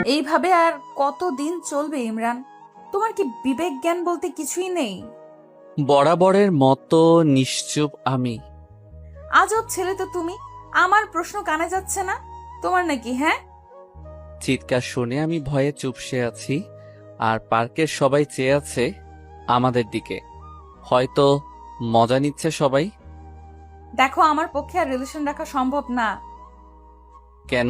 এইভাবে আর কতদিন চলবে ইমরান? তোমার কি বিবেক জ্ঞান বলতে কিছুই নেই? বরাবরের মতো নিশ্চুপ আমি। আজব ছেলে তো তুমি। আমার প্রশ্ন কানে যাচ্ছে না তোমার নাকি? হ্যাঁ, চিৎকার শুনে আমি ভয়ে চুপসে আছি, আর পার্কের সবাই চেয়ে আছে আমাদের দিকে। হয়তো মজা নিচ্ছে সবাই। দেখো আমার পক্ষে আর রিলেশন রাখা সম্ভব না। কেন?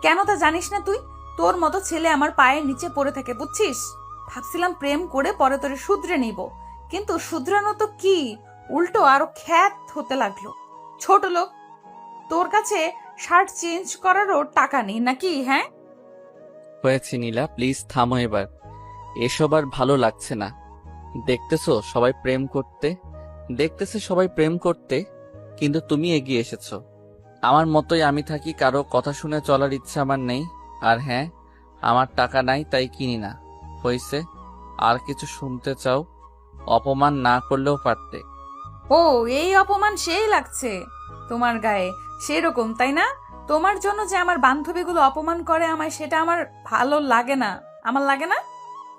কেন তা জানিস না তুই? তোর মতো ছেলে আমার পায়ের নিচে পড়ে থাকে, বুঝছিস? ভাবছিলাম প্রেম করে পরে তোরে শুধরে নিব, কিন্তু শুধরানো তো কি, উল্টো আরো খ্যাত হতে লাগলো। ছোট লোক, তোর কাছে শার্ট চেঞ্জ করারও টাকা নেই নাকি? হ্যাঁ, হয়েছে নীলা, প্লিজ থামো এবার। এসব আর ভালো লাগছে না। দেখতেছো সবাই প্রেম করতে, দেখতেছে সবাই প্রেম করতে, কিন্তু তুমি এগিয়ে এসেছো। আমার মতোই আমি থাকি, কারো কথা শুনে চলার ইচ্ছা আমার নেই। আর হ্যাঁ, আমার টাকা নাই তাই কিনি না। হইছে? আর কিছু শুনতে চাও? অপমান না করলেও পারতে। ও এই অপমান সেই লাগছে তোমার গায়ে, সেরকম তাই না? তোমার জন্য যে আমার বান্ধবীগুলো অপমান করে আমায়, সেটা আমার ভালো লাগে না। আমার লাগে না?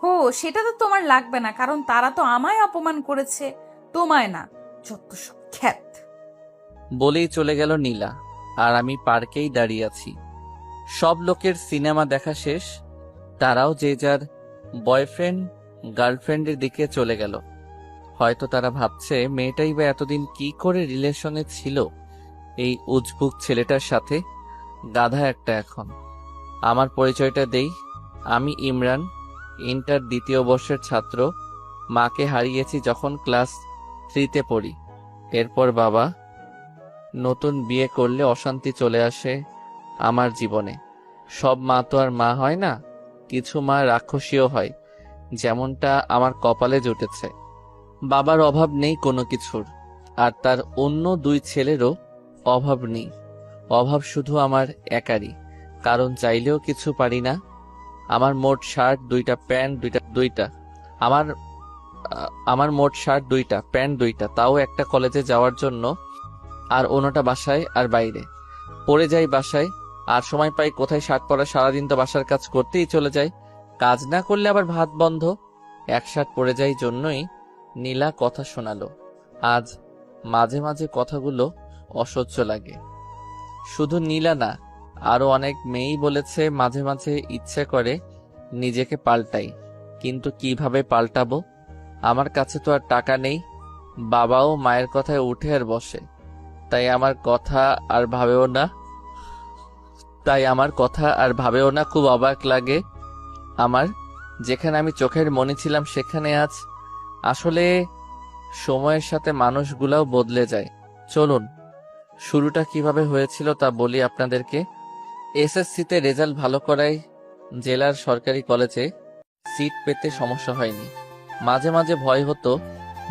হো, সেটা তো তোমার লাগবে না, কারণ তারা তো আমায় অপমান করেছে, তোমায় না। যত সব খ্যাত। বলেই চলে গেল নীলা, আর আমি পার্কেই দাঁড়িয়ে আছি। সব লোকের সিনেমা দেখা শেষ, তারাও যে যার বয়ফ্রেন্ড গার্লফ্রেন্ডের দিকে চলে গেল। হয়তো তারা ভাবছে মেয়েটাই বা এতদিন কি করে রিলেশনে ছিল এই উজবুক ছেলেটার সাথে। গাধা একটা এখন। আমার পরিচয়টা দেই, আমি ইমরান, ইন্টার দ্বিতীয় বর্ষের ছাত্র। মাকে হারিয়েছি যখন ক্লাস 3-তে পড়ি। এরপর বাবা। নতুন বিয়ে করলে অশান্তি চলে আসে আমার জীবনে। সব মা তো আর মা হয় না, কিছু মা রাক্ষসীও হয়, যেমনটা আমার কপালে জুটেছে। বাবার অভাব নেই কোনো কিছুর, আর তার অন্য 2 ছেলেরও অভাব নেই। অভাব শুধু আমার একারই, কারণ চাইলেও কিছু পারি না। আমার মোট শার্ট 2টা, প্যান্ট 2টা। আমার আমার মোট শার্ট 2টা, প্যান্ট 2টা, তাও একটা কলেজে যাওয়ার জন্য, আর অন্যটা বাসায় আর বাইরে। পরে যাই বাসায়, আর সময় পাই কোথায় শার্ট পরা? সারাদিন তো বাসার কাজ করতেই চলে যায়, কাজ না করলে আবার ভাত বন্ধ। এক শার্ট পরে যাই জন্যই নীলা কথা শোনালো। আজ মাঝে মাঝে কথাগুলো অসহ্য লাগে। শুধু নীলা না, আরো অনেক মেয়েই বলেছে মাঝে মাঝে ইচ্ছে করে নিজেকে পাল্টাই, কিন্তু কিভাবে পাল্টাবো? আমার কাছে তো আর টাকা নেই। বাবাও মায়ের কথায় উঠে আর বসে, তাই আমার কথা আর ভাবেও না খুব অবাক লাগে আমার। যেখানে আমি চোখের মনি ছিলাম সেখানে আজ। আসলে সময়ের সাথে মানুষগুলাও বদলে যায়। চলুন, শুরুটা কিভাবে হয়েছিল তা বলি আপনাদেরকে। এসএসসিতে রেজাল্ট ভালো করায় জেলার সরকারি কলেজে সিট পেতে সমস্যা হয়নি। মাঝে মাঝে ভয় হতো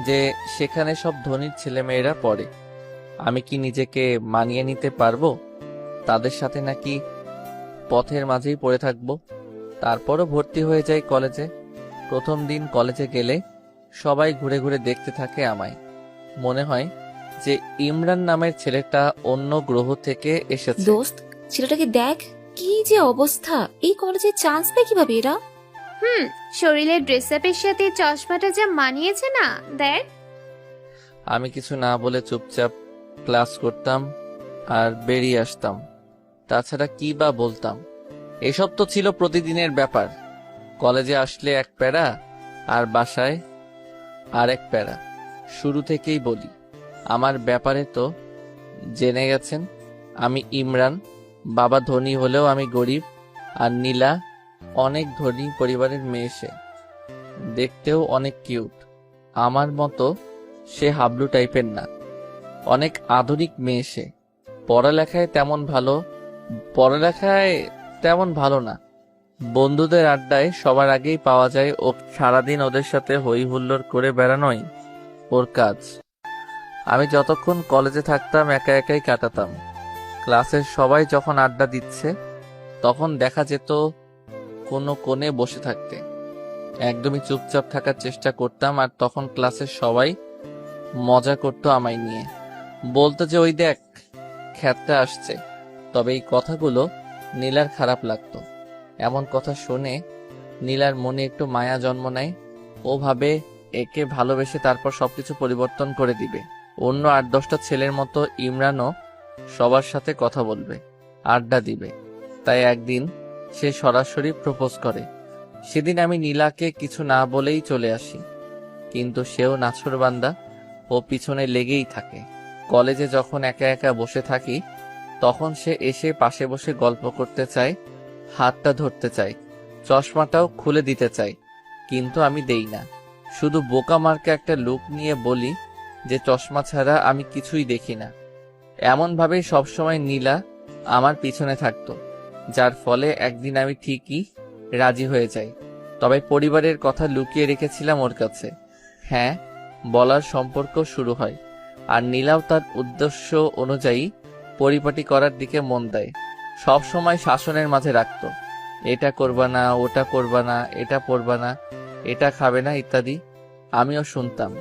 যে সেখানে সব ধনীর ছেলেমেয়েরা পড়ে, আমি কি নিজেকে মানিয়ে নিতে পারবো তাদের সাথে, নাকি পথের মাঝেই পড়ে থাকবো। তারপরও ভর্তি হয়ে যাই কলেজে। প্রথম দিন কলেজে গেলে সবাই ঘুরে ঘুরে দেখতে থাকে আমায়। মনে হয় যে ইমরান নামের ছেলেটা অন্য গ্রহ থেকে এসেছে। দোস্ত, ছেলেটাকে দেখ, কি যে অবস্থা! এই কলেজে চান্স পায় কিভাবে এরা? হুম, শরীরের ড্রেস আপের সাথে চশমাটা যা মানিয়েছে না, দেখ। আমি কিছু না বলে চুপচাপ ক্লাস করতাম আর বেরিয়ে আসতাম। তাছাড়া কি বা বলতাম? এসব তো ছিল প্রতিদিনের ব্যাপার। কলেজে আসলে এক প্যারা, আর বাসায় আর এক প্যারা। শুরু থেকেই বলি, আমার ব্যাপারে তো জেনে গেছেন। আমি ইমরান, বাবা ধনী হলেও আমি গরিব। আর নীলা অনেক ধনী পরিবারের মেয়ে, সে দেখতেও অনেক কিউট। আমার মতো সে হাবলু টাইপের না, অনেক আধুনিক মেয়ে সে। পড়ালেখায় তেমন ভালো না। বন্ধুদের আড্ডায় সবার আগেই পাওয়া যায় ও। সারাদিন ওদের সাথে হই হুল্লোড় করে বেড়ানোই ওর কাজ। আমি যতক্ষণ কলেজে থাকতাম একা একাই কাটাতাম। ক্লাসের সবাই যখন আড্ডা দিচ্ছে তখন দেখা যেত কোনো কোণে বসে থাকতে। একদমই চুপচাপ থাকার চেষ্টা করতাম, আর তখন ক্লাসের সবাই মজা করতো আমায় নিয়ে। বলতো যে ওই দেখ, খ্যাতটা আসছে। তবে এই কথাগুলো নীলার খারাপ লাগতো। এমন কথা শুনে নীলার মনে একটু মায়া জন্ম নেয়। ও ভাবে একে ভালোবেসে তারপর সবকিছু পরিবর্তন করে দিবে। অন্য 8-10টা ছেলের মতো ইমরানও সবার সাথে কথা বলবে, আড্ডা দিবে। তাই একদিন সে সরাসরি প্রপোজ করে। সেদিন আমি নীলাকে কিছু না বলেই চলে আসি, কিন্তু সেও নাছোড়বান্দা, ও পিছনে লেগেই থাকে। কলেজে যখন একা একা বসে থাকি তখন সে এসে পাশে বসে গল্প করতে চায়, হাতটা ধরতে চায়, চশমাটাও খুলে দিতে চায়, কিন্তু আমি দেই না। শুধু বোকা মার্কা একটা লুক নিয়ে বলি যে চশমা ছাড়া আমি কিছুই দেখি না। এমন ভাবেই সবসময় নীলা আমার পিছনে থাকতো, যার ফলে একদিন আমি ঠিকই রাজি হয়ে যাই। তবে পরিবারের কথা লুকিয়ে রেখেছিলাম ওর কাছে। হ্যাঁ, বলার সম্পর্ক শুরু হয়, আর নীলাও তার উদ্দেশ্য অনুযায়ী পরিপাটি করার দিকে মন দেয়। সব সময় শাসনের মাঝে রাখতো, এটা করবা না, ওটা করবা না, এটা পরবা না, এটা খাবে না ইত্যাদি। আমিও শুনতাম।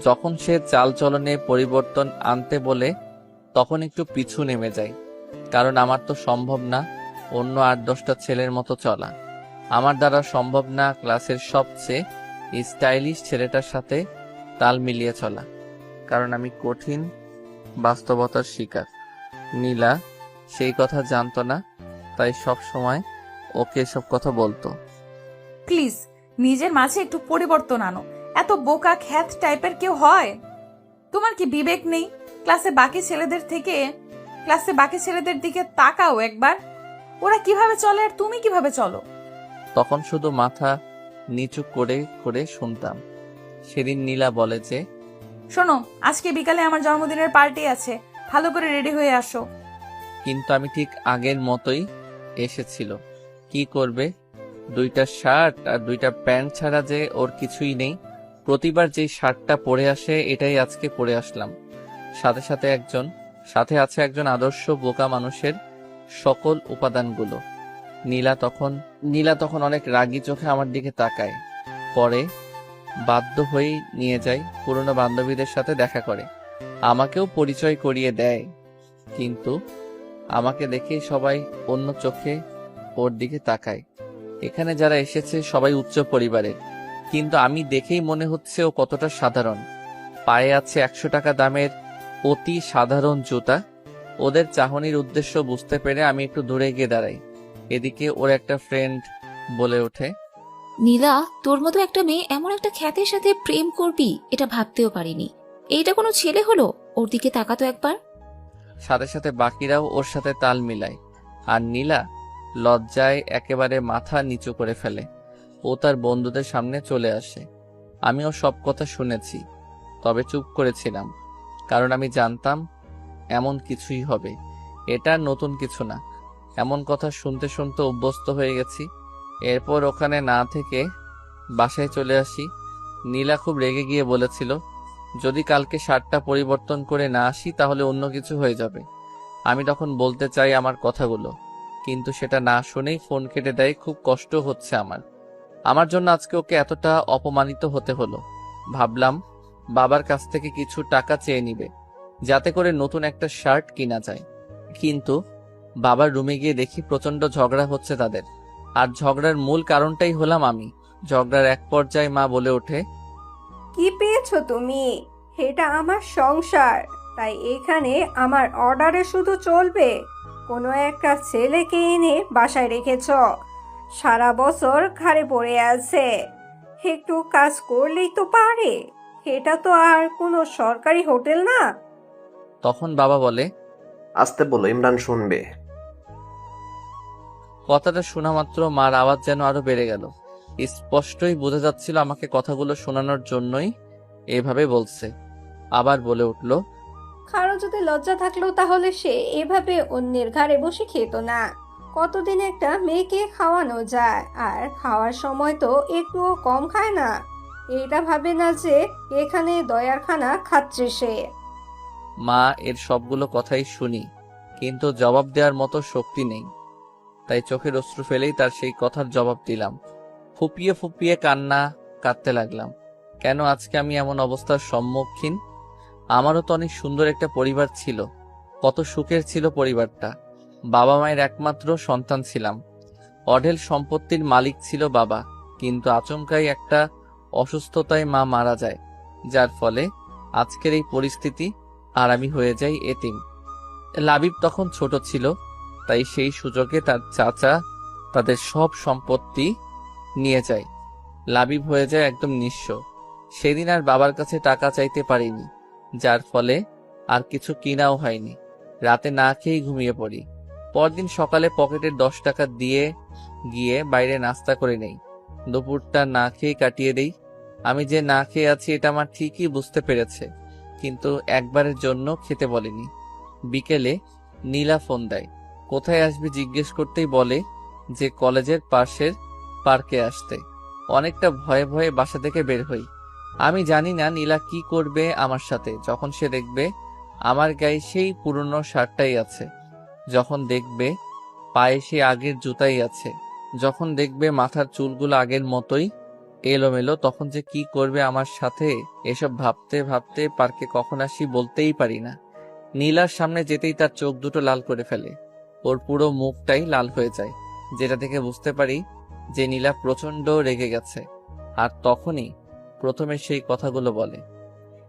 যখন সে চালচলনে পরিবর্তন আনতে বলে তখন একটু পিছু নেমে যায়, কারণ আমার তো সম্ভব না অন্য 8-10টা ছেলের মতো চলা। আমার দ্বারা সম্ভব না ক্লাসের সবচেয়ে স্টাইলিশ ছেলেটার সাথে তাল মিলিয়ে চলা, কারণ আমি কঠিন বাস্তবতার শিকার। নীলা সেই কথা জানতো না, তাই সব সময় ওকে এসব কথা বলতো। প্লিজ নিজের মাঝে একটু পরিবর্তন আনো। এত বোকা খ্যাত টাইপের কেউ হয়? তোমার কি বিবেক নেই? ক্লাসে বাকি ছেলেদের দিকে তাকাও একবার। ওরা কিভাবে চলে আর তুমি কিভাবে চলো? তখন শুধু মাথা নিচু করে করে শুনতাম। সেদিন নীলা বলে যে, শোনো, আজকে বিকালে আমার জন্মদিনের পার্টি আছে, ভালো করে রেডি হয়ে আসো। কিন্তু আমি ঠিক আগের মতোই এসেছিল। কি করবে, 2টা শার্ট আর 2টা প্যান্ট ছাড়া যে ওর কিছুই নেই। প্রতিবার যেই শার্টটা পরে আসে এটাই আজকে পরে আসলাম। সাথে আছে একজন আদর্শ বোকা মানুষের সকল উপাদানগুলো। নীলা তখন অনেক রাগী চোখে আমার দিকে তাকায়। পরে বাধ্য হয়েই নিয়ে যায়, পুরনো বান্ধবীদের সাথে দেখা করে, আমাকেও পরিচয় করিয়ে দেয়। কিন্তু আমাকে দেখেই সবাই অন্য চোখে ওর দিকে তাকায়। এখানে যারা এসেছে সবাই উচ্চ পরিবারের, কিন্তু আমি দেখেই মনে হচ্ছে ও কতটা সাধারণ। পায়ে আছে 100 টাকা দামের অতি সাধারণ জুতা। ওদের চাহনির উদ্দেশ্য বুঝতে পেরে আমি একটু দূরে গিয়ে দাঁড়াই। এদিকে ওর একটা ফ্রেন্ড বলে ওঠে, নীলা, তোর মতো একটা মেয়ে এমন একটা খ্যাতের সাথে প্রেম করবি এটা ভাবতেও পারিনি। এইটা কোনো ছেলে হলো? ওর দিকে তাকাতো একবার। সাথে সাথে বাকিরাও ওর সাথে তাল মিলায়, আর নীলা লজ্জায় একেবারে মাথা নিচু করে ফেলে। ও তার বন্ধুদের সামনে চলে আসে। আমিও সব কথা শুনেছি, তবে চুপ করেছিলাম, কারণ আমি জানতাম এমন কিছুই হবে। এটা নতুন কিছু না, এমন কথা শুনতে শুনতে অভ্যস্ত হয়ে গেছি। এরপর ওখানে না থেকে বাসায় চলে আসি। নীলা খুব রেগে গিয়ে বলেছিল, যদি কালকে শার্টটা পরিবর্তন করে না আসি তাহলে অন্য কিছু হয়ে যাবে। আমি তখন বলতে চাই আমার কথাগুলো, কিন্তু সেটা না শুনেই ফোন কেটে দেয়। খুব কষ্ট হচ্ছে আমার জন্য আজকে ওকে এতটা অপমানিত হতে হলো। ভাবলাম বাবার কাছ থেকে কিছু টাকা চেয়ে নিবে, যাতে করে নতুন একটা শার্ট কিনা যায়। কিন্তু বাবার রুমে গিয়ে দেখি প্রচন্ড ঝগড়া হচ্ছে তাদের, আর ঝগড়ার মূল কারণটাই হলাম আমি। ঝগড়ার এক পর্যায়ে মা বলে ওঠে, কি পেয়েছো তুমি? এটা আমার সংসার, তাই এখানে আমার অর্ডারে শুধু চলবে। কোনো একটা ছেলেকে এনে বাসায় রেখেছ, সারা বছর ঘাড়ে পড়ে আছে, একটু কাজ করলেই তো পারে। এটা তো আর কোনো সরকারি হোটেল না। তখন বাবা বলে, আসতে বলো, ইমরান শুনবে। কথাটা শোনা মাত্র মার আওয়াজ যেন আরো বেড়ে গেল। স্পষ্টই বোঝা যাচ্ছিল আমাকে কথাগুলো শোনানোর জন্যই এভাবে বলছে। আবার বলে উঠল, কারো যদি লজ্জা থাকলো তাহলে সে এভাবে অন্যের ঘাড়ে বসে খেত না। কতদিন একটা মেয়েকে খাওয়ানো যায়, আর খাওয়ার সময় তো একটুও কম খায় না। এটা ভাবে না যে এখানে দয়ার খানা খাচ্ছে সে। মা এর সবগুলো কথাই শুনি, কিন্তু জবাব দেওয়ার মতো শক্তি নেই। তাই চোখের অশ্রু ফেলেই তার সেই কথার জবাব দিলাম। ফুপিয়ে ফুপিয়ে কাঁদতে লাগলাম। কেন আজকে আমি এমন অবস্থার সম্মুখীন? আমারও তো অনেক সুন্দর একটা পরিবার ছিল, কত সুখের ছিল পরিবারটা। বাবা মায়ের একমাত্র সন্তান ছিলাম। অঢেল সম্পত্তির মালিক ছিল বাবা, কিন্তু আচমকাই একটা অসুস্থতায় মা মারা যায়, যার ফলে আজকের এই পরিস্থিতি, আর আমি হয়ে যাই এতিম। লাবিব তখন ছোট ছিল, তাই সেই সুযোগে তার চাচা তাদের সব সম্পত্তি নিয়ে যায়। লাবিব হয়ে যায় একদম নিঃস্ব। সেদিন আর বাবার কাছে টাকা চাইতে পারিনি, যার ফলে আর কিছু কিনাও হয়নি। রাতে না খেয়েই ঘুমিয়ে পড়ি। পরদিন সকালে পকেটের 10 টাকা দিয়ে গিয়ে বাইরে নাস্তা করে নেই। দুপুরটা না খেয়ে কাটিয়ে দেই। আমি যে না খেয়ে আছি এটা আমার ঠিকই বুঝতে পেরেছে, কিন্তু একবারের জন্য খেতে বলেনি। বিকেলে নীলা ফোন দেয়। কোথায় আসবি জিজ্ঞেস করতেই বলে যে কলেজের পাশের পার্কে আসতে। অনেকটা ভয়ে ভয়ে বাসা থেকে বের হই। আমি জানি না নীলা কি করবে আমার সাথে যখন সে দেখবে আমার গায়ে সেই পুরনো শার্টটাই আছে, যখন দেখবে পায়ে সেই আগের জুতাই আছে, যখন দেখবে মাথার চুলগুলো আগের মতোই এলোমেলো, তখন যে কি করবে আমার সাথে। এসব ভাবতে ভাবতে পার্কে কখন আসি বলতেই পারি না। নীলার সামনে যেতেই তার চোখ দুটো লাল করে ফেলে। ওর পুরো মুখটাই লাল হয়ে যায়, যেটা থেকে বুঝতে পারি যে নীলা প্রচন্ড রেগে গেছে। আর তখনই প্রথমে সেই কথাগুলো বলে।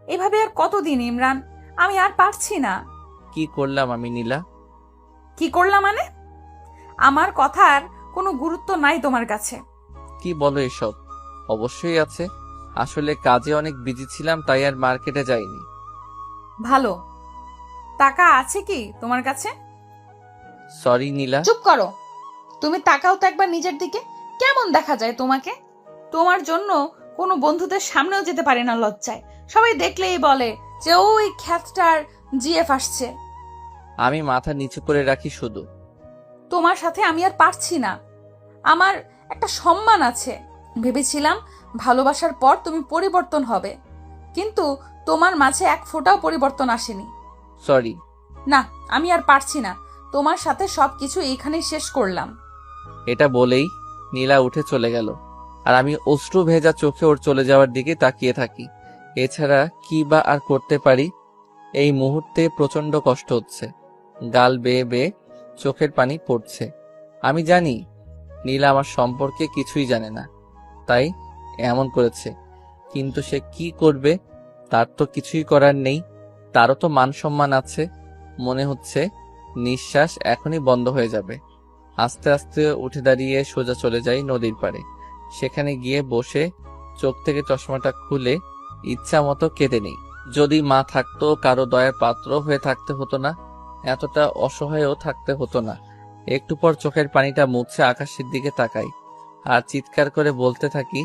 এভাবে আর কতদিন ইমরান, আমি আর পারছি না। কি করলাম আমি নীলা? কি করলাম মানে? আমার কথার কোনো গুরুত্ব নাই তোমার কাছে? কি বলো এসব? অবশ্যই আছে, আসলে কাজে অনেক বিজি ছিলাম তাই আর মার্কেটে যাইনি। ভালো। টাকা আছে কি তোমার কাছে? সরি নীলা। চুপ করো। তুমি তাকাও তো একবার নিজের দিকে, কেমন দেখা যায় তোমাকে? তোমার জন্য কোনো বন্ধুদের সামনেও যেতে পারে না লজ্জায়। সবাই দেখলেই বলে যে ওই খ্যাতটার জিএফ আসছে। আমি মাথা নিচু করে রাখি শুধু। তোমার সাথে আমি আর পারছি না। আমার একটা সম্মান আছে। ভেবেছিলাম ভালোবাসার পর তুমি পরিবর্তন হবে, কিন্তু তোমার মাঝে এক ফোঁটাও পরিবর্তন আসেনি। সরি। না, আমি আর পারছি না। তোমার সাথে সবকিছু এইখানেই শেষ করলাম। এটা বলেই নীলা উঠে চলে গেল, আর আমি অশ্রু ভেজা চোখে ওর চলে যাওয়ার দিকে তাকিয়ে থাকি। এছাড়া কি বা আর করতে পারি? এই মুহূর্তে প্রচন্ড কষ্ট হচ্ছে, গাল বেয়ে বেয়ে চোখের পানি পড়ছে। আমি জানি নীলা আমার সম্পর্কে কিছুই জানে না, তাই এমন করেছে, কিন্তু সে কি করবে? তার তো কিছুই করার নেই। তারও তো মান সম্মান আছে। মনে হচ্ছে নিঃশ্বাস এখনই বন্ধ হয়ে যাবে। আস্তে আস্তে উঠে দাঁড়িয়ে সোজা চলে যাই নদীর পাড়ে। সেখানে গিয়ে বসে চোখ থেকে চশমাটা খুলে ইচ্ছা মতো কেঁদে নেই। যদি মা থাকতো, কারো দয়ার পাত্র হয়ে থাকতে হতো না, এতটা অসহায়ও থাকতে হতো না। একটু পর চোখের পানিটা মুছে আকাশের দিকে তাকাই আর চিৎকার করে বলতে থাকি,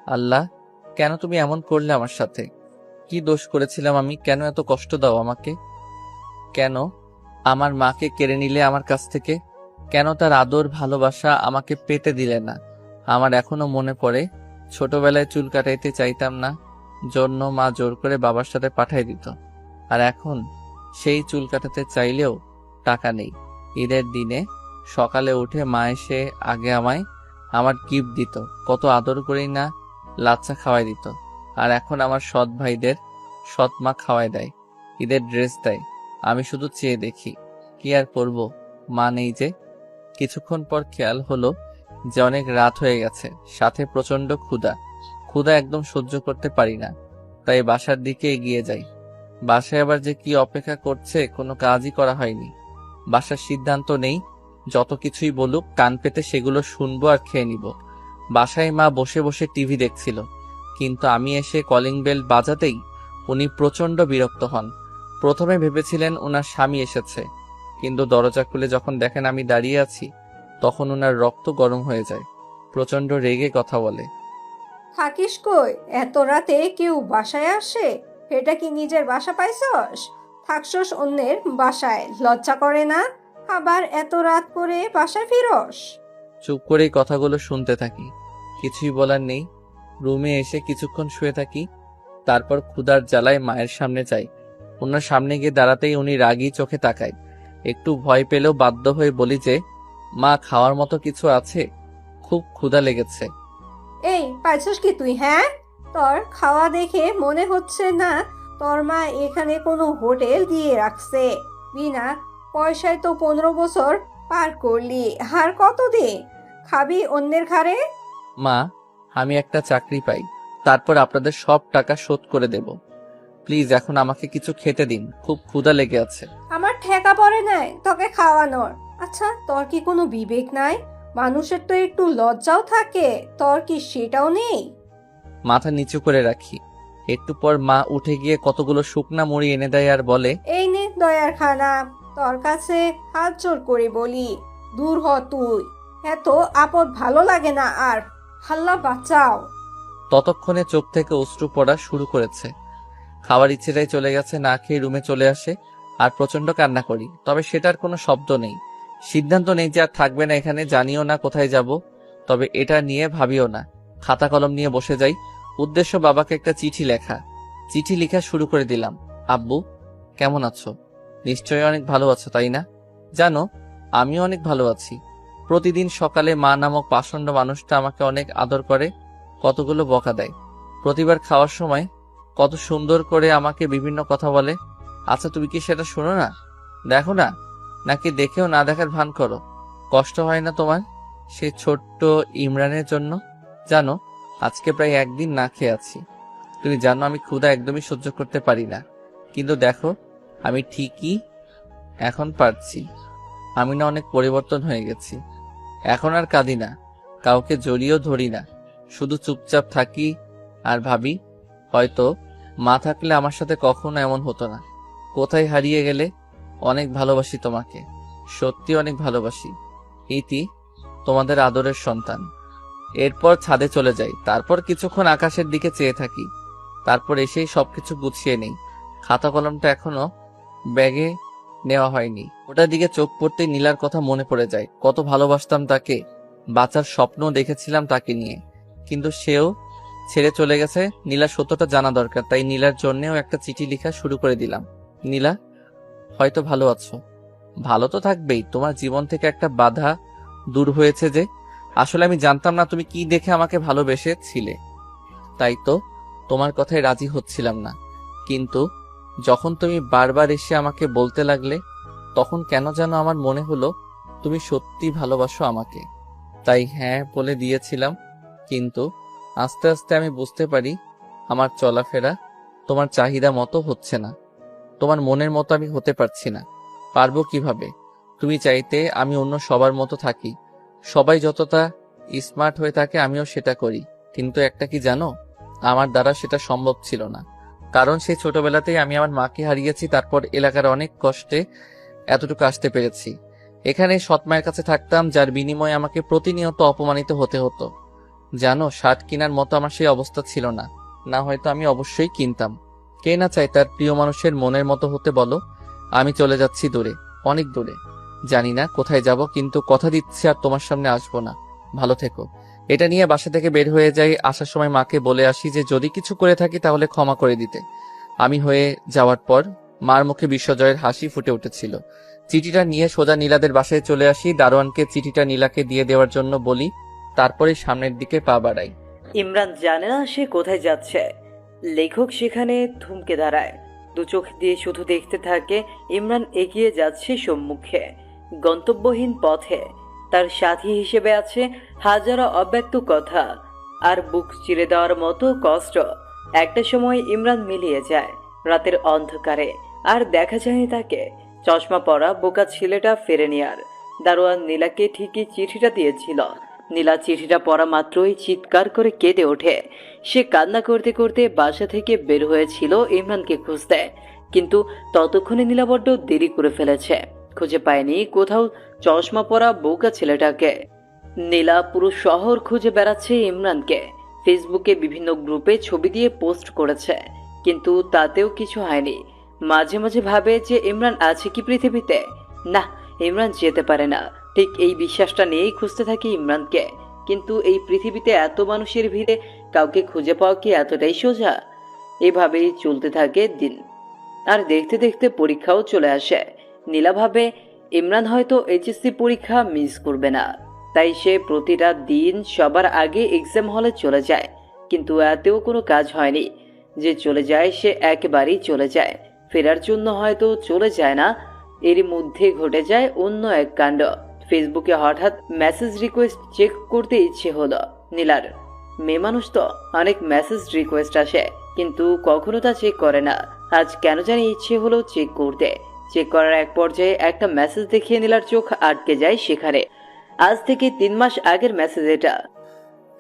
আল্লাহ, কেন তুমি এমন করলে আমার সাথে? কি দোষ করেছিলাম আমি? কেন এত কষ্ট দাও আমাকে? কেন আমার মাকে কেড়ে নিলে আমার কাছ থেকে? কেন তার আদর ভালোবাসা আমাকে পেতে দিলে না? আমার এখনো মনে পড়ে, ছোটবেলায় চুল কাটাইতে চাইতাম না, জন্য মা জোর করে বাবার সাথে পাঠাই দিত। আর এখন সেই চুল কাটাতে চাইলেও টাকা নেই। ঈদের দিনে সকালে উঠে মা এসে আগে আমায় আমার গিফট দিত, কত আদর করেই না লাচ্চা খাওয়াই দিত। আর এখন আমার সৎ ভাইদের সৎ মা খাওয়াই দেয়, ঈদের ড্রেস দেয়। আমি শুধু চেয়ে দেখি, কি আর করবো, মা নেই যে। কিছুক্ষণ পর খেয়াল হলো যে অনেক রাত হয়ে গেছে, সাথে প্রচন্ড ক্ষুধা একদম সহ্য করতে পারি না, তাই বাসার দিকে এগিয়ে যাই। বাসায় আবার যে কি অপেক্ষা করছে কোনো কাজই করা হয়নি। বাসার সিদ্ধান্ত নেই, যত কিছুই বলুক কান পেতে সেগুলো শুনবো আর খেয়ে নিব। বাসায় মা বসে বসে টিভি দেখছিল, কিন্তু আমি এসে কলিং বেল বাজাতেই উনি প্রচন্ড বিরক্ত হন। প্রথমে ভেবেছিলেন ওনার স্বামী এসেছে, কিন্তু দরজা খুলে যখন দেখেন আমি দাঁড়িয়ে আছি, তখন ওনার রক্ত গরম হয়ে যায়। প্রচন্ড রেগে কথা বলে, থাকিস কই? এত রাতে কেউ বাসায় আসে? এটা কি নিজের বাসা পাইছস? থাকছস অন্যের বাসায়, লজ্জা করে না? আবার এত রাত করে বাসায় ফিরস? চুপ করেই কথাগুলো শুনতে থাকি। কিছুই বলার নেই। রুমে এসে কিছুক্ষণ শুয়ে থাকি, তারপর ক্ষুধার জ্বালায় মায়ের সামনে যাই। ওনার সামনে গিয়ে দাঁড়াতেই উনি রাগী চোখে তাকায়। একটু ভয় পেলেও বাধ্য হয়ে বলি যে, মা, খাওয়ার মতো কিছু আছে? খুব ক্ষুধা লেগেছে। এই পাইছস কি তুই? হ্যাঁ, তোর খাওয়া দেখে মনে হচ্ছে না তোর মা এখানে কোনো হোটেল দিয়ে রাখছে। বিনা পয়সায় তো 15 বছর পার করলি, আর কতদিন খাবি অন্যের ঘাড়ে? মা, আমি একটা চাকরি পাই, তারপর আপনাদের সব টাকা শোধ করে দেব। প্লিজ এখন আমাকে কিছু খেতে দিন, খুব ক্ষুধা লেগে আছে। আমার ঠেকা পড়ে নাই তোকে খাওয়ানোর। আচ্ছা, তোর কি কোনো বিবেক নাই? মানুষের তো একটু লজ্জাও থাকে, তোর কি সেটাও নেই? মাথা নিচু করে রাখি। একটু পর মা উঠে গিয়ে কতগুলো শুকনা মুড়ি এনে দেয় আর বলে, এই নে দয়ার খানা, তোর কাছে হাত জোর করে বলি, দূর হ তুই। এত আপদ ভালো লাগে না আর, হাল্লা বাঁচাও। ততক্ষণে চোখ থেকে অশ্রু পড়া শুরু করেছে। খাওয়ার ইচ্ছেটাই চলে গেছে, না খেয়ে রুমে চলে আসে আর প্রচন্ড কান্না করি। তবে সেটার কোনো শব্দ নেই, সিদ্ধান্ত নেই যে আর থাকবে না এখানে। জানিও না কোথায় যাব, তবে এটা নিয়ে ভাবিও না। খাতা কলম নিয়ে বসে যাই। উদ্দেশ্য বাবাকে একটা চিঠি লেখা। চিঠি লেখা শুরু করে দিলাম। আব্বু, কেমন আছো? নিশ্চয়ই অনেক ভালো আছো, তাই না? জানো, আমিও অনেক ভালো আছি। প্রতিদিন সকালে মা নামক পাষণ্ড মানুষটা আমাকে অনেক আদর করে, কতগুলো বকা দেয়। প্রতিবার খাওয়ার সময় কত সুন্দর করে আমাকে বিভিন্ন কথা বলে। আচ্ছা, তুমি কি সেটা শোনো না, দেখো না, নাকি দেখেও না দেখার ভান করো? কষ্ট হয় না তোমার সে ছোট্ট ইমরানের জন্য? জানো, আজকে প্রায় একদিন না খেয়ে আছি। তুমি জানো আমি ক্ষুধা একদমই সহ্য করতে পারি না, কিন্তু দেখো আমি ঠিকই এখন পারছি। আমি না অনেক পরিবর্তন হয়ে গেছি। এখন আর কাঁদি না, কাউকে জড়িয়েও ধরি না, শুধু চুপচাপ থাকি আর ভাবি, হয়তো মা থাকলে আমার সাথে কখনো এমন হতো না। কোথায় হারিয়ে গেলে? অনেক ভালোবাসি তোমাকে, সত্যি অনেক ভালোবাসি। ইতি, তোমাদের আদরের সন্তান। এরপর ছাদে চলে যাই। তারপর কিছুক্ষণ আকাশের দিকে চেয়ে থাকি। তারপর এসেই সবকিছু গুছিয়ে নেই। খাতা কলমটা এখনো ব্যাগে নেওয়া হয়নি। ওটার দিকে চোখ পড়তেই নীলার কথা মনে পড়ে যায়। কত ভালোবাসতাম তাকে, বাঁচার স্বপ্ন দেখেছিলাম তাকে নিয়ে, কিন্তু সেও ছেড়ে চলে গেছে। নীলার সত্যটা জানা দরকার, তাই নীলার জন্যেও একটা চিঠি লেখা শুরু করে দিলাম। নীলা, হয়তো ভালো আছো। ভালো তো থাকবেই, তোমার জীবন থেকে একটা বাধা দূর হয়েছে যে। আসলে আমি জানতাম না তুমি কি দেখে আমাকে ভালোবেসেছিলে, তাই তো তোমার কথায় রাজি হচ্ছিলাম না। কিন্তু যখন তুমি বারবার এসে আমাকে বলতে লাগলে, তখন কেন যেন আমার মনে হলো তুমি সত্যি ভালোবাসো আমাকে। তাই হ্যাঁ বলে দিয়েছিলাম। কিন্তু আস্তে আস্তে আমি বুঝতে পারি আমার চলাফেরা তোমার চাহিদা মতো হচ্ছে না। তোমার মনের মতো আমি হতে পারছি না। পারবো কিভাবে? তুমি চাইতে আমি অন্য সবার মতো থাকি, সবাই যতটা স্মার্ট হয়ে থাকে আমিও সেটা করি। কিন্তু একটা কি জানো, আমার দ্বারা সেটা সম্ভব ছিল না। কারণ সেই ছোটবেলাতেই আমি আমার মাকে হারিয়েছি, তারপর এলাকার অনেক কষ্টে এতটুকু আসতে পেরেছি। এখানে সৎ মায়ের কাছে থাকতাম, যার বিনিময়ে আমাকে প্রতিনিয়ত অপমানিত হতে হতো। জানো, শার্ট কেনার মতো আমার সেই অবস্থা ছিল না, না হয়তো আমি অবশ্যই কিনতাম। কে না চায় তার প্রিয় মানুষের মনের মতো হতে বলো? আমি চলে যাচ্ছি দূরে, অনেক দূরে। জানি না কোথায় যাব, কিন্তু কথা দিচ্ছি আর তোমার সামনে আসবো না। ভালো থেকো। এটা নিয়ে বাসা থেকে বের হয়ে যাই। আসার সময় মাকে বলে আসি যে যদি কিছু করে থাকি তাহলে ক্ষমা করে দিতে। আমি হয়ে যাওয়ার পর মার মুখে বিশ্বজয়ের হাসি ফুটে উঠেছিল। চিঠিটা নিয়ে সোজা নীলাদের বাসায় চলে আসি। দারোয়ানকে চিঠিটা নীলাকে দিয়ে দেওয়ার জন্য বলি, তারপরে সামনের দিকে পা বাড়াই। ইমরান জানে না সে কোথায় যাচ্ছে। লেখক সেখানে থমকে দাঁড়ায়, দু চোখ দিয়ে শুধু দেখতে থাকে ইমরান এগিয়ে যাচ্ছে সম্মুখে, গন্তব্যহীন পথে। তার সাথী হিসেবে আছে হাজারো অব্যক্ত কথা আর বুক চিরে দেওয়ার মতো কষ্ট। একটা সময় ইমরান মিলিয়ে যায় রাতের অন্ধকারে, আর দেখা যায়নি তাকে। চশমা পরা বোকা ছেলেটা ফেরেনি আর। দারোয়ান নীলাকে ঠিকই চিঠিটা দিয়েছিল। নীলা চিঠিটা পড়া মাত্রই চিৎকার করে কেঁদে ওঠে। সে কান্না করতে করতে বাসা থেকে বের হয়েছিল ইমরানকে খুঁজতে, কিন্তু ততক্ষণে নীলা বড্ড দেরি করে ফেলেছে। খুঁজে পায়নি কোথাও চশমা পরা বোকা ছেলেটাকে। নীলা পুরো শহর খুঁজে বেড়াচ্ছে ইমরানকে। ফেসবুকে বিভিন্ন গ্রুপে ছবি দিয়ে পোস্ট করেছে, কিন্তু তাতেও কিছু হয়নি। মাঝে মাঝে ভাবে যে ইমরান আছে কি পৃথিবীতে। না, ইমরান যেতে পারে না। ঠিক এই বিশ্বাসটা নিয়েই খুঁজতে থাকি ইমরানকে। কিন্তু এই পৃথিবীতে এত মানুষের ভিড়ে কাউকে খুঁজে পাওয়া কি এতটাই সোজা? এভাবেই চলতে থাকে দিন। আর দেখতে দেখতে পরীক্ষাও চলে আসে। নীলা ভাবে ইমরান হয়তো এইচএসসি পরীক্ষা মিস করবে না, তাই সে প্রতিটা দিন সবার আগে এক্সাম হলে চলে যায়। কিন্তু এতেও কোনো কাজ হয়নি। যে চলে যায় সে একেবারেই চলে যায়, ফেরার জন্য হয়তো চলে যায় না, এরই মধ্যে ঘটে যায় অন্য এক কাণ্ড। ফেসবুকে হঠাৎ মেসেজ রিকোয়েস্ট চেক করতে ইচ্ছে হলো নীলার। মেয়ে মানুষ তো, অনেক মেসেজ রিকোয়েস্ট আসে, কিন্তু কখনো তা চেক করে না। আজ কেন জানি ইচ্ছে হলো চেক করতে। চেক করার এক পর্যায়ে একটা মেসেজ দেখিয়ে নীলার চোখ আটকে যায় সেখানে। আজ থেকে 3 মাস আগের মেসেজ এটা।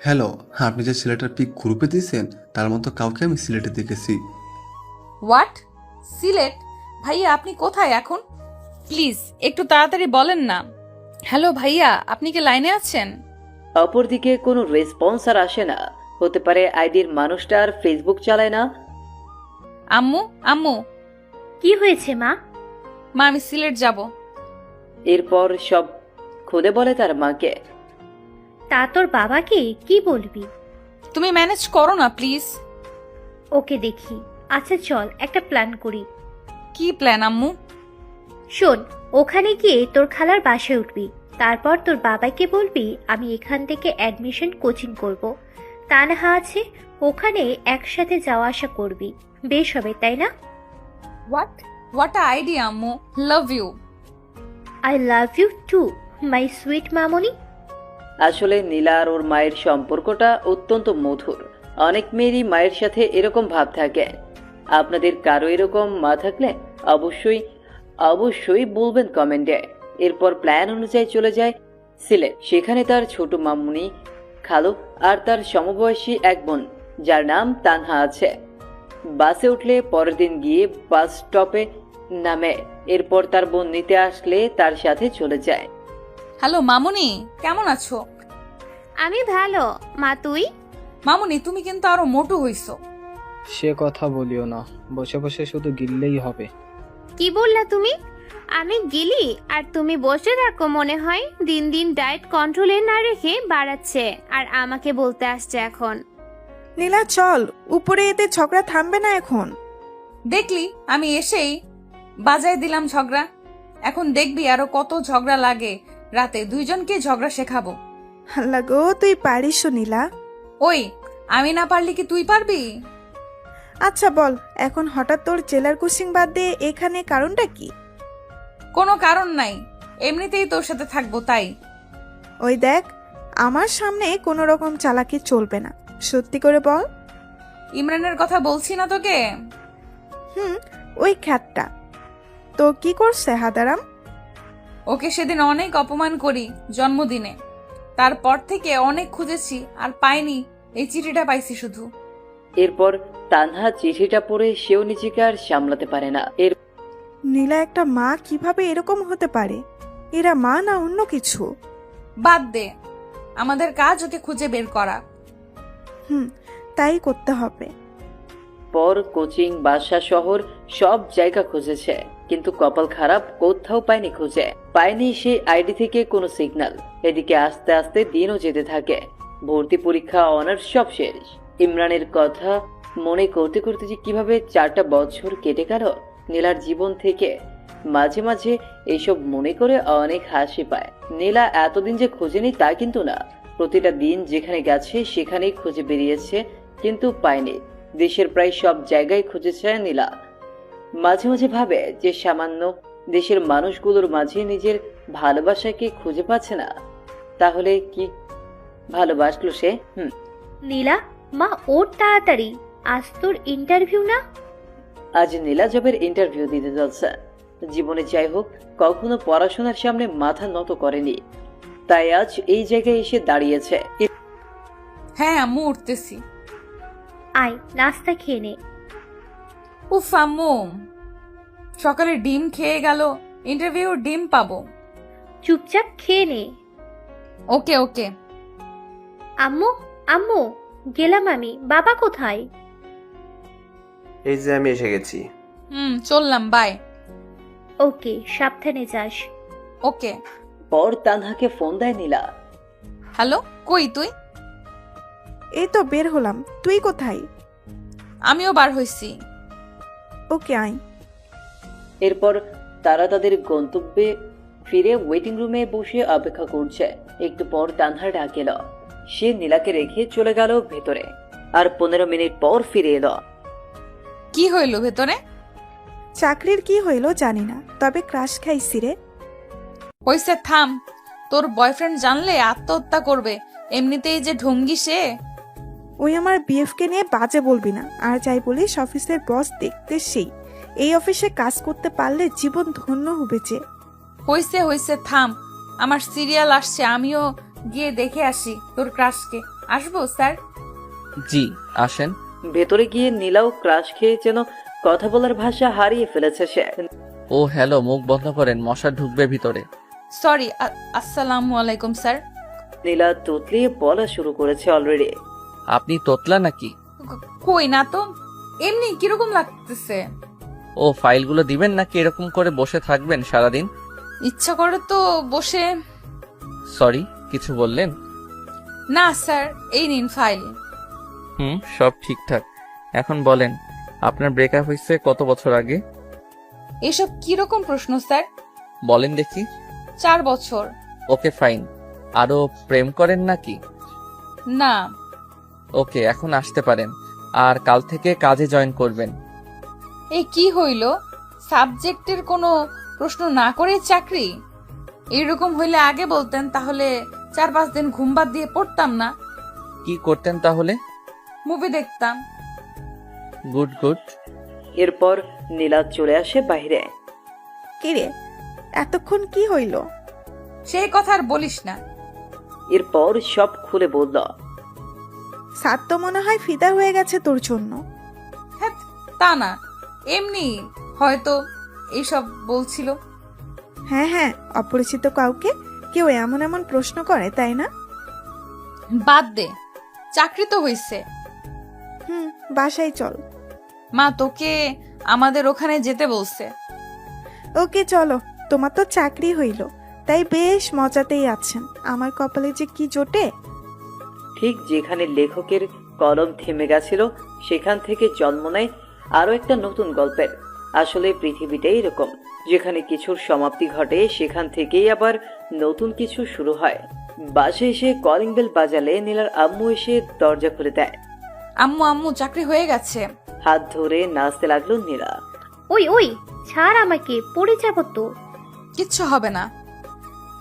হ্যালো, আপনি যে ছেলেটার পিক গ্রুপে দিয়েছেন তার মতো কাউকে আমি সিলেটে দেখেছি। হোয়াট? সিলেট? ভাইয়া আপনি কোথায় এখন? প্লিজ একটু তাড়াতাড়ি বলেন না। হ্যালো ভাইয়া, আপনি কি লাইনে আছেন? অপরদিকে কোনো রেসপন্স আর আসে না। হতে পারে আইডির মানুষটা আর ফেসবুক চালায় না। আম্মু, আম্মু। কি হয়েছে মা? মা, আমি সিলেট যাব। এরপর সব খুলে বলে তার মাকে। তা তোর বাবাকে কি বলবি? তুমি ম্যানেজ করো না প্লিজ। ওকে দেখি। আচ্ছা চল একটা প্ল্যান করি। কি প্ল্যান আম্মু? শোন, ওখানে গিয়ে তোর খালার বাসায় উঠবি। তারপর তোর বাবাকে বলবি আমি এখান থেকে অ্যাডমিশন কোচিং করব। তানহা আছে, ওখানে একসাথে যাওয়া আসা করবি। বেশ হবে, তাই না? হোয়াট আইডিয়া আম্মু, love you. I love you to my sweet মামনি। আসলে নীলা আর ওর মায়ের সম্পর্কটা অত্যন্ত মধুর। অনেক মেয়েরই মায়ের সাথে এরকম ভাব থাকে। আপনাদের কারো এরকম মা থাকলে অবশ্যই অবশ্যই বলবেন কমেন্টে। এরপর প্ল্যান অনুযায়ী চলে যায় সিলেট। সেখানে তার ছোট মামুনি, খালু আর তার সমবয়সী এক বোন যার নাম তানহা আছে। বাসে উঠলে পরের দিন গিয়ে বাস স্টপে নামে। এরপর তার বোন নিতে আসলে তার সাথে চলে যায়। হ্যালো মামুনি, কেমন আছো? আমি ভালো মা, তুই? মামুনি তুমি কিন্তু আরো মোটু হইছো। সে কথা বলিও না, বসে বসে শুধু গিললেই হবে। কি বললা তুমি? আমি গেলি আর তুমি বসে থাকো মনে হয়? দিন দিন ডায়েট কন্ট্রোলে না রেখে বাড়াচ্ছে আর আমাকে বলতে আসছে এখন। নীলা চল, উপরে এতে ঝগড়া থামবে না এখন। দেখলি আমি এসেই বাজায় দিলাম ঝগড়া। এখন দেখবি আরো কত ঝগড়া লাগে। রাতে দুইজনকে ঝগড়া শেখাবো। আল্লাহ গো, তুই পারিস নীলা। ওই, আমি না পারলি কি তুই পারবি? আচ্ছা বল, এখন হঠাৎ তোর জেলার কোচিং বাদ দিয়ে এখানে কারণটা কি? কোনো কারণ নাই, এমনিতেই তোর সাথে থাকবো তাই। ওই দেখ, আমার সামনে কোনো রকম চালাকি চলবে না, সত্যি করে বল। ইমরানের কথা বলছি না তোকে? ওই খ্যাতটা তো কি করছে হাদারাম? ওকে সেদিন অনেক অপমান করি জন্মদিনে। তারপর থেকে অনেক খুঁজেছি আর পাইনি, এই চিঠিটা পাইছি শুধু। এরপর তানহা চিঠিটা পড়ে সেও নিজেকে আর সামলাতে পারে না। নীলা একটা মা কিভাবে এরকম হতে পারে? এরা মা না অন্য কিছু? বাদ দে, আমাদের কাজ ওকে খুঁজে বের করা। তাই করতে হবে। পর কোচিং, বাসা, শহর সব জায়গা খুঁজেছে, কিন্তু কপাল খারাপ, কোথাও পায়নি। খুঁজে পায়নি সেই আইডি থেকে কোনো সিগন্যাল। এদিকে আস্তে আস্তে দিনও যেতে থাকে। ভর্তি পরীক্ষা, অনার্স সব শেষ। ইমরানের কথা মনে করতে করতে যে কিভাবে 4টা বছর কেটে গেল নীলার জীবন থেকে। মাঝে মাঝে এইসব মনে করে অনেক হাসি পায়। নীলা এতদিন যে খোঁজেনি তা কিন্তু না। প্রতিটা দিন যেখানে গেছে সেখানেই খুঁজে বেরিয়েছে, কিন্তু পায়নি। দেশের প্রায় সব জায়গায় খুঁজেছে নীলা। মাঝে মাঝে ভাবে যে সামান্য দেশের মানুষগুলোর মাঝে নিজের ভালোবাসাকে খুঁজে পাচ্ছে না। তাহলে কি ভালোবাসলো সে? নীলা, মা ওর তাড়াতাড়ি, আজ তোর ইন্টারভিউ না? আজ নীলা জবের ইন্টারভিউ দিতে যাচ্ছে। জীবনে যাই হোক, কখনো পড়াশোনার সামনে মাথা নত করেনি, তাই আজ এই জায়গায় এসে দাঁড়িয়েছে। হ্যাঁ আম্মু, উঠতেছি। আয় নাস্তা খেয়ে নে। উফ আম্মু, সকালে ডিম খেয়ে গেল, ইন্টারভিউ ডিম পাবো। চুপচাপ খেয়ে নে। ওকে ওকে। আম্মু, আম্মু, গেলাম আমি। বাবা কোথায়? এই যে আমি এসে গেছি। চললাম, বাই। ওকে, সাবধানে যাস। ওকে। পর তানহাকে ফোন দেয় নীলা। হ্যালো, কই তুই? এই তো বের হলাম, তুই কোথায়? আমিও বার হইছি। ওকে আয়। এরপর তারা তাদের গন্তব্যে ফিরে ওয়েটিং রুমে বসে অপেক্ষা করছে। একটু পর তানহা ডাক এলো। সে নীলাকে রেখে চলে গেল ভেতরে, আর 15 মিনিট পর ফিরে এলো। কি হইল ভেতরে? চাকরির কি হইল জানি না, তবে ক্রাশ খাইছি রে। হইছে থাম, তোর বয়ফ্রেন্ড জানলে আত্মহত্যা করবে, এমনিতেই যে ঢঙ্গি সে। ওই আমার বিএফকে নিয়ে বাজে বলবি না, আর যাই বলিস অফিসের বস দেখতে সেই, এই অফিসে কাজ করতে পারলে জীবন ধন্য হবে যে। হইছে হইছে থাম, আমার সিরিয়াল আসছে, আমিও গিয়ে দেখে আসি তোর ক্রাশকে। আসবো স্যার? জি আসেন। ভেতরে গিয়ে নীলাও ক্রাশ খেয়ে যেন কথা বলার ভাষা হারিয়ে ফেলেছে সে। ও হ্যালো, মুখ বন্ধ করেন, মশা ঢুকবে ভিতরে। সরি, আসসালামু আলাইকুম স্যার। নীলা তুতলিয়ে বলা শুরু করেছে অলরেডি। আপনি তোতলা নাকি? কই না তো, এমনি কিরকম লাগতেছে? ও ফাইলগুলো দিবেন নাকি এরকম করে বসে থাকবেন সারাদিন? ইচ্ছা করে তো বসে। সরি, কিছু বললেন? না স্যার, এই নিন ফাইল। সব ঠিকঠাক। এখন বলেন, আপনার ব্রেকআপ হয়েছে কত বছর আগে? এসব কিরকম প্রশ্ন স্যার? বলেন দেখি। 4 বছর। Okay fine. আরো প্রেম করেন নাকি? না। ওকে, এখন আসতে পারেন, আর কাল থেকে কাজে জয়েন করবেন। এই কি হইল, সাবজেক্টের কোনো প্রশ্ন না করে চাকরি? এইরকম হইলে আগে বলতেন, তাহলে 4-5 দিন ঘুম বাদ দিয়ে পড়তাম না। কি করতেন তাহলে? মুভি দেখতাম। Good good. এরপর নীলা চলে আসে বাইরে। কিরে, এতক্ষণ কি হইল? সেই কথা আর বলিস না। এরপর সব খুলে বলল। সাত তো মনে হয় ফিদা হয়ে গেছে তোর জন্য। হ্যাঁ, তা না, এমনি হয়তো এইসব বলছিল। হ্যাঁ হ্যাঁ, অপরিচিত কাউকে কেউ এমন এমন প্রশ্ন করে, তাই না? বাদ দে, চাকরি তো হইছে। বাসায় চল। মা তোকে আমাদের ওখানে যেতে বলছে। ওকে চলো, তোমার তো চাকরি হইল, তাই বেশ মজাতেই আছেন। আমার কপালে যে কি জোটে। ঠিক যেখানে লেখকের কলম থেমে গেছিল, সেখান থেকে জন্ম নেয় আরো একটা নতুন গল্পের। আসলে পৃথিবীটাই এরকম, যেখানে কিছুর সমাপ্তি ঘটে সেখান থেকেই আবার নতুন কিছু শুরু হয়। বাসায় এসে কলিং বেল বাজালে নীলার আম্মু এসে দরজা খুলে দেয়। আম্মু আম্মু, চাকরি হয়ে গেছে। হাত ধরে নাচতে লাগলো নীলা। ওই ওই, ছাড় আমাকে, পড়ে যাব তো। কিচ্ছু হবে না।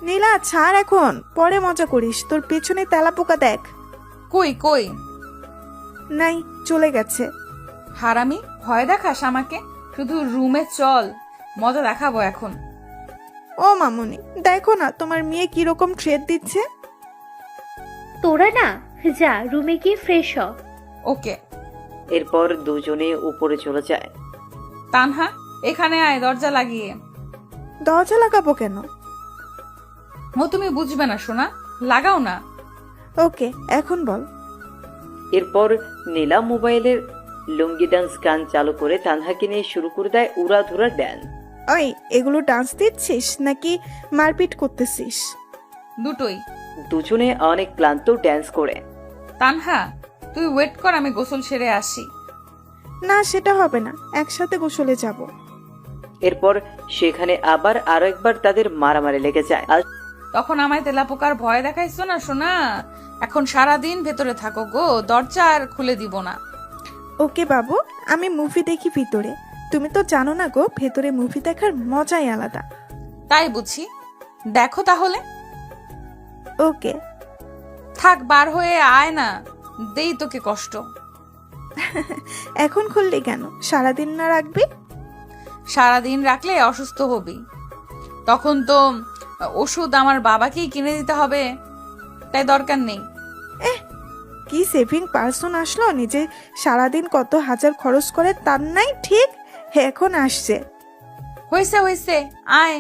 নীলা ছাড় এখন, পরে মজা করিস। তোর পেছনে তেলাপোকা দেখ। কই কই? নাই, চলে গেছে। হারামি, ভয় দেখাস আমাকে? শুধু রুমে চল, মজা দেখাবো এখন। ও মামুনি, দেখো না তোমার মেয়ে কিরকম ট্রেড দিচ্ছে। তোরা না, যা রুমে গিয়ে ফ্রেশ হ। ওকে। এরপর দুজনে উপরে চলে যায়। তানহা, এখানে আয়, দরজা লাগিয়ে। দরজা লাগাবো কেন? ও তুমি বুঝবে না সোনা, লাগাও না। ওকে, এখন বল। এরপর নীলা মোবাইলের লুঙ্গি ডান্স গান চালু করে তানহাকে নিয়ে শুরু করে দেয় উড়াধুরা ড্যান্স। ওই, এগুলো ডান্স দিচ্ছিস নাকি মারপিট করতেছিস? দুটোই। দুজনে অনেক ক্লান্ত ড্যান্স করে। তানহা, তুই ওয়েট কর, আমি গোসল সেরে আসি। না, সেটা হবে না, একসাথে গোসলে যাব। এরপর সেখানে আবার আরো একবার তাদের মারামারি লেগে যায়। আর তখন আমায় তেলাপোকার ভয় দেখাইছো না সোনা। এখন সারাদিন ভেতরে থাকো গো, দরজা আর খুলে দিব না। ওকে বাবু, আমি মুভি দেখি ভিতরে। তুমি তো জানো না গো, ভেতরে মুভি দেখার মজাই আলাদা। তাই বুঝি, দেখো তাহলে। ওকে। থাক, বার হয়ে আয় না, দেই তোকে কষ্ট। এখন খুললি কেন? সারাদিন না রাখবি? সারাদিন রাখলে অসুস্থ হবি, তখন তো ওষুধ আমার বাবাকেই কিনে দিতে হবে, তাই দরকার নেই। কি সেভিং পার্সন আসলো, নিজে সারাদিন কত হাজার খরচ করে তার নাই ঠিক এখন আসছে। হয়েছে হয়েছে, আয়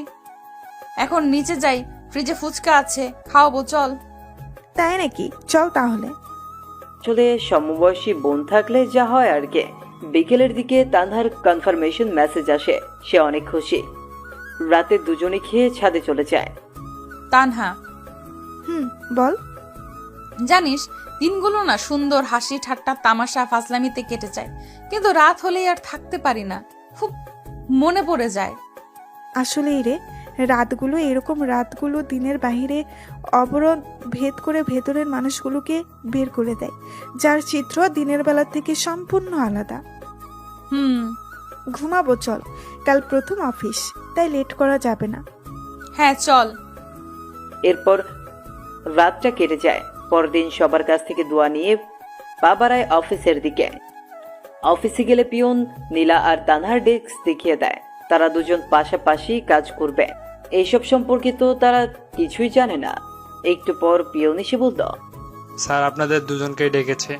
এখন নিচে যাই, ফ্রিজে ফুচকা আছে, খাওয়াবো, চল। তাই নাকি? চল তাহলে। আসলে সমবয়সী বোন থাকলে যা হয় আর কি। বিকেলের দিকে তানহার কনফার্মেশন মেসেজ আসে, সে অনেক খুশি। রাতে দুজনে খেয়ে ছাদে চলে যায়। তানহা, বল। জানিস, দিনগুলো না সুন্দর হাসি ঠাট্টা তামাশা ফাজলামিতে কেটে যায়, কিন্তু রাত হলেই আর থাকতে পারি না, খুব মনে পড়ে যায়। আসলেই রে, রাতগুলো এরকম, রাতগুলো দিনের বাহিরে অবরোধ ভেদ করে ভেতরের মানুষগুলোকে বের করে দেয়, যার চিত্র দিনের বেলা থেকে সম্পূর্ণ আলাদা। ঘুমাবো চল, কাল প্রথম অফিস, তাই লেট করা যাবে না। হ্যাঁ চল। এরপর রাতটা কেটে যায়। পরদিন সবার কাছ থেকে দোয়া নিয়ে পা বাড়ায় অফিসের দিকে। অফিসে গেলে পিয়ন নীলা আর তানহার ডেস্ক দেখিয়ে দেয়। তারা দুজন পাশাপাশি কাজ করবে, এইসব সম্পর্কে তো তারা কিছুই জানে না। একটু পর পিয়ন এসে বলল, স্যার আপনাদের দুজনকেই ডেকেছে।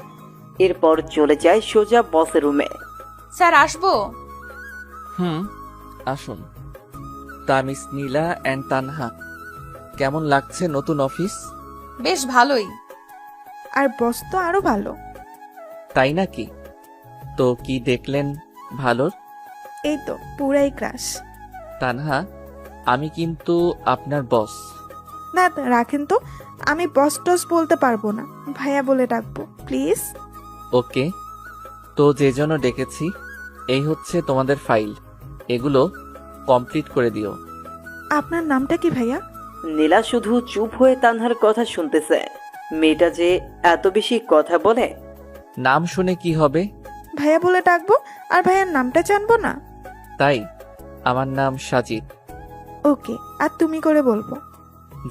এরপর চলে যায় সোজা বসের রুমে। স্যার আসবো? আসুন। তা মিস নীলা অ্যান্ড তানহা, কেমন লাগছে নতুন অফিস? বেশ ভালোই। আর বস তো আরো ভালো। তাই নাকি? তো কি দেখলেন ভালোর? এই তো পুরাই ক্রাশ। তানহা, আমি কিন্তু আপনার বস। না রাখেন তো, আমি বস টস বলতে পারবো না, ভাইয়া বলে ডাকবো প্লিজ। ওকে, তো যে জন্য ডেকেছি এই হচ্ছে তোমাদের ফাইল, এগুলো কমপ্লিট করে দিও। আপনার নামটা কি ভাইয়া? নীলা শুধু চুপ হয়ে তানহার কথা শুনতেছে। মেয়েটা যে এত বেশি কথা বলে। নাম শুনে কি হবে? ভাইয়া বলে ডাকবো, আর ভাইয়ার নামটা জানবো না? তাই আমার নাম সাজিদ। ওকে, আর তুমি করে বলবো।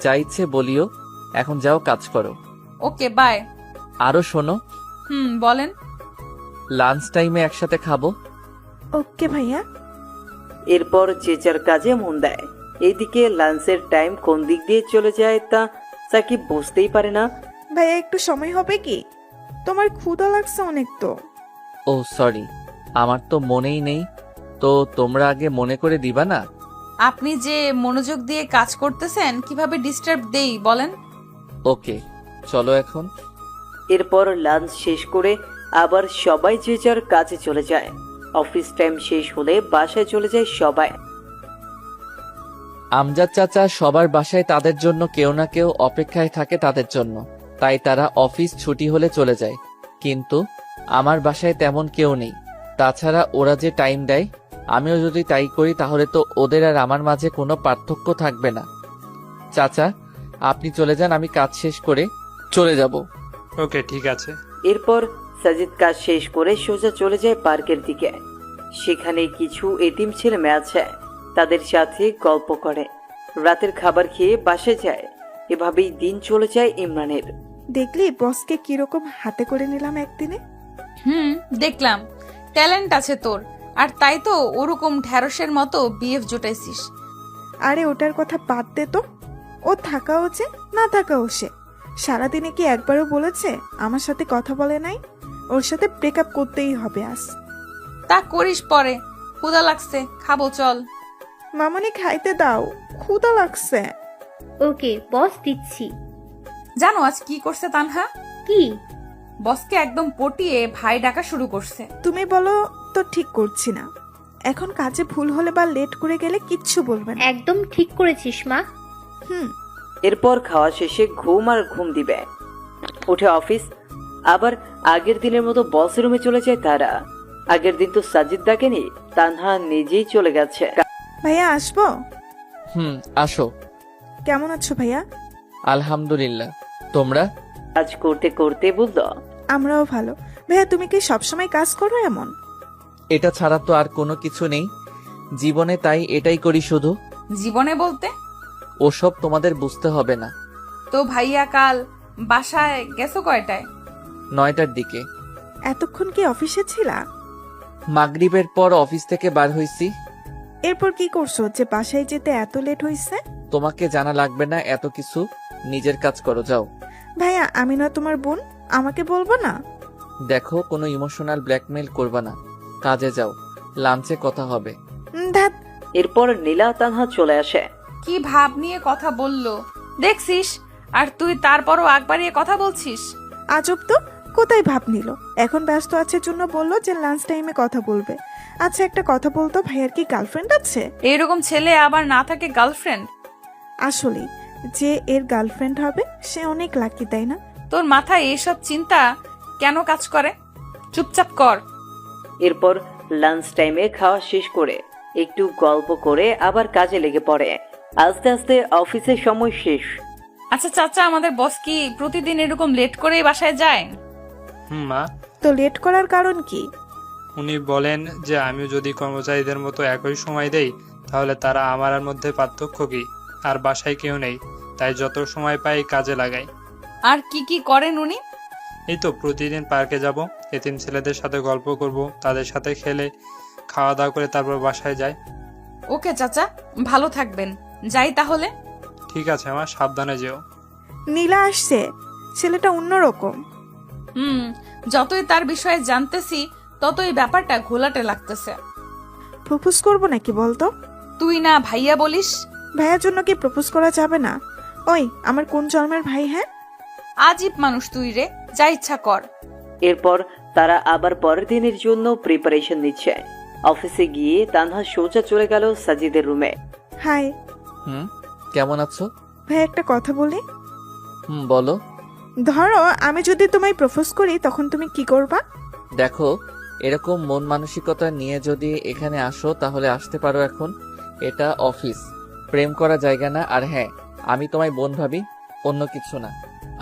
যা ইচ্ছে বলিও, এখন যাও কাজ করো। Okay bye. আরো শোনো, বলেন। লাঞ্চ টাইমে একসাথে খাবো। ওকে ভাইয়া। এরপর যে যার কাজে মন দেয়। এইদিকে লাঞ্চের টাইম কোন দিক দিয়ে চলে যায় তা সাকিব বুঝতেই পারে না। ভাইয়া একটু সময় হবে কি? তোমার ক্ষুধা লাগছে অনেক তো। ও সরি, আমার তো মনেই নেই, তো তোমরা আগে মনে করে দিবা না? আপনি যে মনোযোগ দিয়ে কাজ করতেছেন, কিভাবে ডিস্টার্ব দেই বলেন? ওকে চলো এখন। এরপর লাঞ্চ শেষ করে আবার সবাই যে যার কাজে চলে যায়। অফিস টাইম শেষ হলে বাসায় চলে যায় সবাই। আমজাদ চাচা সবার বাসায় তাদের জন্য কেউ না কেউ অপেক্ষায় থাকে তাদের জন্য, তাই তারা অফিস ছুটি হলে চলে যায়। কিন্তু আমার বাসায় তেমন কেউ নেই। তাছাড়া ওরা যে টাইম দেয়, আমিও যদি তাই করি তাহলে তো ওদের আর আমার মাঝে কোনো পার্থক্য থাকবে না। চাচা আপনি চলে যান, আমি কাজ শেষ করে চলে যাব। ওকে ঠিক আছে। এরপর সাজিদ কাজ শেষ করে সোজা চলে যায় পার্কের দিকে। সেখানে কিছু এতিম ছেলে মেয়ে আছে, তাদের সাথে গল্প করে। রাতের খাবার খেয়ে বাসায় যায়। এভাবেই দিন চলে যায় ইমরানের। দেখলি বসকে কিরকম হাতে করে নিলাম একদিনে। দেখলাম, ট্যালেন্ট আছে তোর, আর তাই তো ওরকম ঢ্যাঁড়সের মতো বিএফ জোটাইছিস। আরে ওটার কথা বাদ দে তো, ও থাকাও যে না থাকাও সে। সারাদিনে কি একবারও বলেছে আমার সাথে কথা বলে নাই? ওর সাথে ব্রেকআপ করতেই হবে আজ। তা করিস পরে, ক্ষুধা লাগছে, খাবো চল। মামনি খাইতে দাও, ক্ষুধা লাগছে। ওকে বস দিচ্ছি। জানো আজ কি করছে তানহা? কি? বসকে একদম পটিয়ে ভাই ডাকা শুরু করছে। তুমি বলো তো ঠিক করছি না। এখন কাজে ভুল হলে বা লেট করে গেলে কিচ্ছু বলবে না। একদম ঠিক করেছিস মা। এরপর খাওয়া শেষে ঘুম আর ঘুম দিবে। উঠে অফিস। আবার আগের দিনের মতো বস রুমে চলে যায় তারা। আগের দিন তো সাজিদ ডাকেনি, তানহা নিজেই চলে গেছে। ভাইয়া আসবো? আসো। কেমন আছো ভাইয়া? আলহামদুলিল্লাহ, তোমরা? কাজ করতে করতে বলল, আমরাও ভালো। ভাইয়া তুমি কি সবসময় কাজ করো এমন? এটা ছাড়া তো আর কোনো কিছু নেই জীবনে, তাই এটাই করি শুধু। জীবনে বলতে? ওসব তোমাদের বুঝতে হবে না। তো ভাইয়া কাল বাসায় গেছো কয়টায়? 9টার দিকে। এতক্ষণ কি অফিসে ছিলা? মাগরিবের পর অফিস থেকে বার হইছি। এরপর কি করছো যে বাসায় যেতে এত লেট হইছে? তোমাকে জানা লাগবে না এত কিছু, নিজের কাজ করো যাও। ভাইয়া আমি না তোমার বোন, আমাকে বলবো না? দেখো কোনো ইমোশনাল ব্ল্যাকমেল করবা না, কাজে যাও, লাঞ্চে কথা হবে। ধ্যাৎ। এরপর নীলা তানহা চলে আসে। কি ভাব নিয়ে কথা বললো দেখছিস, আর তুই তারপরও আগ বাড়িয়ে কথা বলছিস। আজব তো, কোথায় ভাব নিল? এখন ব্যস্ত আছে জন্য বললো যে লাঞ্চ টাইমে কথা বলবে। আচ্ছা একটা কথা বলতো, ভাইয়ার কি গার্লফ্রেন্ড আছে? এরকম ছেলে আবার না থাকে গার্লফ্রেন্ড? আসলে যে এর গার্লফ্রেন্ড হবে সে অনেক লাকি, তাই না? তোর মাথায় এইসব চিন্তা কেন কাজ করে? চুপচাপ কর। এরপর লাঞ্চ টাইমে খাওয়া শেষ করে একটু গল্প করে আবার কাজে লেগে পড়ে। আস্তে আস্তে অফিসের সময় শেষ। আচ্ছা চাচা, আমাদের বস কি প্রতিদিন এরকম লেট করেই বাসায় যায়? মা। তো লেট করার কারণ কি? উনি বলেন যে আমি যদি কর্মচারীদের মতো একই সময় দেই তাহলে তারা আমার আর মধ্যে পার্থক্য কি? আর বাসায় কেউ নেই, তাই যত সময় পাই কাজে লাগাই। আর কি কি করেন উনি? এই তো প্রতিদিন পার্কে যাব, এতিম ছেলেদের সাথে গল্প করব, তাদের সাথে খেলে খাওয়া দাওয়া করে তারপর বাসায় যাই। ওকে চাচা, ভালো থাকবেন, যাই তাহলে। ঠিক আছে আমার, সাবধানে যেও। নীলা আসছে, ছেলেটা অন্যরকম। যতই তার বিষয়ে জানতেছি ততই ব্যাপারটা ঘোলাটে লাগতেছে। প্রপোজ করবো নাকি বলতো? তুই না ভাইয়া বলিস। ভাইয়ার জন্য কি প্রপোজ করা যাবে না? ওই আমার কোন জন্মের ভাই? হ্যাঁ, আজীব মানুষ তুই রে, যা ইচ্ছা কর। এরপর তারা আবার পরের দিনের জন্য প্রিপারেশন নিচ্ছে। অফিসে গিয়ে তানহা সোজা চলে গেল সাজিদের রুমে। হাই কেমন আছো? ভাই, একটা কথা বলি। বলো। ধরো আমি যদি তোমায় প্রপোজ করি তখন তুমি কি করবা? দেখো, এরকম মন মানসিকতা নিয়ে যদি এখানে আসো তাহলে আসতে পারো। এখন এটা অফিস, প্রেম করা জায়গা না। আর হ্যাঁ, আমি তোমায় বোন ভাবি, অন্য কিছু না।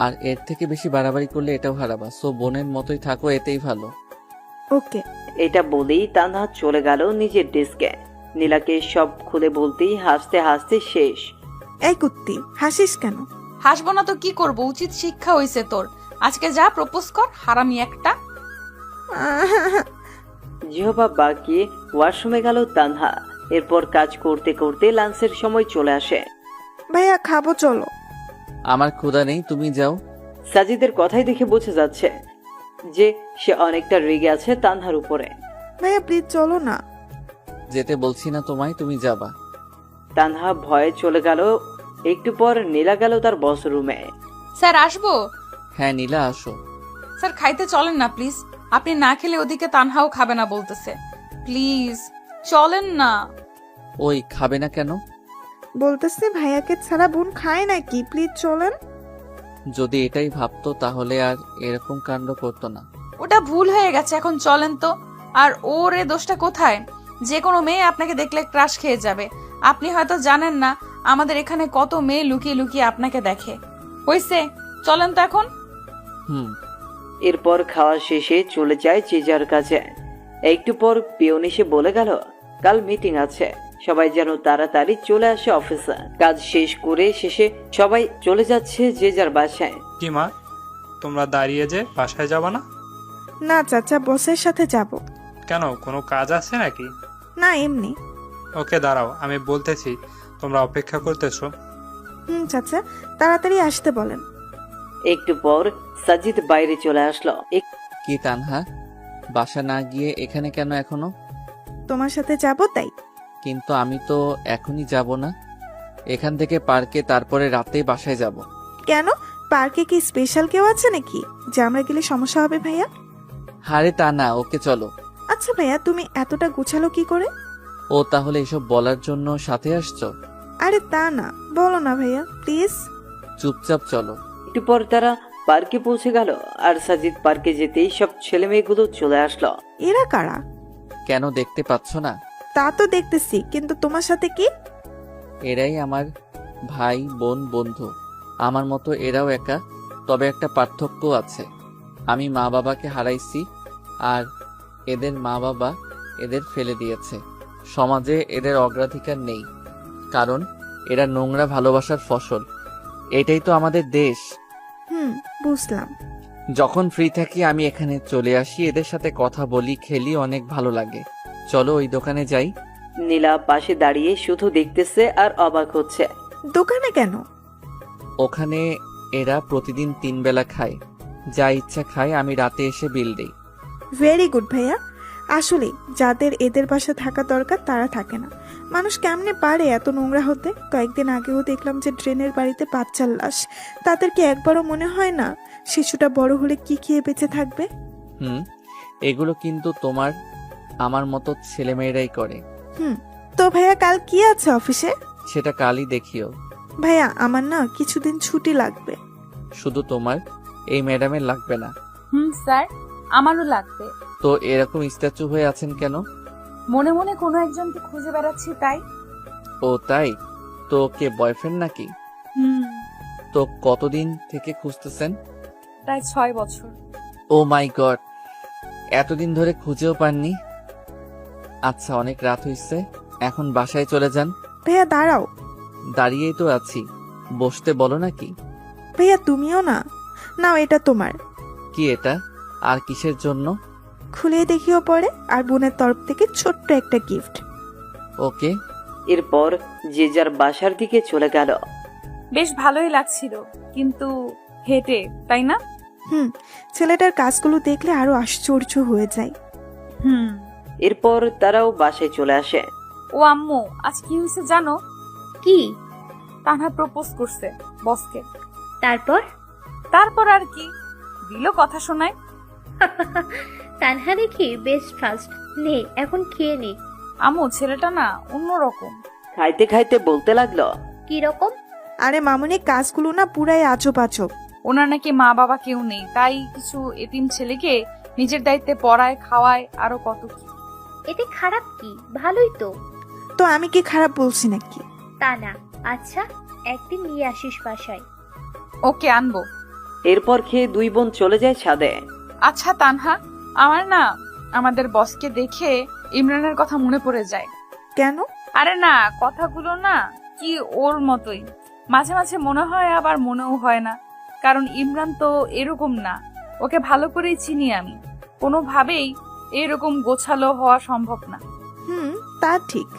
আর এর থেকে বেশি বাড়াবাড়ি করলে এটাও হারাবা। সো বোনের মতোই থাকো, এতেই ভালো। ওকে। এটা বলেই তানহা চলে গেল নিজের ডেস্কে। নীলাকে সব খুলে বলতেই হাসতে হাসতে শেষ। এই কুত্তি, হাসিস কেন? হাসবো না তো কি করব? উচিত শিক্ষা হইছে তোর। আজকে যা প্রপোজ কর, হারামি একটা। জিহবা বাকিয়ে ওয়াশরুমে গেল তানহা। এরপর কাজ করতে করতে লাঞ্চের সময় চলে আসে। ভাইয়া খাবো, চলো। আমার ক্ষুধা নেই, তুমি যাও। সাজিদের কথাই দেখে বোঝা যাচ্ছে যে সে অনেকটা রেগে আছে তানহার উপরে। ভাইয়া প্লিজ চলো না। যেতে বলছি না তোমায়, তুমি যাবা। তানহা ভয়ে চলে গেল। একটু পর নীলা গেল তার বস রুমে। স্যার আসবো? হ্যাঁ নীলা, আসো। স্যার খাইতে চলেন না প্লিজ। আপনি না খেলে ওদিকে তানহাও খাবে না বলতেছে। প্লিজ চলেন না। ওই খাবে না কেন? বলতেছে ভাইয়াকে ছাড়া বোন খায় নাকি, প্লিজ চলেন। যদি এটাই ভাবতো তাহলে আর এরকম কাণ্ড করতো না। ওটা ভুল হয়ে গেছে, এখন চলেন তো। আর ওর এ দোষটা কোথায়? যে কোনো মেয়ে আপনাকে দেখলে ক্রাশ খেয়ে যাবে। আপনি হয়তো জানেন না আমাদের এখানে কত মেয়ে লুকিয়ে লুকিয়ে আপনাকে দেখে। হইছে, চলেন তো এখন। এরপর খাওয়া শেষে চলে যায় যে যার কাছে। একটু পর পিয়ন এসে বলে গেল কাল মিটিং আছে, সবাই যেন তাড়াতাড়ি চলে আসে অফিসে। কাজ শেষ করে শেষে সবাই চলে যাচ্ছে যে যার বাসায়। কি মা, তোমরা দাঁড়িয়ে যে বাসায় যাবা না? না চাচা, বসের সাথে যাব। কেন, কোনো কাজ আছে নাকি? না, এমনি। ওকে দাঁড়াও, আমি বলতেছি। তোমরা অপেক্ষা করতেছো? চাচা তাড়াতাড়ি আসতে বলেন। একটু পর সাজিদ বাইরে চলে আসলো। কি তানহা, বাসা না গিয়ে এখানে কেন এখনো? তোমার সাথে যাব তাই। কিন্তু আমি তো এখনই যাব না, এখান থেকে পার্কে, তারপরে রাতে বাসায় যাব। কেন, পার্কে কি স্পেশাল কেউ আছে নাকি যে আমরা গেলে সমস্যা হবে ভাইয়া? হারে তা না, ওকে চলো। আচ্ছা ভাইয়া, তুমি এতটা গুছালো কি করে? ও তাহলে এসব বলার জন্য সাথে আসছো? আরে তা না, বলো না ভাইয়া প্লিজ। চুপচাপ চলো। একটু পর তারা পার্কে পৌঁছে গেল। আর সাজিদ পার্কে যেতেই সব ছেলে মেয়েগুলো চলে আসলো। এরা কারা? কেন দেখতে পাচ্ছ না? তা তো দেখতেছি, কিন্তু তোমার সাথে কি? এরাই আমার ভাই বোন বন্ধু, আমার মতো এরাও একা। তবে একটা পার্থক্য আছে, আমি মা বাবাকে হারাইছি আর এদের মা বাবা এদের ফেলে দিয়েছে। সমাজে এদের অগ্রাধিকার নেই, কারণ এরা নোংরা ভালোবাসার ফসল। এটাই তো আমাদের দেশ। বুঝলাম। যখন ফ্রি থাকি আমি এখানে চলে আসি, এদের সাথে কথা বলি, খেলি, অনেক ভালো লাগে। চলো ওই দোকানে যাই। নীলা পাশে দাঁড়িয়ে শুধু দেখতেছে আর অবাক হচ্ছে। দোকানে কেন? ওখানে এরা প্রতিদিন 3 বেলা খায়, যা ইচ্ছা খায়, আমি রাতে এসে বিল দেই। ভেরি গুড ভাইয়া। আসলে যাদের এদের বাসা থাকা দরকার তারা থাকে না। মানুষ কেমনে পারে এত নোংরা হতে? কয়েকদিন আগেও দেখলাম যে ড্রেনের বাড়িতে বাচ্চার লাশ। তাদেরকে একবারও মনে হয় না শিশুটা বড় হলে কি খেয়ে বেঁচে থাকবে? এগুলো কিন্তু তোমার আমার মতো ছেলেমেয়েরাই করে। তো ভাইয়া কাল কি আছে অফিসে? সেটা কালই দেখিও। ভাইয়া আমার না কিছুদিন ছুটি লাগবে। শুধু তোমার, এই ম্যাডামের লাগবে না? স্যার আমারও লাগবে। তো এরকম স্ট্যাচু হয়ে আছেন কেন? মনে মনে কোনো একজনকে খুঁজে বেড়াচ্ছি তাই। ও তাই? তো কে, বয়ফ্রেন্ড নাকি? তো কতদিন থেকে খুঁজতেছেন? প্রায় 6 বছর। ও মাই গড, এতদিন ধরে খুঁজেও পাননি? আচ্ছা, অনেক রাত হইছে, এখন বাসায় চলে যান। ভাইয়া দাঁড়াও। দাঁড়িয়েই তো আছি, বসতে বলো নাকি? ভাইয়া তুমিও না। নাও এটা তোমার। কি এটা? আর কিসের জন্য? খুলে দেখিও পরে, আর বোনের তরফ থেকে ছোট্ট একটা গিফট। ওকে। এরপর যে যার বাসার দিকে চলে গেল। বেশ ভালোই লাগছিল, কিন্তু হেঁটে, তাই না? ছেলেটার কাজগুলো দেখলে আরো আশ্চর্য হয়ে যায়। এরপর তারাও বাসায় চলে আসে। ও আম্মু, আজ কি হয়েছে জানো? কি? তানহা প্রপোজ করছে বসকে। তারপর? তারপর আর কি, দিল কথা শোনায়। তানহা দেখি বেস্ট ফার্স্ট। নে এখন খেয়ে নে। আম্মু, ছেলেটা না অন্যরকম। খাইতে খাইতে বলতে লাগলো, কি রকম? আরে মামুনি, কাজগুলো না পুরাই আজব আজব। ওনার নাকি মা বাবা কেউ নেই, তাই কিছু এতিম ছেলেকে নিজের দায়িত্বে পড়ায়, খাওয়ায়, আরো কত কি। এতে খারাপ কি? ভালোই তো। তো আমি কি খারাপ বলছি নাকি? তা না। আচ্ছা, একদিন নিয়ে আসিস বাসায়। ওকে, আনবো। এরপর খেয়ে দুই বোন চলে যায় ছাদে। আচ্ছা তানহা, আমার না আমাদের বসকে দেখে ইমরানের কথা মনে পড়ে যায়। কেন? আরে না, কথাগুলো না কি ওর মতোই, মাঝে মাঝে মনে হয় আবার মনেও হয় না। কারণ ইমরান তো এরকম না, ওকে ভালো করেই চিনি আমি। কোনোভাবেই এরকম গোছালো হওয়া সম্ভব না। তা ঠিক।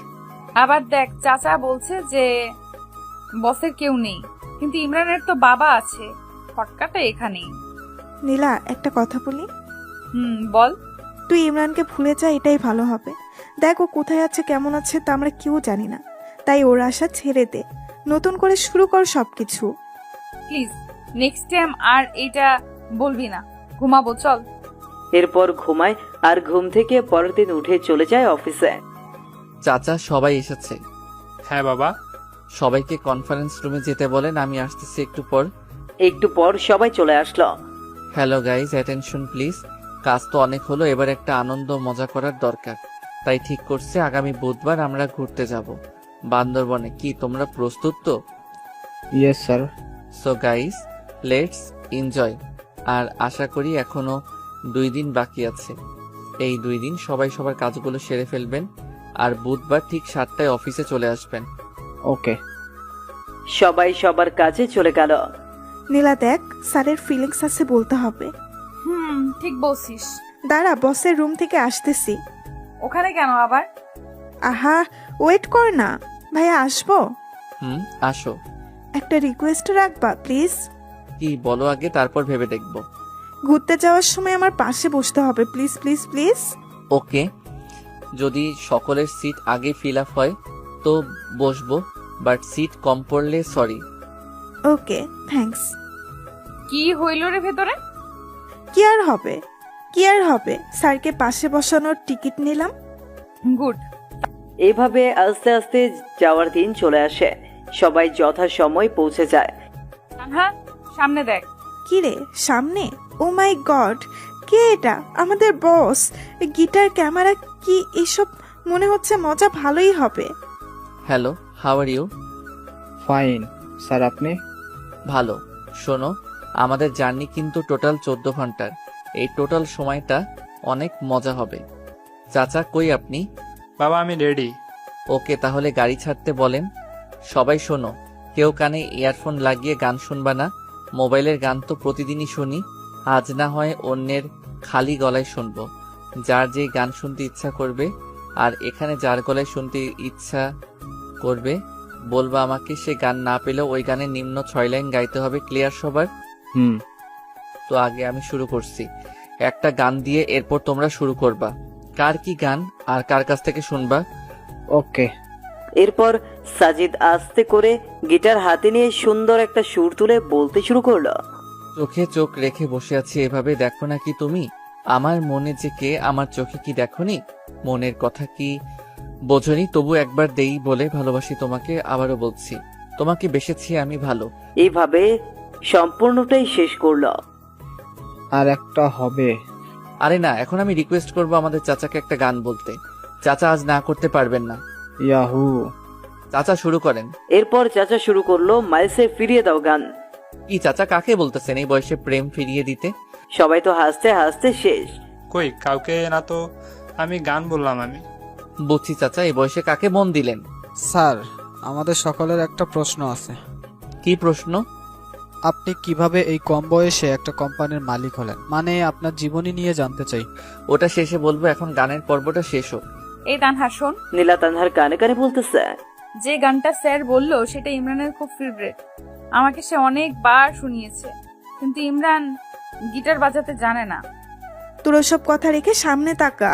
আবার দেখ, চাচা বলছে যে বসের কেউ নেই, কিন্তু ইমরানের তো বাবা আছে। ফটকাটা এখানেই। নীলা, একটা কথা বলি। বল। তুই ইমরানকে ভুলে যা, এটাই ভালো হবে। দেখ ও কোথায় আছে, কেমন আছে তা আমরা কেউ জানি না। তাই ওর আশা ছেড়ে দে, নতুন করে শুরু কর সবকিছু। প্লিজ, নেক্সট টাইম আর এটা বলবি না। ঘুমাবো, চল। এরপর ঘুমায় আর ঘুম থেকে পরের দিন উঠে চলে যায় অফিসে। চাচা, সবাই এসেছে? হ্যাঁ বাবা। সবাইকে কনফারেন্স রুমে যেতে বলেন, আমি আসতেছি একটু পর। একটু পর সবাই চলে আসলো। Hello guys, attention please. কাজ তো অনেক হলো, এবার একটা আনন্দ মজা করার দরকার। তাই ঠিক করছে আগামী বুধবার আমরা ঘুরতে যাব বান্দরবনে। কি তোমরা প্রস্তুত তো? Yes sir. So guys, let's enjoy. আর আশা করি এখনো 2 দিন বাকি আছে। এই 2 দিন সবাই সবার কাজগুলো সেরে ফেলবেন, আর বুধবার ঠিক 7টায় অফিসে চলে আসবেন। ওকে। সবাই সবার কাজে চলে গেল। নীলা দেখ, স্যারের ফিলিংস আছে, বলতে হবে। ঠিক বলছিস। দাঁড়া, বসের রুম থেকে আসতেছি। ওখানে কেন আবার? আহা, ওয়েট কর না। ভাইয়া আসবো? আসো। একটা রিকোয়েস্ট রাখবা প্লিজ? কি বলো আগে, তারপর ভেবে দেখবো। ঘুরতে যাওয়ার সময় আমার পাশে বসতে হবে, প্লিজ প্লিজ প্লিজ। ওকে, যদি সকলের সিট আগে ফিল আপ হয় তো বসবো, বাট সিট কম পড়লে সরি। ওকে, থ্যাঙ্কস। কি হইল রে ভেতরে? কি আর হবে, কি আর হবে, স্যারকে পাশে বসানোর টিকিট নিলাম। গুড। এভাবে আস্তে আস্তে যাওয়ার দিন চলে আসে। সবাই যথাসময় পৌঁছে যায়। হ্যাঁ, সামনে দেখ। কি রে, সামনে? ও মাই গড, কে এটা? আমাদের বস। গিটার, ক্যামেরা, কি এসব? মনে হচ্ছে মজা ভালোই হবে। Hello, how are you? Fine sir, আপনি? ভালো। শোনো, আমাদের জার্নি কিন্তু টোটাল 14 ঘন্টার। এই টোটাল সময়টা অনেক মজা হবে। চাচা কই আপনি? বাবা, আমি রেডি। ওকে, তাহলে গাড়ি ছাড়তে বলেন। সবাই শোনো, কেউ কানে ইয়ারফোন লাগিয়ে গান শুনবা না। মোবাইলের গান তো প্রতিদিনই শুনি, আজ না হয় অন্যের খালি গলায় শুনবো। যার যে গান শুনতে ইচ্ছা করবে, আর এখানে যার গলায় শুনতে ইচ্ছা করবে বলবা আমাকে। সে গান না পেলেও ওই গানের নিম্ন 6 লাইন গাইতে হবে। ক্লিয়ার সবার? তো আগে আমি শুরু করছি একটা গান দিয়ে, এরপর তোমরা শুরু করবা। কার কি গান আর কার কাছ থেকে শুনবা? ওকে। এরপর সাজিদ আস্তে করে গিটার হাতে নিয়ে সুন্দর একটা সুর তুলে বলতে শুরু করলো। চোখে চোখ রেখে বসে আছি এভাবে, দেখো নাকি তুমি আমার মনে যে কে, আমার চোখে কি দেখোনি? মনের কথা কি বোঝনি? তবু একবার দেই বলে ভালোবাসি তোমাকে, আবারও বলছি তোমাকে বেসেছি আমি ভালো। এইভাবে সম্পূর্ণটাই শেষ করলো। আর একটা হবে। আরে না, এখন আমি রিকোয়েস্ট করব আমাদের চাচাকে একটা গান বলতে। চাচা আজ না করতে পারবেন না। ইয়াহু। চাচা শুরু করেন। এরপর চাচা শুরু করলো মাইলসে ফিরিয়ে দাও গান। কি চাচা, কাকে বলতেছেন এই বয়সে প্রেম ফিরিয়ে দিতে? সবাই তো হাসতে হাসতে শেষ। কই, কাউকে না তো। আমি গান বললাম। আমি বুঝছি চাচা, এই বয়সে কাকে মন দিলেন? স্যার, আমাদের সকলের একটা প্রশ্ন আছে। কি প্রশ্ন? আপনি কিভাবে এই কম বয়সে একটা কোম্পানির মালিক হলেন? মানে আপনার জীবনী নিয়ে জানতে চাই। ওটা শেষে বলবো, এখন গানের পর্বটা শেষ হোক। এই তানহা শোন, নীলা তানহার কানে কানে বলতেছে। যে গানটা স্যার বললো সেটা ইমরানের খুব ফেভারিট। আমাকে সে অনেকবার শুনিয়েছে, কিন্তু ইমরান গিটার বাজাতে জানে না। তোর সব কথা রেখে সামনে তাকা।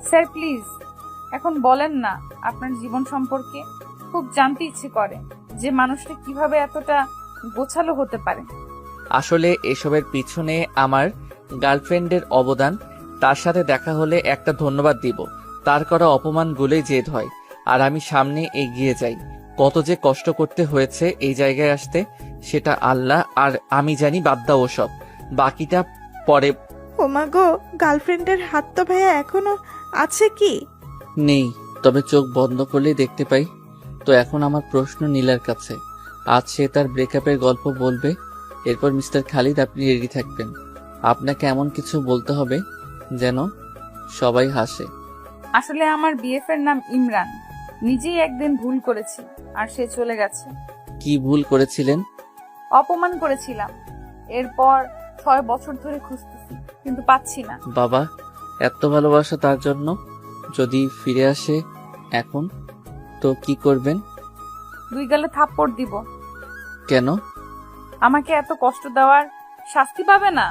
স্যার প্লিজ এখন বলেন না আপনার জীবন সম্পর্কে। খুব জানতে ইচ্ছে করে যে মানুষটা কিভাবে এতটা গোছালো হতে পারে। আসলে এসবের পিছনে আমার গার্লফ্রেন্ডের অবদান। তার সাথে দেখা হলে একটা ধন্যবাদ দিব। তার করা অপমানগুলোই জেদ হয়, আর আমি সামনে এগিয়ে যাই। কত যে কষ্ট করতে হয়েছে এই জায়গায় আসতে, সেটা আল্লাহ আর আমি জানি। বাদ দাও ওসব, বাকিটা পরে। ওমা গো, গার্লফ্রেন্ডের হাত তো ভাইয়া এখনো আছে কি? নেই, তবে চোখ বন্ধ করলেই দেখতে পাই। তো এখন আমার প্রশ্ন নীলার কাছে। আজ সে তার ব্রেকআপের গল্প বলবে। এরপর মিস্টার খালিদ আপনি রেডি থাকবেন। আপনাকে এমন কিছু বলতে হবে যেন সবাই হাসে। আসলে আমার বিএফের নাম ইমরান। নিজেই একদিন ভুল করেছি আর সে চলে গেছে। কি ভুল করেছিলেন? অপমান করেছিলাম। এরপর 6 বছর ধরে খুঁজতেছি, কিন্তু পাচ্ছি না। বাবা, এত ভালোবাসা তার জন্য? যদি ফিরে আসে এখন, তো কি করবেন? 2 গালে থাপ্পড় দিব। কেন? আমাকে এত কষ্ট দেওয়ার শাস্তি পাবে না?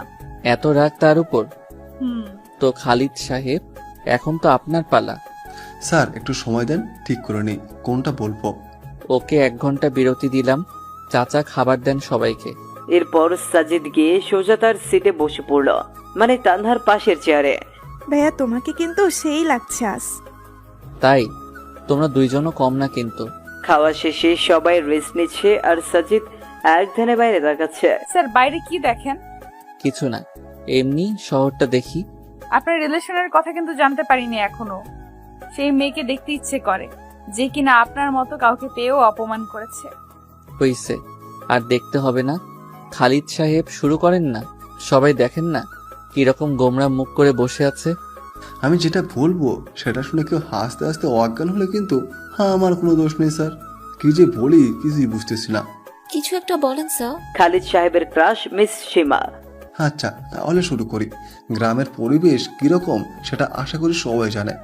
এত রাগ তার উপর? হুম। তো খালিদ সাহেব, এখন তো আপনার পালা। স্যার একটু সময় দেন, ঠিক করে নিই কোনটা বলবো। ওকে 1 ঘন্টা বিরতি দিলাম। চাচা খাবার দেন সবাইকে। এরপর সাজিদ গিয়ে সোজা তার সিটে বসে পড়ল, মানে তানহার পাশের চেয়ারে। ভাইয়া তোমাকে কিন্তু সেই লাগছে আজ। তাই? তোমরা 2 জনও কম না কিন্তু। খাওয়া শেষে সবাই রেস্ট নিচ্ছে আর সাজিদ এক ধ্যানে বাইরে তাকাচ্ছে। স্যার বাইরে কি দেখেন? কিছু না, এমনি শহরটা দেখি। আপনার রিলেশনের কথা কিন্তু জানতে পারিনি এখনো। সেই মেয়েকে দেখতে ইচ্ছে করে যে কিনা আপনার মতো কাউকে পেয়েও অপমান করেছে। হইছে, আর দেখতে হবে না। খালিদ সাহেব শুরু করেন না। সবাই দেখেন না কিরকম গোমরা মুখ করে বসে আছে। আমি যেটা বলবো সেটা শুনে কেউ হাসতে হাসতে অজ্ঞান হলে কিন্তু আমার কোনো দোষ নেই স্যার। কি যে বলি কিছুই বুঝতেছি না। কিছু একটা বলেন স্যার। খালিদ সাহেবের ক্রাশ মিস সীমা। আচ্ছা তাহলে শুরু করি। গ্রামের পরিবেশ কিরকম সেটা আশা করি সবাই জানে।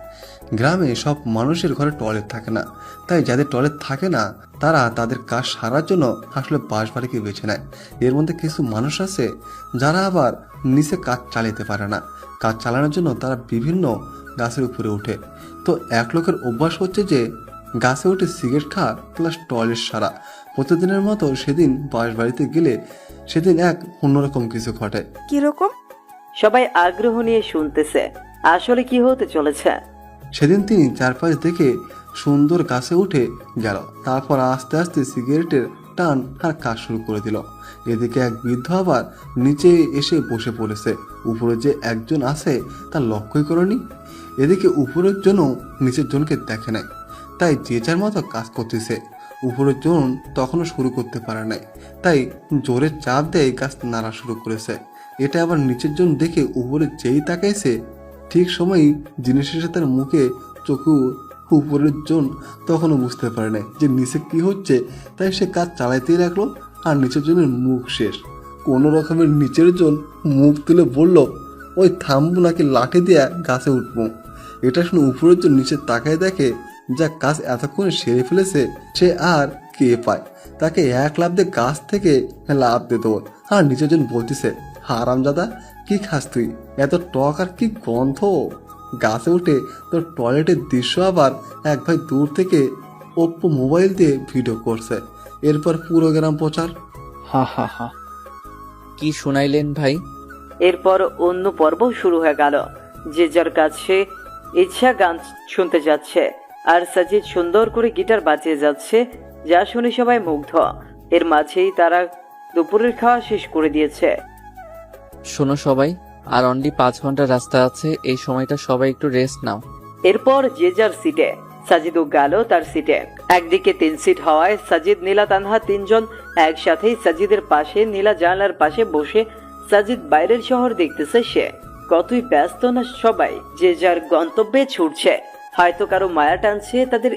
গ্রামে সব মানুষের ঘরে টয়লেট থাকে না, তাই যাদের টয়লেট থাকে না তারা তাদের কাজ সারার জন্য আসলে বাসবাড়িকে বেছে নেয়। এর মধ্যে কিছু মানুষ আছে যারা আবার নিচে কাজ চালাতে পারে না। কাজ চালানোর জন্য তারা বিভিন্ন গাছের উপরে ওঠে। তো এক লোকের অভ্যাস হচ্ছে যে গাছে উঠে সিগারেট খাওয়া প্লাস টয়লেট সারা। প্রতিদিনের মতো সেদিন বাসবাড়িতে গেলে সেদিন এক অন্যরকম কিছু ঘটে। কিরকম? সবাই আগ্রহ নিয়ে শুনতেছে আসলে কি হতে চলেছে। সেদিন তিনি চারপাশ দেখে সুন্দর গাছে উঠে গেল। তারপর আস্তে আস্তে সিগারেটের টান আর কাজ শুরু করে দিল। এদিকে এক বৃদ্ধ আবার নিচে এসে বসে পড়েছে। উপরে যে একজন আছে তা লক্ষ্যই করেনি। এদিকে উপরের জন্য নিচের জনকে দেখে নাই, তাই যে যার মতো কাজ করতেছে। উপরের জন তখনও শুরু করতে পারে নাই, তাই জোরে চাপ দিয়ে গাছ নাড়া শুরু করেছে। এটা আবার নিচের জন দেখে উপরে যেই তাকাইছে ঠিক সময়ই জিনিসের সাথে তার মুখে চোখু উপরের জন তখনও বুঝতে পারে নাই যে নিচে কি হচ্ছে, তাই সে কাজ চালাইতেই রাখলো। আর নিচের জনের মুখ শেষ। কোনো রকমের নিচের জন মুখ তুলে বলল, ওই থামবো নাকি লাঠি দিয়ে গাছে উঠবো। এটা শুনে উপরের জন নিচে তাকায় দেখে যা কাজ এতক্ষণে সেরে ফেলেছে সে আর কে পায়। তাকে 1 লাফ দিয়ে গাছ থেকে লাফ দিত। আর নিচের জন বলতেছে, হারামজাদা কি খাস তুই, এত টক আর কি গন্ধ। গাছে উঠে তোর টয়লেটের দৃশ্য আবার এক ভাই দূর থেকে ওপ্পো মোবাইল দিয়ে ভিডিও করছে। এরপর পুরো গ্রাম প্রচার। হা হা হা। কি শুনাইলেন ভাই? এরপর অন্য পর্ব শুরু হয়ে গেল। যে যার কাছে ইচ্ছা গান শুনতে যাচ্ছে আর সাজিদ সুন্দর করে গিটার বাজিয়ে যাচ্ছে, যা শুনে সবাই মুগ্ধ। এর মাঝেই তারা দুপুরের খাওয়া শেষ করে দিয়েছে। শোনো সবাই, আর অনলি 5 ঘন্টা রাস্তা আছে। এই সময়টা সবাই একটু রেস্ট নাও। এরপর যে যার সিটে। সাজিদও গেল তার সিটে। একদিকে 3 সিট হওয়ায় সাজিদ, নীলা, তানহা 3 জন একসাথেই সাজিদের পাশে নীলা জানলার পাশে বসে সাজিদ বাইরের শহর দেখতেছে। সে কতই ব্যস্ত না, সবাই যে যার গন্তব্যে ছুটছে। হয়তো কারো মায়া টানছে তাদের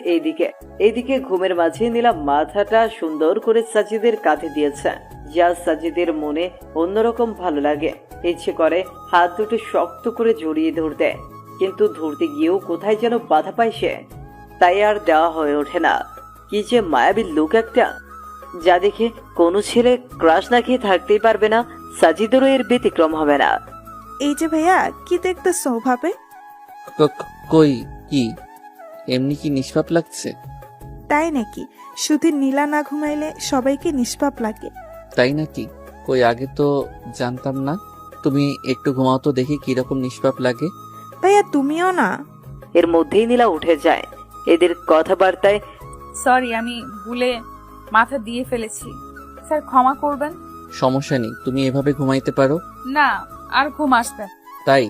এইদিকে ঘুমের মাঝে নীলা মাথাটা সুন্দর করে সাজিদের কাঁধে দিয়েছে, যা সাজিদের মনে অন্যরকম ভালো লাগে। ইচ্ছে করে হাত দুটো শক্ত করে জড়িয়ে ধরতে, কিন্তু ধরতে গিয়েও কোথায় যেন বাধা পায় সে, তাই আর দেওয়া হয়ে ওঠে না। কি যে মায়াবী লুক একটা, যা দেখে কোনো ছেলে ক্রাশ না খেয়ে থাকতেই পারবে না। সাজিদেরও এর ব্যতিক্রম হবে না। এই যে ভাইয়া, কি দেখতেছো ভাবে? কই কি এমনি কি নিষ্পাপ লাগছে? তাই নাকি? শুধু নীলা না ঘুমাইলে সবাইকে নিষ্পাপ লাগে। তাই নাকি? কই আগে তো জানতাম না। তুমি একটু ঘুমাও তো দেখি কিরকম নিষ্পাপ লাগে। ভাইয়া তুমিও না। এর মধ্যেই নীলা উঠে যায়। এদের কথাবার্তায় সরি, আমি ভুলে মাথা দিয়ে ফেলেছি, স্যার ক্ষমা করবেন। সমস্যা নেই, তুমি এভাবে ঘুমাইতে পারো। না, আর ঘুম আসবে না। তাই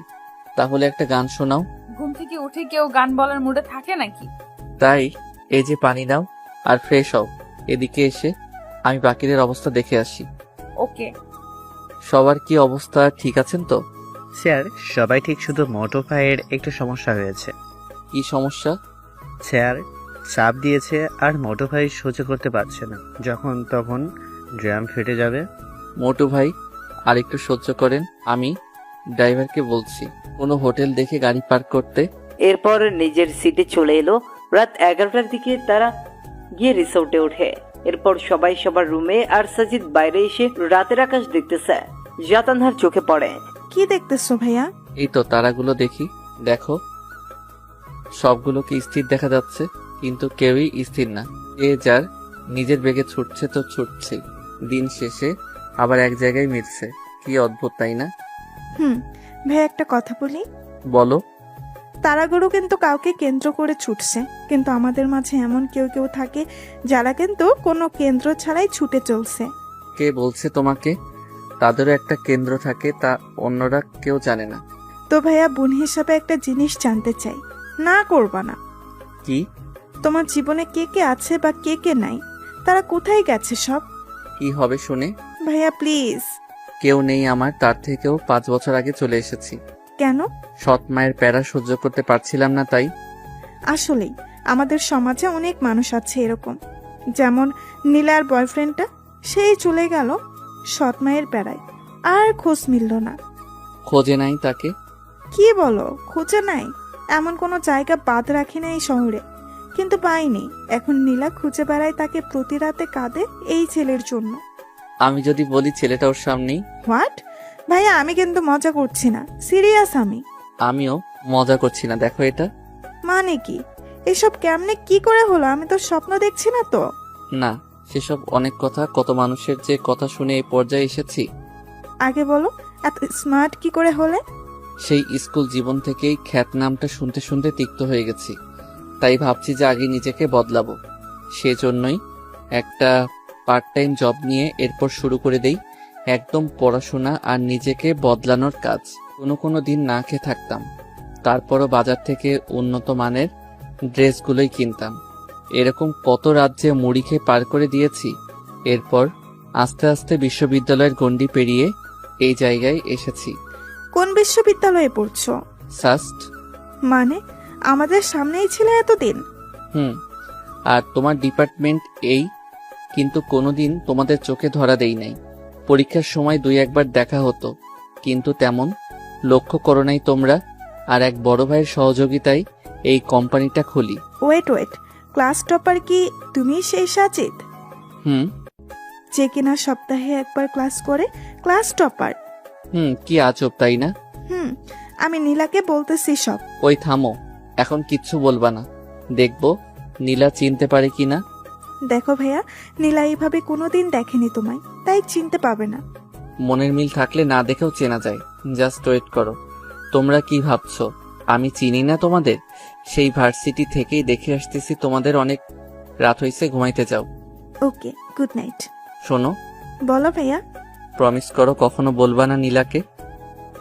তাহলে একটা গান শোনাও। ঘুম থেকে উঠে কেউ গান বলার মুডে থাকে নাকি? তাই এই যে পানি নাও আর ফ্রেশ হও। এদিকে এসে আমি বাকিদের অবস্থা দেখে আসি। ওকে। সবার কি অবস্থা, ঠিক আছেন তো? স্যার সবাই ঠিক, শুধু মোটো ভাইয়ের একটু সমস্যা হয়েছে। কি সমস্যা? স্যার চাপ দিয়েছে আর মোটো ভাই সহ্য করতে পারছে না, যখন তখন ড্রাম ফেটে যাবে। মোটু ভাই আর একটু সহ্য করেন, আমি ড্রাইভারকে বলছি কোনো হোটেল দেখে গাড়ি পার্ক করতে। এরপর নিজের সিটে চলে এলো। রাত 11টার দিকে তারা গিয়ে রিসোর্টে ওঠে। এরপর সবাই সবার রুমে, আর সাজিদ বাইরে এসে রাতের আকাশ দেখতেছে, যা তানহার চোখে পড়ে। কি দেখতেছো ভাইয়া? এই তো তারাগুলো দেখি। দেখো, সবগুলোকে স্থির দেখা যাচ্ছে, কিন্তু কেউই স্থির না। এ যার নিজের বেগে ছুটছে তো ছুটছে, দিন শেষে আবার এক জায়গায় মিলছে। কি অদ্ভুত, তাই না? ভাইয়া একটা কথা বলি। বলো। তারাগুলো কিন্তু কাউকে কেন্দ্র করে ছুটছে, কিন্তু আমাদের মাঝে এমন কেউ কেউ থাকে যারা কিন্তু কোনো কেন্দ্র ছাড়াই ছুটে চলছে। কে বলছে তোমাকে? তাদেরও একটা কেন্দ্র থাকে, তা অন্যরা কেউ জানে না। তো ভাইয়া বোন হিসাবে একটা জিনিস জানতে চাই, না করবা না। কি? তোমার জীবনে কে কে আছে বা কে কে নাই, তারা কোথায় গেছে সব? কি হবে শুনে? ভাইয়া প্লিজ। কেউ নেই আমার, তার থেকেও 5 বছর আগে চলে এসেছি। কেন? সৎ মায়ের প্যারা সহ্য করতে পারছিলাম না, তাই। আসলেই আমাদের সমাজে অনেক মানুষ আছে এরকম, যেমন নীলার বয়ফ্রেন্ডটা, সেই চলে গেল সৎ মায়ের প্যারায়, আর খোঁজ মিলল না। খোঁজে নাই তাকে? কি বলো, খোঁজে নাই? এমন কোনো জায়গা বাদ রাখি না এই শহরে, কিন্তু পাইনি। এখন নীলা খুঁজে বেড়ায় তাকে, প্রতি রাতে কাঁদে এই ছেলের জন্য। আমি যদি বলি ছেলেটা ওর সামনেই? হোয়াট? ভাইয়া আমি কিন্তু মজা করছি না, সিরিয়াস আমি। আমিও মজা করছি না, দেখো এটা। মানে কি এসব? কেমনে কি করে হলো? আমি তো স্বপ্ন দেখছি না তো। না, সেসব অনেক কথা, কত মানুষের যে কথা শুনে এই পর্যায়ে এসেছি। আগে বলো, এত স্মার্ট কি করে হলে? সেই স্কুল জীবন থেকেই খ্যাত নামটা শুনতে শুনতে তিক্ত হয়ে গেছি, তাই ভাবছি যে আগে নিজেকে বদলাবো। সেজন্যই একটা পার্ট টাইম জব নিয়ে এরপর শুরু করে দেই একদম পড়াশোনা আর নিজেকে বদলানোর কাজ। কোনো দিন না খেয়ে থাকতাম, তারপরও বাজার থেকে উন্নত মানের ড্রেসগুলোই কিনতাম। এরকম কত রাজ্যে মুড়ি খেয়ে পার করে দিয়েছি। এরপর আস্তে আস্তে বিশ্ববিদ্যালয়ের গণ্ডি পেরিয়ে এই জায়গায় এসেছি। কোন বিশ্ববিদ্যালয়ে পড়ছো? সাস্ট। মানে আমাদের সামনেই ছিল এতদিন? আর তোমার ডিপার্টমেন্ট এই, কিন্তু কোনোদিন তোমাদের চোখে ধরা দেই নাই। পরীক্ষার সময় 2-1 বার দেখা হতো, কিন্তু তেমন লক্ষ্য করো নাই তোমরা। আর এক বড় ভাইয়ের সহযোগিতায় এই কোম্পানিটা খুলি। ওয়েট, ক্লাস টপার কি তুমি সেই সাজিদ? যে কিনা সপ্তাহে একবার ক্লাস করে, ক্লাস টপার? কি আজব, তাই না? আমি নীলাকে বলতেছি সব। ওই থামো, এখন কিচ্ছু বলবা না, দেখবো নীলা চিনতে পারে কিনা। দেখো ভাইয়া, নীলা এইভাবে কোনোদিন দেখেনি তোমায়, তাই চিনতে পাবে না। মনের মিল থাকলে না দেখেও চেনা যায়। জাস্ট ওয়েট করো। তোমরা কি ভাবছো আমি চিনি না তোমাদের? সেই ভার্সিটি থেকেই দেখে আসতেছি তোমাদের। অনেক রাত হয়েছে, ঘুমাইতে যাও। ওকে, গুড নাইট। শোনো। বলো ভাইয়া। প্রমিস করো কখনো বলবা না নীলাকে।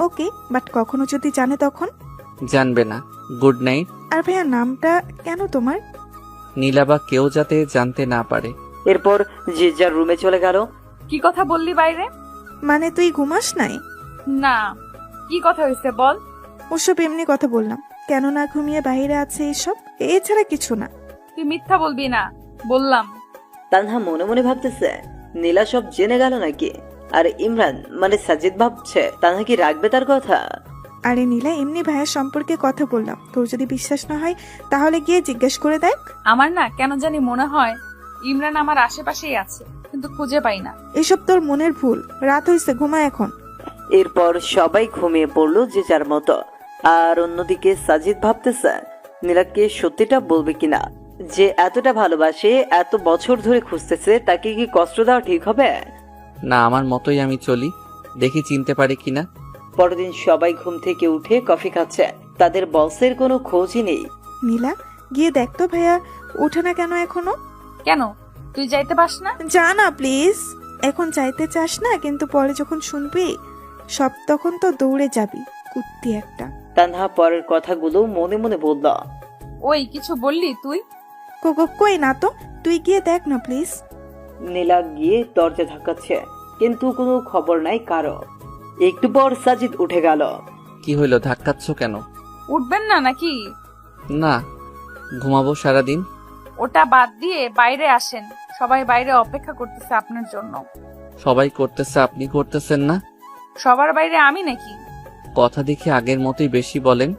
ওকে, বাট কখনো যদি জানে তখন? জানবে না। Good night. আর ভাইয়া নামটা কেন তোমার? নীলা বা কেউ যাতে জানতে না পারে। এরপর যে যার রুমে চলে গেল। কি কথা বললি বাইরে? মানে তুই ঘুমাস নাই? না, কি কথা হয়েছে বল। ওসব এমনি কথা বললাম। কেন না ঘুমিয়ে বাইরে আছে এসব, এছাড়া কিছু না। তুই মিথ্যা বলবি না, বললাম। তানহা মনে মনে ভাবতেছে নীলা সব জেনে গেল নাকি। আর ইমরান মানে সাজিদ ভাবছে তানহা কি রাখবে তার কথা। আরে নীলা, এমনি ভাইয়ের সম্পর্কে কথা বললাম, তোর যদি বিশ্বাস না হয় তাহলে গিয়ে জিজ্ঞেস করে দেখ। আমার না কেন জানি মনে হয় ইমরান আমার আশেপাশেই আছে, কিন্তু খুঁজে পাই না। এসব তোর মনের ভুল, রাত হইছে, ঘুমা এখন। এরপর সবাই ঘুমিয়ে পড়লো যে যার মতো। আর অন্যদিকে সাজিদ ভাবতেছে নীলাকে সত্যিটা বলবে কিনা। যে এতটা ভালোবাসে, এত বছর ধরে খুঁজতেছে, তাকে কি কষ্ট দেওয়া ঠিক হবে? না, আমার মতোই আমি চলি, দেখি চিনতে পারি কিনা। পরদিন সবাই ঘুম থেকে উঠে কফি খাচ্ছে, তাদের বসের কোনো খোঁজই নেই। নীলা, গিয়ে দেখ তো ভাইয়া ওঠে না কেন এখনো। কেন, তুই যাইতে পাস না? যা না প্লিজ। এখন চাইতে চাস না, কিন্তু পরে যখন শুনবি সব তখন তো দৌড়ে যাবি, কুত্তি একটা। তানহা পরের কথাগুলো মনে মনে বলল। ওই কিছু বললি তুই? কই না তো, তুই গিয়ে দেখ না প্লিজ। নীলা গিয়ে দরজা ধাক্কাচ্ছে, কিন্তু কোনো খবর নাই কারো। একটু পর সাজিদ উঠে গেল। কি হইলো, ধাক্কাচ্ছ কেন? উঠবেন না নাকি? না, ঘুমাবো সারাদিন। ওটা বাদ দিয়ে বাইরে আসেন, সবাই বাইরে অপেক্ষা করতেছে আপনার জন্য। সবাই করতেছে, আপনি করতেছেন না? সবার বাইরে আমি নাকি? কথা দেখি আগের মতোই বেশি বলেন।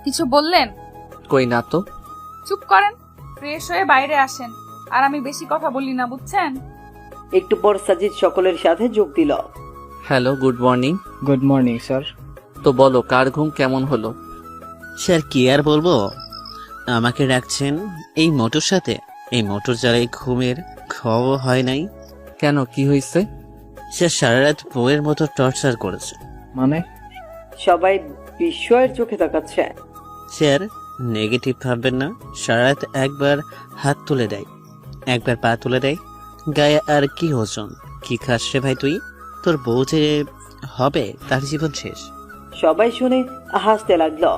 কিছু বললেন? কই না তো। চুপ করেন, ফ্রেশ হয়ে বাইরে আসেন, আর আমি বেশি কথা বলি না, বুঝছেন? একটু পর সাজিদ সকলের সাথে যোগ দিল। Hello, good morning. Good morning sir. তো বলো, কার ঘুম কেমন হলো? স্যার কি আর বলবো, আমাকে রাখছেন এই মোটর সাথে। এই মোটর যারা ঘুমের খবর হয় নাই। কেন, কি হয়েছে? স্যার সারা রাত বউয়ের মতো টর্চার করেছে। মানে? সবাই বিস্ময়ের চোখে তাকাচ্ছে। স্যার নেগেটিভ ভাববেন না, সারা রাত একবার হাত তুলে দেয়, একবার পা তুলে দেয়, গায়ে আর কি ওজন। কি খাস রে ভাই তুই? তোর বউ যে হবে তার জীবন শেষ। সবাই শুনে হাসতে লাগলো।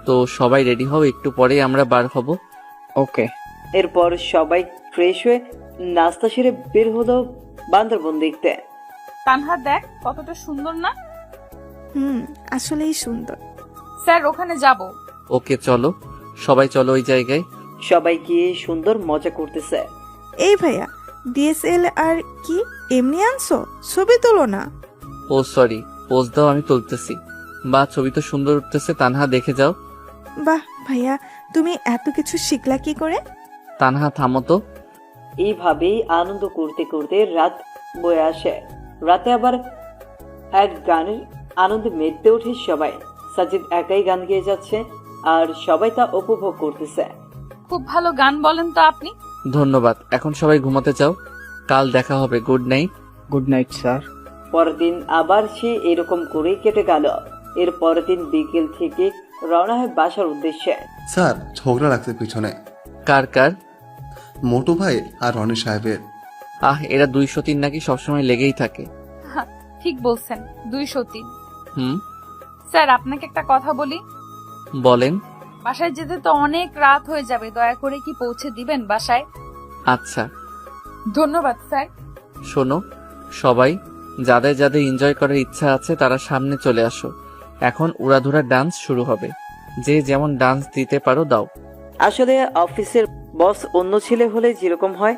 তো সবাই রেডি হও, একটু পরেই আমরা বার হব। ওকে। এরপর সবাই ফ্রেশ হয়ে নাস্তা সেরে বের হলো বান্দরবন দেখতে। তানহা দেখ কতটা সুন্দর না? আসলেই সুন্দর। স্যার ওখানে যাব। ওকে চলো, সবাই চলো ওই জায়গায়। সবাই গিয়ে সুন্দর মজা করতেছে। এই ভাইয়া, ডিএসএল আর কি এমনি আনছো? ছবি তোলো না। ও সরি, পোজ দাও, আমি তুলতেছি। বা ছবি তো সুন্দর উঠতেছে, তানহা দেখে যাও। বাহ ভাইয়া, তুমি এত কিছু শিখলা কি করে? তানহা থামো তো। এইভাবেই আনন্দ করতে করতে রাত বয়ে আসে। রাতে আবার এক গানের আনন্দে মেতে ওঠে সবাই। সাজিদ একাই গান গেয়ে যাচ্ছে, আর সবাই তা উপভোগ করতেছে। খুব ভালো গান বলেন তো আপনি। ধন্যবাদ, এখন সবাই ঘুমাতে যাও, কাল দেখা হবে। Good night. Good night sir. পরের দিন আবার সে এরকম করেই কেটে গেল। এর পরের দিন বিকেল থেকে রওনা হয় বাসার উদ্দেশ্যে। স্যার ঝগড়া লাগছে পিছনে। কার কার? মোটু ভাই আর রনি সাহেবের। এরা 203 নাকি সবসময় লেগেই থাকে। ঠিক বলছেন, 203। হুম, স্যার আপনাকে একটা কথা বলি। বলেন। বাসায় যেতে তো অনেক রাত হয়ে যাবে, দয়া করে কি পৌঁছে দিবেন বাসায়? আচ্ছা। ধন্যবাদ স্যার। শোনো সবাই, যাদের যাদের এনজয় করার ইচ্ছা আছে তারা সামনে চলে আসো। এখন উড়াধুরা ডান্স শুরু হবে, যে যেমন ডান্স দিতে পারো দাও। আসলে অফিসের বস অন্য ছেলে হলে যেরকম হয়,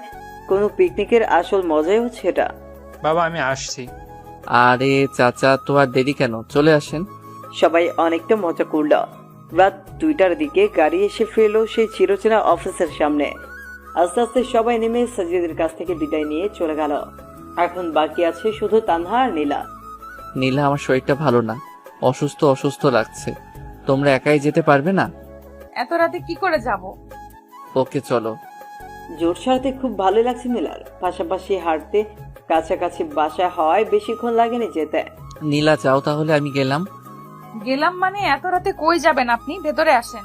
কোনো পিকনিকের আসল মজাই হচ্ছে এটা। বাবা আমি আসছি। আরে চাচা, তো আর দেরি কেন, চলে আসেন। সবাই অনেকটা মজা করল। রাত 2টার দিকে গাড়ি এসে ফিরলো সেই চিরচেনা অফিসের সামনে। আস্তে আস্তে সবাই নেমে সাজিদের কাছ থেকে বিদায় নিয়ে চলে গেল। এখন বাকি আছে শুধু তানহা আর নীলা। নীলা, আমার শরীরটা ভালো না, অসুস্থ অসুস্থ লাগছে, তোমরা একাই যেতে পারবে না? এত রাতে কি করে যাব? ওকে চলো। জোর সারতে খুব ভালো লাগছে নীলার, পাশাপাশি হাঁটতে কাছাকাছি বাসা হয় বেশিক্ষণ লাগেনি যেতে। নীলা যাও তাহলে, আমি গেলাম। গেলাম মানে এত রাতে কই যাবেন আপনি? ভেতরে আসেন।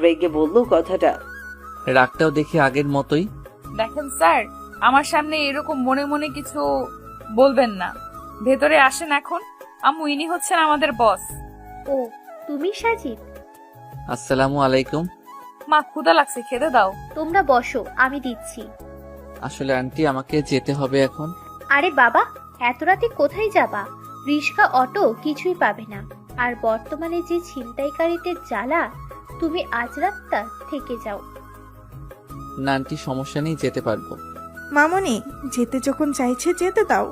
রেগে বললো কথাটা। রাগটাও দেখি আগের মতোই। দেখেন স্যার, আমার সামনে এরকম মনে মনে কিছু বলবেন না। ভেতরে আসেন এখন। আম্মু, ইনি হচ্ছেন আমাদের বস। ও তুমি সাজিদ? আসসালামু আলাইকুম। মা ক্ষুধা লাগছে, খেতে দাও। তোমরা বসো, আমি দিচ্ছি। আসলে আন্টি আমাকে যেতে হবে এখন। আরে বাবা, এত রাতে কোথায় যাবা? রিক্সা অটো কিছুই পাবে না। আর বর্তমানে যে ছিনতাইকারীদের জ্বালা, তুমি আজ রাতটা থেকে যাও। না আন্টি, সমস্যা নেই, যেতে পারবো। মামনি, যেতে যখন চাইছে যেতে দাও।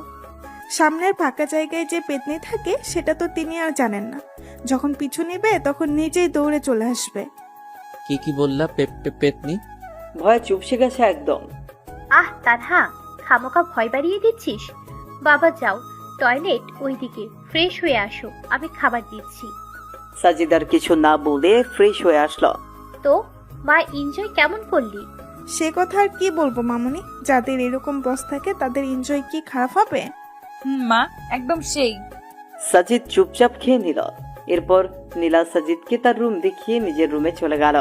সামনের ফাঁকা জায়গায় যে পেতনি থাকে সেটা তো তিনি আর জানেন না। যখন পিছু নেবে তখন নিজেই দৌড়ে চলে আসবে। কি বললা? পেতনি? ভয় চুপসে গেছে একদম। আহ তানহা, খামোকা ভয় বাড়িয়ে দিচ্ছিস। বাবা যাও, টয়লেট ওইদিকে, ফ্রেশ হয়ে আসো, আমি খাবার দিচ্ছি। সাজিদার কিছু না বলে ফ্রেশ হয়ে আসলো। তো মা, এনজয় কেমন করলি? সে কথা আর কি বলবো মামনি, যাদের এরকম বস থাকে তাদের এনজয় কি খারাপ হবে? মা, একদম সেই। সাজিদ চুপচাপ খেয়ে নিল। এরপর নীলা সাজিদকে তার রুম দেখিয়ে নিজের রুমে চলে গেল।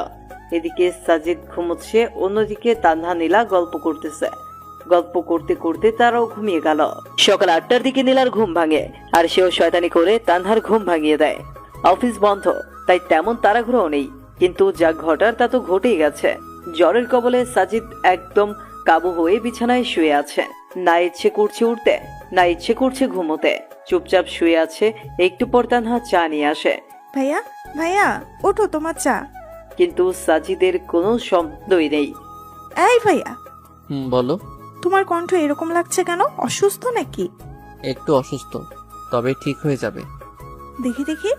এদিকে সাজিদ ঘুমোচ্ছে, অন্যদিকে তানহা নীলা গল্প করতেছে। গল্প করতে করতে তারাও ঘুমিয়ে গেল। সকাল 8টার দিকে নীলার ঘুম ভাঙে, আর সেও শয়তানি করে তানহার ঘুম ভাঙিয়ে দেয়। অফিস বন্ধ, তাই তেমন তাড়াহুড়োও নেই, কিন্তু যা ঘটার তা তো ঘটেই গেছে। জ্বরের কবলে সাজিদ একদম কাবু হয়ে বিছানায় শুয়ে আছে। না ইচ্ছে করছে উঠতে, না ইচ্ছে করছে ঘুমোতে। চুপচাপ শুয়ে আছে। একটু পর তানহা চা নিয়ে আসে। ভাইয়া, ভাইয়া ওঠো, তোমার চা। কিন্তু সাজিদের কোনো শব্দই নেই। এই ভাইয়া। বলো। তোমার কণ্ঠ এরকম লাগছে কেন? অসুস্থ নাকি? একটু অসুস্থ, তবে ঠিক হয়ে যাবে। দেখি দেখি।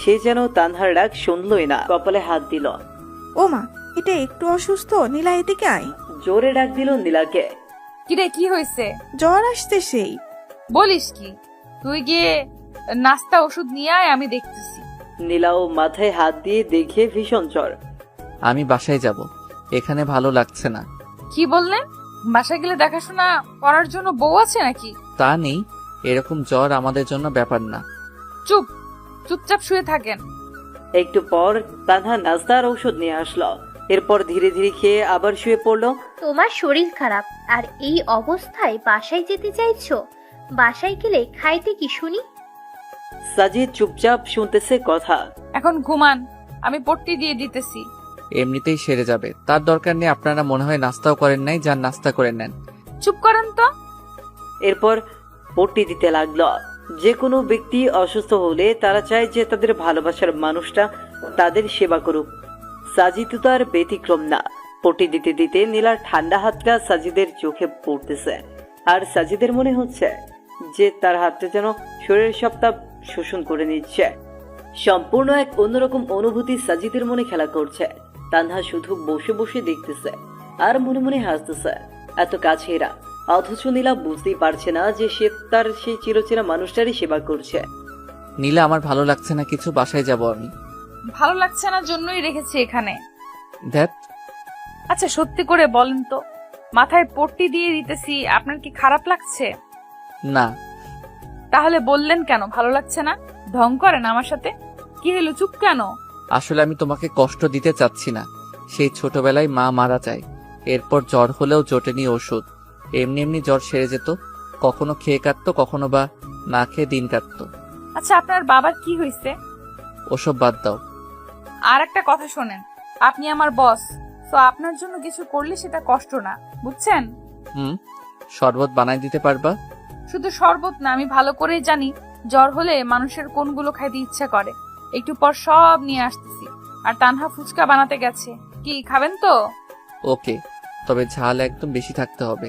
সে যেন তানহার ডাক শুনলই না, কপালে হাত দিল। ও মা, এটা একটু অসুস্থ। নীলা, এদিকে আয়। জোরে ডাক দিল নীলাকে। কিরে, কি হয়েছে? জ্বর আসছে সেই। বলিস কি? তুই গিয়ে নাস্তা ওষুধ নিয়ে আয়, আমি দেখতেছি। নীলাও মাথায় হাত দিয়ে দেখে ভীষণ জ্বর। আমি বাসায় যাব, এখানে ভালো লাগছে না। কি বললেন? বাসায় গেলে দেখাশোনা করার জন্য বউ আছে নাকি? তা নেই, এরকম জ্বর আমাদের জন্য ব্যাপার না। চুপচাপ শুয়ে থাকেন। একটু পর তানহা নাস্তা আর ঔষধ নিয়ে আসলো। এরপর ধীরে ধীরে খেয়ে আবার শুয়ে পড়লো। তোমার শরীর খারাপ আর এই অবস্থায় বাসায় যেতে চাইছো? বাসায় গেলে খাইতে কি শুনি? সাজিদ চুপচাপ শুনতেছে কথা। এখন ঘুমান, আমি পট্টি দিয়ে দিতেছি। এমনিতেই সেরে যাবে, তার দরকার নেই। আপনারা মনে হয় নাস্তাও করেন নাই, যান নাস্তা করে নেন। চুপ করেন তো। এরপর পট্টি দিতে লাগলো। যে কোনো ব্যক্তি অসুস্থ হলে তারা চায় যে তাদের ভালোবাসার মানুষটা তাদের সেবা করুক। সাজিদ তো আর ব্যতিক্রম না। পট্টি দিতে দিতে নীলার ঠান্ডা হাতটা সাজিদের চোখে পড়তেছে, আর সাজিদের মনে হচ্ছে যে তার হাতটা যেন শরীরের সব তাপ শোষণ করে নিচ্ছে। সম্পূর্ণ এক অন্যরকম অনুভূতি সাজিদের মনে খেলা করছে। তানহা শুধু বসে বসে দেখতেছে আর মনে মনে হাসতেছে। এত কাছে এরা, অথচ নীলা বুঝতেই পারছে না যে সে তার সেই চিরচেনা মানুষটারই সেবা করছে। নীলা, আমার ভালো লাগছে না কিছু, বাসায় যাব আমি। ভালো লাগছে না জন্যই রেখেছি এখানে। ধ্যাত। আচ্ছা সত্যি করে বলেন তো, মাথায় পট্টি দিয়ে দিতেছি, আপনার কি খারাপ লাগছে? না। তাহলে বললেন কেন ভালো লাগছে না? ঢং করেন আমার সাথে? কি হলো, চুপ কেন? আসলে আমি তোমাকে কষ্ট দিতে চাচ্ছি না। সেই ছোটবেলায় মা মারা যায়, এরপর জ্বর হলেও জোটেনি ওষুধ। এমনি এমনি জ্বর সেরে যেত, কখনো খেয়ে কাটতো, কখনো বা না খেয়ে দিন কাটতো। আচ্ছা আপনার বাবার কি হয়েছে? ওসব বাদ দাও। আর একটা কথা শোনেন, আপনি আমার বস, তো আপনার জন্য কিছু করলে সেটা কষ্ট না, বুঝছেন? শরবত বানাই দিতে পারবা? শুধু শরবত না, আমি ভালো করেই জানি জ্বর হলে মানুষের কোনগুলো খাইতে ইচ্ছা করে। একটু পর সব নিয়ে আসতেছি। আর তানহা ফুচকা বানাতে গেছে, কি খাবেন তো? ওকে, তবে ঝাল একদম বেশি থাকতে হবে।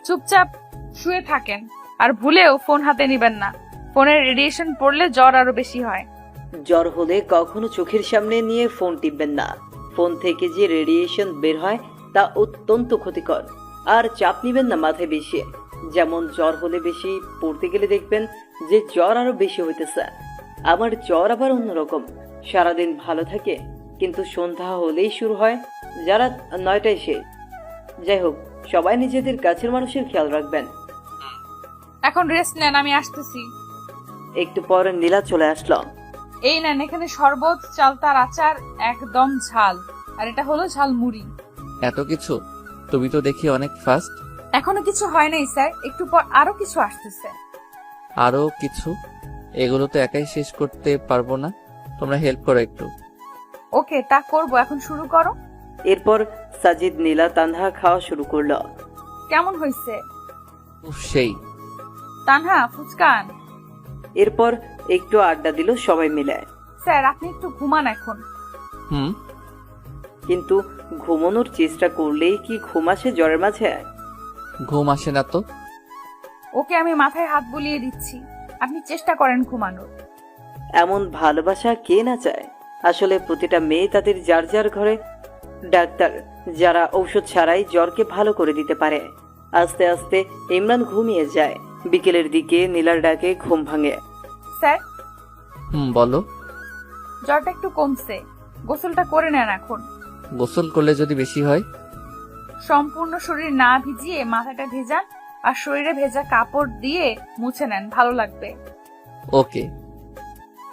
চুপচাপ শুয়ে থাকেন, আর ভুলেও ফোন হাতে নিবেন না। ফোনের রেডিয়েশন পড়লে জ্বর আরো বেশি হয়। জ্বর হলে কখনো চোখের সামনে নিয়ে ফোন টিপবেন না। ফোন থেকে যে রেডিয়েশন বের হয় তা অত্যন্ত ক্ষতিকর। আর চাপ নিবেন না মাথায় বেশি। যেমন জ্বর হলে বেশি পড়তে গেলে দেখবেন যে জ্বর আরো বেশি হইতেছে। আমার জ্বর আবার অন্যরকম, সারাদিন ভালো থাকে, কিন্তু সন্ধ্যা হলেই শুরু হয়, যারা 9টায় শেষ। যাই হোক, সবাই নিজেদের কাছের মানুষের খেয়াল রাখবেন। এখন রেস্ট নেন, আমি আসতেছি। একটু পর নীলা চলে আসলো। এই নেন, এখানে শরবত, চালতার আচার, একদম ঝাল, আর এটা হলো ঝাল মুড়ি। এত কিছু? তুমি তো দেখি অনেক ফাস্ট। এখনো কিছু হয় নাই স্যার, একটু পর আরো কিছু আসতেছে। আরো কিছু? এগুলো তো একাই শেষ করতে পারবো না, তোমরা হেল্প করো একটু। ওকে, তা করবো, এখন শুরু করো। এরপর সাজিদ নীলা তানহা খাওয়া শুরু করলো। কেমন হয়েছে? সেই। তানহা ফুচকান। এরপর একটু আড্ডা দিল সবাই মিলে। স্যার আপনি একটু ঘুমান এখন। হুম। কিন্তু ঘুমানোর চেষ্টা করলেই কি ঘুম আসে জ্বরের মাঝে? ঘুম আসে না তো। ওকে আমি মাথায় হাত বুলিয়ে দিচ্ছি, আপনি চেষ্টা করেন ঘুমানোর। এমন ভালোবাসা কে না চায়? আসলে প্রতিটা মেয়ে তাদের যার যার ঘরে ডাক্তার, যারা ঔষধ ছাড়াই জ্বরকে ভালো করে দিতে পারে। আস্তে আস্তে ইমরান ঘুমিয়ে যায়। বিকেলের দিকে নীলার ডাকে ঘুম ভাঙে। স্যার, বলো। জ্বরটা একটু কমছে, গোসলটা করে নেন এখন। গোসল করলে যদি বেশি হয়? সম্পূর্ণ শরীর না ভিজিয়ে মাথাটা ভেজান আর শরীরে ভেজা কাপড় দিয়ে মুছে নেন, ভালো লাগবে। ওকে।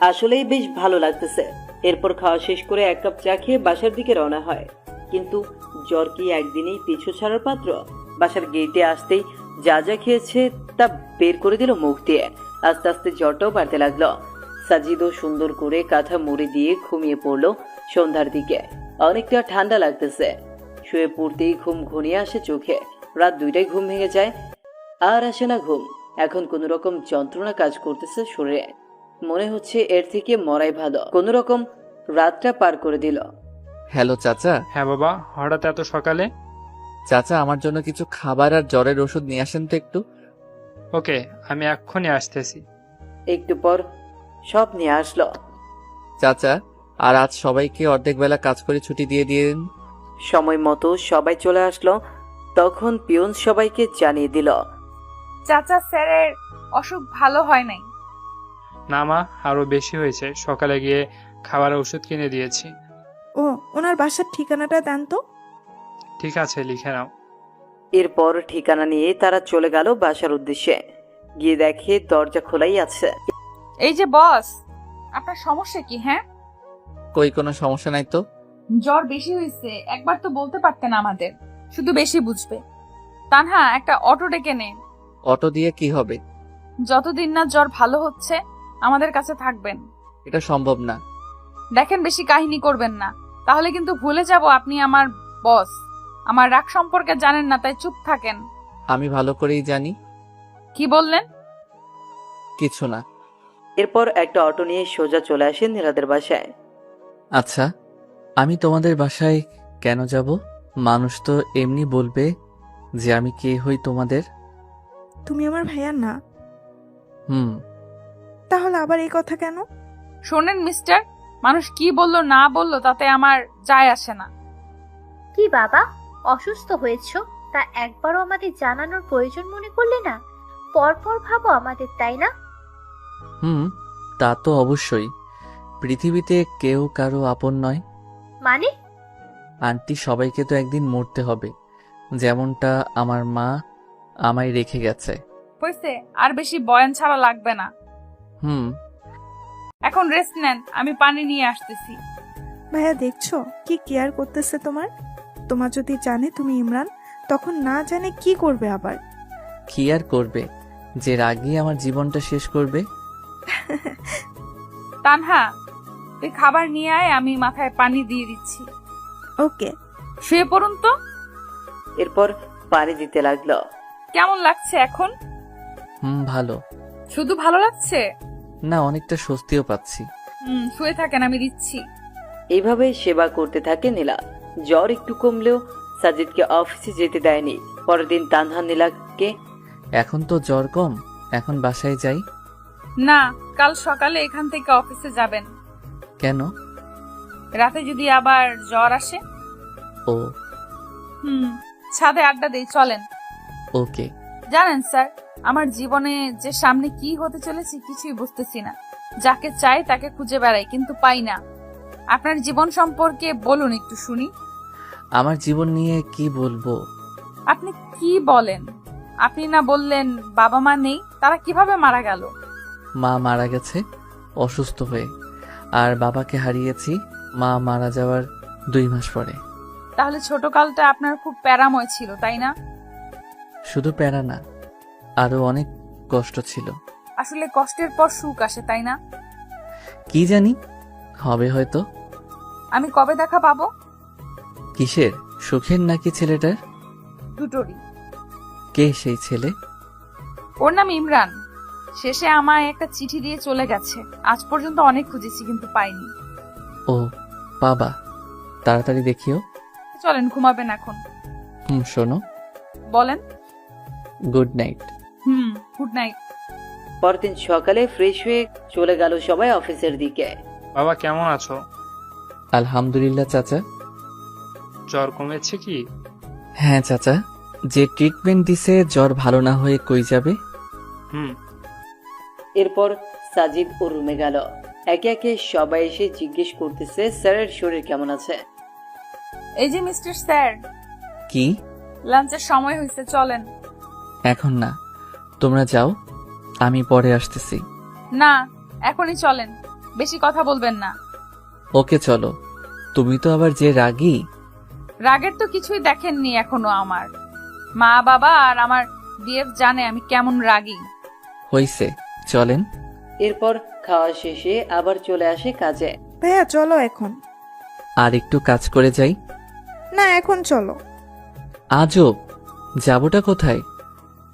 আসলেই বেশ ভালো লাগতেছে। এরপর খাওয়া শেষ করে 1 কাপ চা খেয়ে বাসার দিকে রওনা হয়। কিন্তু জ্বর কি একদিনেই পিছু ছাড়ার পাত্র? বাসার গেটে আসতেই যা যা খেয়েছে তা বের করে দিল মুখ দিয়ে। আস্তে আস্তে জ্বরটাও বাড়তে লাগলো। সাজিদও সুন্দর করে কাঁথা মুড়ি দিয়ে ঘুমিয়ে পড়লো। সন্ধ্যার দিকে অনেকটা ঠান্ডা লাগতেছে। শুয়ে পড়তেই ঘুম ঘনিয়ে আসে চোখে। রাত 2টায় ঘুম ভেঙে যায়। আর আসে না ঘুম। এখন কোনো রকম যন্ত্রণা কাজ করতেছে শরীরে। মনে হচ্ছে এর থেকে মরাই ভালো। কোনো রকম রাতটা পার করে দিল। হ্যালো চাচা। হ্যাঁ বাবা, হঠাৎ এত সকালে? চাচা, আমার জন্য কিছু খাবার আর জ্বরের ওষুধ নিয়ে আসেন তো একটু। ওকে, আমি এক্ষুনি আসতেছি। একটু পর সব নিয়ে আসলো। চাচা, আর আজ সবাইকে অর্ধেক বেলা কাজ করে ছুটি দিয়ে দিন। সময় মতো সবাই চলে আসলো। তখন পিয়ন সবাইকে জানিয়ে দিল, চাচা, স্যারের অসুখ ভালো হয় নাই। না মা, আরো বেশি হয়েছে। সকালে গিয়ে খাবার ওষুধ কিনে দিয়েছি। ও, ওনার বাসার ঠিকানাটা দেন তো। ঠিক আছে, লিখে নাও। এরপর ঠিকানা নিয়ে তারা চলে গেল বাসার উদ্দেশ্যে। গিয়ে দেখে দরজা খোলাই আছে। এই যে বস, আপনার সমস্যা কি? হ্যাঁ, কই কোনো সমস্যা নাই তো। জ্বর বেশি হয়েছে, একবার তো বলতে পারতেন আমাদের, শুধু বেশি বুঝবে। তানহা, একটা অটো ডেকে নে। অটো দিয়ে কি হবে? যতদিন না জ্বর ভালো হচ্ছে আমাদের কাছে থাকবেন। এটা সম্ভব না। দেখেন, বেশি কাহিনী করবেন না, তাহলে কিন্তু ভুলে যাব আপনি আমার বস। আমার রাগ সম্পর্কে জানেন না, তাই চুপ থাকেন। আমি ভালো করেই জানি। কি বললেন? কিছু না। এরপর একটা অটো নিয়ে সোজা চলে আসেন নীলাদের বাসায়। আচ্ছা, আমি তোমাদের বাসায় কেন যাব? মানুষ তো এমনি বলবে যে আমি কে হই তোমাদের। তুমি আমার ভাইয়া না। তাহলে আবার এই কথা কেন? শোনেন মিস্টার, মানুষ কি বললো না বললো তাতে আমার যায় আসে না। কি বাবা, অসুস্থ হয়েছো? তা একবারও আমাদের জানানোর প্রয়োজন মনে করলে না? পরপর ভাবো আমাদের, তাই না? তা তো অবশ্যই। পৃথিবীতে কেউ কারো আপন নয়। মানে? আন্টি, সবাইকে তো একদিন মরতে হবে, যেমনটা আমার মা আমায় রেখে গেছে। হয়েছে, আর বেশি বয়ান ছাড়া লাগবে না। এখন রেস্ট নেন, আমি পানি নিয়ে আসতেছি। ভাইয়া, দেখছো কি কেয়ার করতেছে তোমার? তোমার যদি জানে তুমি ইমরান, তখন না জানে কি করবে আবার? কি আর করবে, যে রাগই আমার জীবনটা শেষ করবে। তানহা, তুই খাবার নিয়ে আয়, আমি মাথায় পানি দিয়ে দিচ্ছি। ওকে। শুয়ে পড়ুন তো। এরপর পানি দিতে লাগলো। কেমন লাগছে এখন? ভালো। শুধু ভালো লাগছে না, অনেকটা স্বস্তিও পাচ্ছি। শুয়ে থাকেন, আমি দিচ্ছি। এইভাবে সেবা করতে থাকে নীলা। জ্বর একটু কমলেও সাজিদকে অফিসে যেতে দেয়নি। পরের দিন তানহা নীলাকে, এখন তো জ্বর কম, এখন বাসায় যাই। না, কাল সকালে এখান থেকে অফিসে যাবেন। কেন? রাতে যদি আবার জ্বর আসে। ও। ছাদে আড্ডা দেই, চলেন। ওকে। জানেন স্যার, আমার জীবনে যে সামনে কি হতে চলেছে কিছুই বুঝতেছি না। যাকে চাই তাকে খুঁজে বেড়াই, কিন্তু পাই না। আপনার জীবন সম্পর্কে বলুন একটু শুনি। আমার জীবন নিয়ে কি বলবো? আপনি কি বলেন? আপনি না বললেন বাবা মা নেই, তারা কিভাবে মারা গেল? মা মারা গেছে অসুস্থ হয়ে, আর বাবাকে হারিয়েছি মা মারা যাওয়ার 2 মাস পরে। তাহলে ছোটকালটা আপনার খুব প্যারাময় ছিল, তাই না? শুধু প্যারা না, আরো অনেক কষ্ট ছিল। আসলে কষ্টের পর সুখ আসে, তাই না? কি জানি, হবে হয়তো। আমি কবে দেখা পাবো? কিসের, সুখের নাকি ছেলেটার? দুটোরই। কে সেই ছেলে? ওর নাম ইমরান। শেষে আমায় একটা চিঠি দিয়ে চলে গেছে। আজ পর্যন্ত অনেক খুঁজেছি কিন্তু পাইনি। ও বাবা। তাড়াতাড়ি দেখিও। চলেন, ঘুমাবেন এখন। শোনো। বলেন। Good night. Good night. পরদিন সকালে ফ্রেশ হয়ে চলে গেল সবাই অফিসের দিকে। বাবা কেমন আছো? আলহামদুলিল্লাহ চাচা। জ্বর কমেছে কি? হ্যাঁ চাচা, যে ট্রিটমেন্ট দিছে জ্বর ভালো না হয়ে কই যাবে। এরপর সাজিদ ও রুমে গেল। একে একে সবাই এসে জিজ্ঞেস করতেছে স্যারের শরীর কেমন আছে। এই যে মিস্টার স্যার, কি? লাঞ্চের সময় হয়েছে, চলেন। এখন না, তোমরা যাও, আমি পরে আসতেছি। না, এখনই চলেন, বেশি কথা বলবেন না। ওকে চলো। তুমি তো আবার যে রাগী। রাগের তো কিছুই দেখেননি এখনো। আমার মা বাবা আর আমার বিএফ জানে আমি কেমন রাগী। হইছে, চলেন। এরপর খাওয়া শেষে আবার চলে আসে কাজে। ভাইয়া চলো এখন। আর একটু কাজ করে যাই। না, এখন চলো। আজব, যাবোটা কোথায়?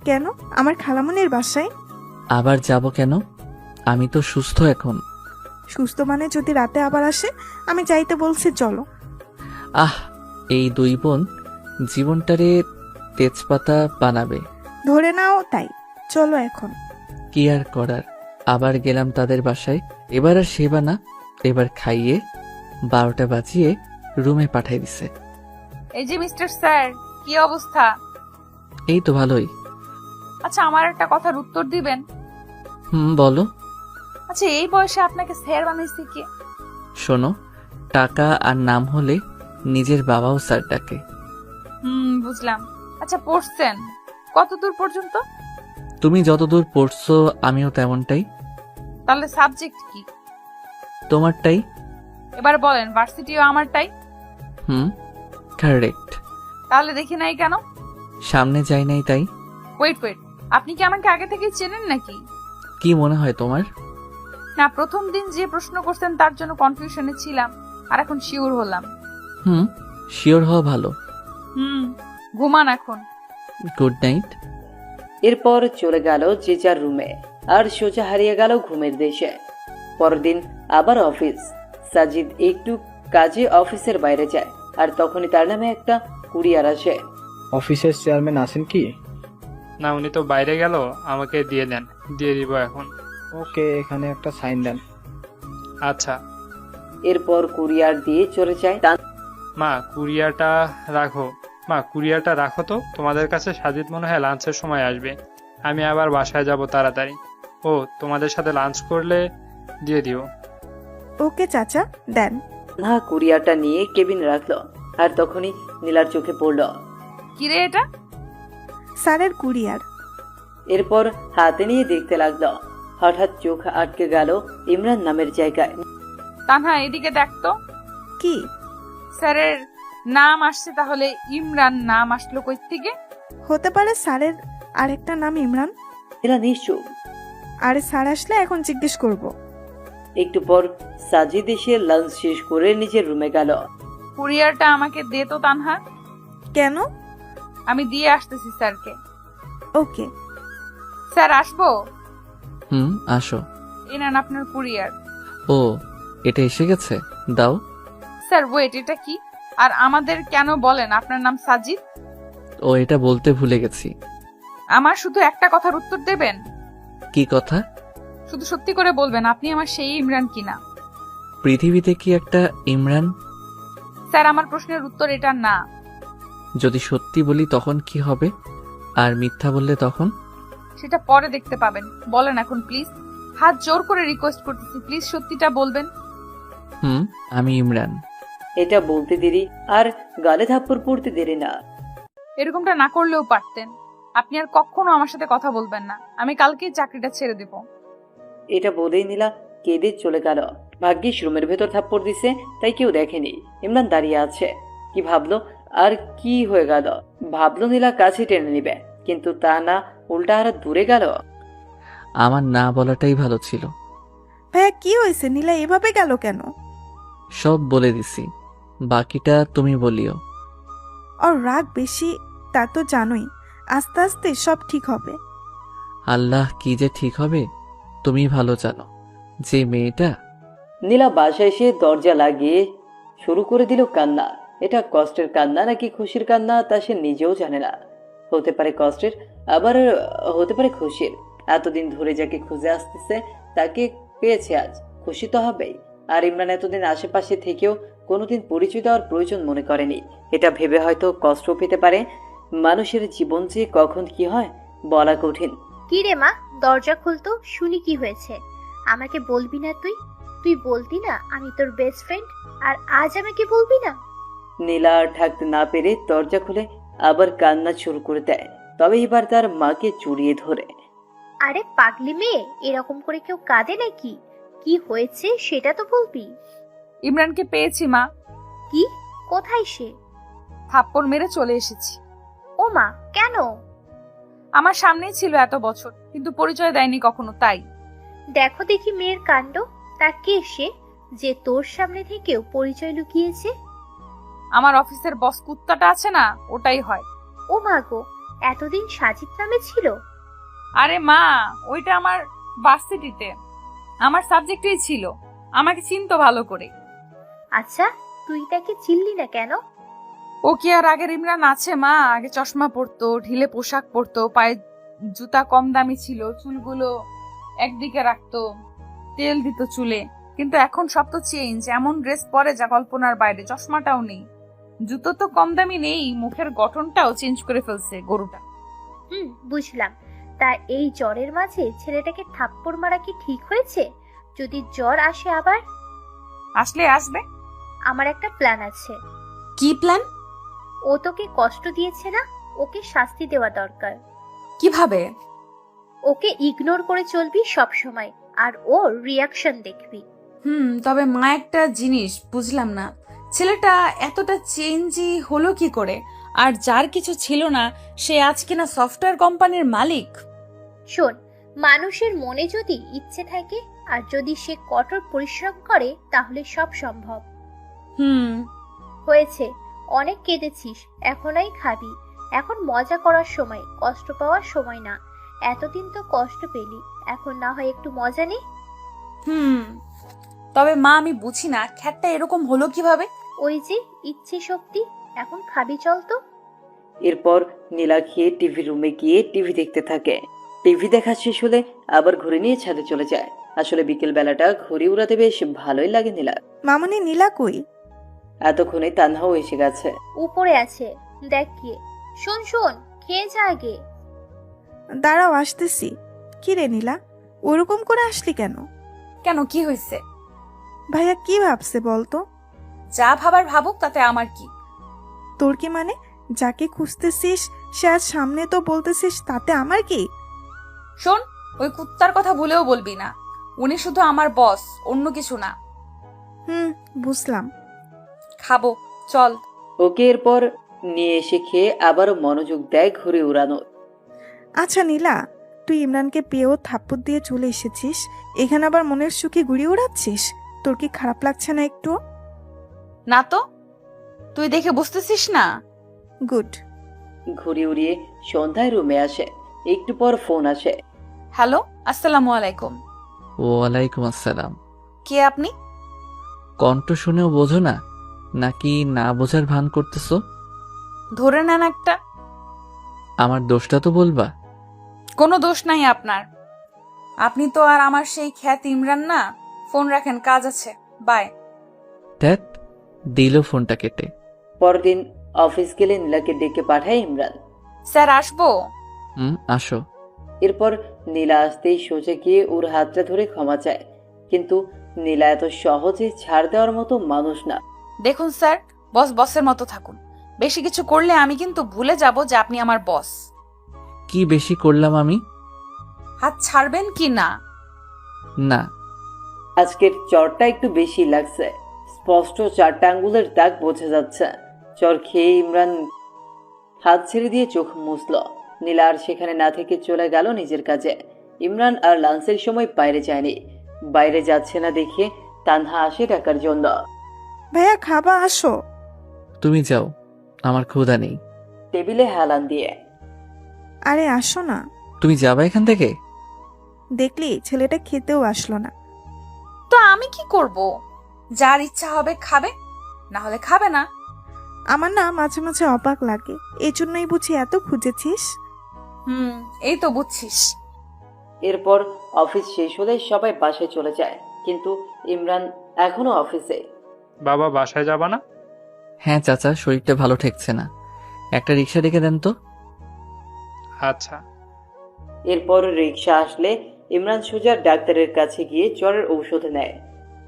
কেন? আমার খালামনির বাসায়। আবার যাব কেন? আমি তো সুস্থ এখন। সুস্থ মানে যদি রাতে আবার আসে? আমি যাইতে বলছি, চলো। আহ, এই দুই বোন জীবনটারে তেজপাতা বানাবে। ধরে নাও তাই, চলো এখন। কি আর করার, আবার গেলাম তাদের বাসায়। এবার আর সেবা না, এবার খাইয়ে 12টা বাজিয়ে রুমে পাঠাই দিছে। এই যে মিস্টার স্যার, কি অবস্থা? এই তো ভালোই। আচ্ছা, আমার একটা কথার উত্তর দিবেন? বলো। আচ্ছা, এই বয়সে আপনাকে স্যার বানাইছে কে? শোনো, টাকা আর নাম হলে নিজের বাবাও স্যার ডাকে। বুঝলাম। আচ্ছা, পড়ছেন কতদূর পর্যন্ত? তুমি যতদূর পড়ছো আমিও তেমনটাই। তাহলে সাবজেক্ট কি? তোমারটাই। এবার বলেন, ভার্সিটিও আমারটাই। কারেক্ট। তাহলে দেখি নাই কেন? সামনে যাই নাই তাই। ওয়েট, আপনি কি আমাকে আগে থেকে চেনেন নাকি? কি মনে হয় তোমার? না, প্রথম দিন যে প্রশ্ন করতেন তার জন্য কনফিউশনে ছিলাম, আর এখন শিওর হলাম। শিওর হওয়া ভালো। ঘুমান এখন। Good night. এরপর চলে গেল যে যার রুমে, আর সোজা হারিয়ে গেল ঘুমের দেশে। পরদিন আবার অফিস। সাজিদ একটু কাজে অফিসের বাইরে যায়, আর তখনই তার নামে একটা কুরিয়ার আসে। অফিসের চেয়ারম্যান আছেন কি? না, উনি তো বাইরে গেল, আমাকে দিয়ে দেন। দিয়ে দিব এখন। ওকে, এখানে একটা সাইন দেন। আচ্ছা। এরপর কুরিয়ার দিয়ে চলে যায়। মা, কুরিয়ারটা রাখো। মা, কুরিয়ারটা রাখো তো, তোমাদের কাছে সাজিদ মনে হয় লাঞ্চের সময় আসবে। আমি আবার বাসায় যাব তাড়াতাড়ি। ও, তোমাদের সাথে লাঞ্চ করলে দিয়ে দিও। ওকে চাচা, দেন। না, কুরিয়ারটা নিয়ে কেবিন রাখলো, আর তখনই নীলার চোখে পড়ল। কিরে এটা? স্যারের কুরিয়ার। এরপর হাতে নিয়ে দেখতে লাগলো। হঠাৎ চোখ আটকে গেল ইমরান নামের জায়গায়। তানহা, এদিকে দেখতো। কি? স্যারের নাম আসছে, তাহলে ইমরান নাম আসলো কই থেকে? হতে পারে স্যারের আরেকটা নাম ইমরান। এরা নিশ্চয়। আরে স্যার আসলে এখন জিজ্ঞেস করব। একটু পর সাজিদ এসে লাঞ্চ শেষ করে নিজের রুমে গেল। কুরিয়ারটা আমাকে দে তো তানহা। কেন? আমি দিয়ে আসতেছি স্যারকে। ওকে। স্যার, আসবো? আসো। এই নেন আপনার কুরিয়ার। ও, এটা এসে গেছে, দাও। স্যার ওয়েট, এটা কি? আর আমাদের কেন বলেন আপনার নাম সাজিদ? ও, এটা বলতে ভুলে গেছি। আমার শুধু একটা কথার উত্তর দেবেন। কি কথা? শুধু সত্যি করে বলবেন আপনি আমার সেই ইমরান কিনা। পৃথিবীতে কি একটা ইমরান? স্যার, আমার প্রশ্নের উত্তর এটা না। যদি সত্যি বলি তখন কি হবে, আর মিথ্যা বললে তখন? সেটা পরে দেখতে পাবেন। বলেন এখন প্লিজ, হাত জোর করে রিকোয়েস্ট করতেছি, প্লিজ সত্যিটা বলবেন। আমি ইমরান। এটা বলতে দেরি আর গালে থাপ্পড় পড়তে দেরি না। এরকমটা না করলেও পারতেন। আপনি আর কখনো আমার সাথে কথা বলবেন না। আমি কালকেই চাকরিটা ছেড়ে দেব। এটা বলেই নীলা কেঁদে চলে গেল। ভাগ্যিস রুমের ভেতর থাপ্পড় দিছে, তাই কেউ দেখেনি। ইমরান দাঁড়িয়ে আছে। কি ভাবলো আর কি হয়ে গেল? ভাবলো নীলা কাছে টেনে নিবে, কিন্তু তা না, উল্টা আর দূরে গেল। আমার না বলাটাই ভালো ছিল। ভাইয়া, কি হয়েছে? নীলা এভাবে গেল কেন? সব বলে দিছি, বাকিটা তুমি বলিও। আর রাগ বেশি, তা তো জানোই। আস্তে আস্তে সব ঠিক হবে। আল্লাহ, কি যে ঠিক হবে তুমি ভালো জানো। যে মেয়েটা। নীলা বাসায় এসে দরজা লাগিয়ে শুরু করে দিল কান্না। এটা কষ্টের কান্না নাকি খুশির কান্না তা সে নিজেও জানে না। হতে পারে কষ্টের, আবার হতে পারে খুশির। এতদিন ধরে যাকে খুঁজে আসতেছে তাকে পেয়েছে আজ, খুশি তো হবেই। আর ইমরান এতদিন আশেপাশে থেকেও কোনোদিন পরিচয় দেওয়ার প্রয়োজন মনে করেনি। এটা ভেবে হয়তো কষ্ট পেতে পারে। মানুষের জীবন যে কখন কি হয় বলা কঠিন। কি রে মা, দরজা খুলতো, শুনি কি হয়েছে। আমাকে বলবি না তুই? তুই বলতি না আমি তোর বেস্ট ফ্রেন্ড, আর আজ আমাকে বলবি না? নীলা আর থাকতে না পেরে দরজা খুলে আবার কান্না শুরু করে দেয়। তবে এবার তার মাকে জড়িয়ে ধরে। আরে পাগলি মেয়ে, এরকম করে কেউ কাঁদে নাকি? কি হয়েছে সেটা তো বলবি। ইমরানকে পেয়েছি মা। কি? কোথায় সে? থাপ্পড় মেরে চলে এসেছি। ও মা, কেন? আমার সামনেই ছিল এত বছর, কিন্তু পরিচয় দেয়নি কখনো, তাই। দেখো দেখি মেয়ের কাণ্ড। তা কে সে যে তোর সামনে থেকেও পরিচয় লুকিয়েছে? আমার অফিসের বস কুত্তাটা আছে না, ওটাই হয়। ও মা গো, এতদিন সাজিদ নামে ছিল? আরে মা, ওইটা আমার ভার্সিটিতে আমার সাবজেক্টেই ছিল, আমাকে চিনতো ভালো করে। আচ্ছা, তুই তাকে চিনলি না কেন? ও কি আর আগের ইমরান আছে মা? আগে চশমা পরতো, ঢিলে পোশাক পরতো, পায়ে জুতা কম দামি ছিল, চুলগুলো একদিকে রাখতো, তেল দিত চুলে। কিন্তু এখন সব তো চেঞ্জ, এমন ড্রেস পরে যা কল্পনার বাইরে। চশমাটাও নেই, জুতো তো কম দামি নেই, মুখের গঠনটাও চেঞ্জ করে ফেলছে গরুটা। বুঝলাম। তা এই জ্বরের মাঝে ছেলেটাকে থাপ্পড় মারা কি ঠিক হয়েছে? যদি জ্বর আসে আবার? আসলে আসবে। আমার একটা প্ল্যান আছে। কি প্ল্যান? ও তোকে কষ্ট দিয়েছে না, ওকে শাস্তি দেওয়া দরকার। কিভাবে? ওকে ইগনোর করে চলবি সব সময়, আর ওর রিয়াকশন দেখবি। তবে মা, একটা জিনিস বুঝলাম না, ছেলেটা এতটা চেঞ্জই হলো কি করে? আর যার কিছু ছিল না সে আজ কিনা সফটওয়্যার কোম্পানির মালিক। শোন, মানুষের মনে যদি ইচ্ছে থাকে আর যদি সে কঠোর পরিশ্রম করে তাহলে সব সম্ভব। হয়েছে, অনেক কেঁদেছিস, এখনই খাবি। এখন মজা করার সময়, কষ্ট পাওয়ার সময় না। এতদিন তো কষ্ট পেলি, এখন না হয় একটু মজা নে। তবে মা, আমি বুঝি না খ্যাটটা এরকম হলো কিভাবে। ওই যে ইচ্ছে শক্তি। এখন খাবি, চল তো। এরপর নীলা খেয়ে টিভি রুমে গিয়ে টিভি দেখতে থাকে। টিভি দেখা শেষ হলে আবার ঘুরে নিয়ে ছাদে চলে যায়। আসলে বিকেল বেলাটা ঘুরে উড়াতে বেশ ভালোই লাগে নীলা। মামুনি, নীলা কই? এতক্ষণে তানহাও এসে গেছে। উপরে আছে, দেখ গিয়ে। শোন শোন, খেয়ে যা আগে। দাঁড়াও, আসতেছি। কি রে নীলা, ওরকম করে আসলি কেন? কেন, কি হয়েছে? ভাইয়া কি ভাবছে বলতো? যা ভাবার ভাবুক, তাতে আমার কি? তোর কি মানে? যাকে খুঁজতেছিস সে আজ সামনে তো বলতেছিস, তাতে আমার কি? শোন, ওই কুত্তার কথা ভুলেও বলবি না। উনি শুধু আমার বস, অন্য কিছু না। বুঝলাম। খাবো, চল। ওকে এরপর নিয়ে এসে খেয়ে আবারও মনোযোগ দেয় ঘুরে উড়ানো। আচ্ছা নীলা, তুই ইমরানকে পেয়েও থাপ্পড় দিয়ে চলে এসেছিস, এখানে আবার মনের সুখে ঘুরে উড়াচ্ছিস। তোর কি খারাপ লাগছে না একটু? না তো, তুই দেখে বুঝতেছিস না? গুড। ঘুরে উড়িয়ে সন্ধ্যায় রুমে আসে। একটু পর ফোন আসে। হ্যালো, আসসালামু আলাইকুম। ওয়ালাইকুম আসসালাম। কে আপনি? কণ্ঠ শুনেও বোঝো না, নাকি না বোঝার ভান করতেছো? ধরে নেন একটা। আমার দোষটা তো বলবা। কোনো দোষ নাই আপনার। আপনি তো আর আমার সেই খ্যাত ইমরান না। ফোন রাখেন, কাজ আছে, বাই। ধ্যাত, দিল ফোনটা কেটে। পরদিন অফিস গেলে নীলাকে ডেকে পাঠায় ইমরান। স্যার, আসবো? আসো। এরপর নীলা আসতেই সোজা গিয়ে ওর হাতটা ধরে ক্ষমা চায়। কিন্তু নীলা এত সহজে ছাড় দেওয়ার মতো মানুষ না। দেখুন স্যার, বস বসের মতো থাকুন। বেশি কিছু করলে আমি কিন্তু ভুলে যাব যে আপনি আমার বস। কি বেশি করলাম আমি? হাত ছাড়বেন কি না? না। আজকের চরটা একটু বেশি লাগছে। স্পষ্ট 4টা আঙ্গুলের দাগ বোঝা যাচ্ছে। চর খেয়ে ইমরান হাত ছেড়ে দিয়ে চোখ মুছল। নীলা আর সেখানে না থেকে চলে গেল নিজের কাজে। ইমরান আর লাঞ্চের সময় বাইরে যায়নি। বাইরে যাচ্ছে না দেখে তানহা আসে ডাকার জন্য। ভাইয়া, খাবা, আসো। তুমি যাও, আমার ক্ষুধা নেই। টেবিলে হেলান দিয়ে। আরে আসো না। তুমি যাবা এখান থেকে? দেখলি ছেলেটা খেতেও আসলো না। তো আমি কি করব? যার ইচ্ছা হবে খাবে, না হলে খাবে না। আমার না মাঝে মাঝে অবাক লাগে, এই জন্যই বুঝি এত খুঁজেছিস। এই তো বুঝছিস। এরপর অফিস শেষ হলে সবাই বাসায় চলে যায়, কিন্তু ইমরান এখনো অফিসে। বাবা বাসায় যাবা না? হ্যাঁ চাচা, শরীরটা ভালো ঠেকছে না, একটা রিক্সা ডেকে দেন তো। আচ্ছা। এরপর রিক্সা আসলে ইমরান সোজা ডাক্তারের কাছে গিয়ে জ্বরের ঔষধ নেয়।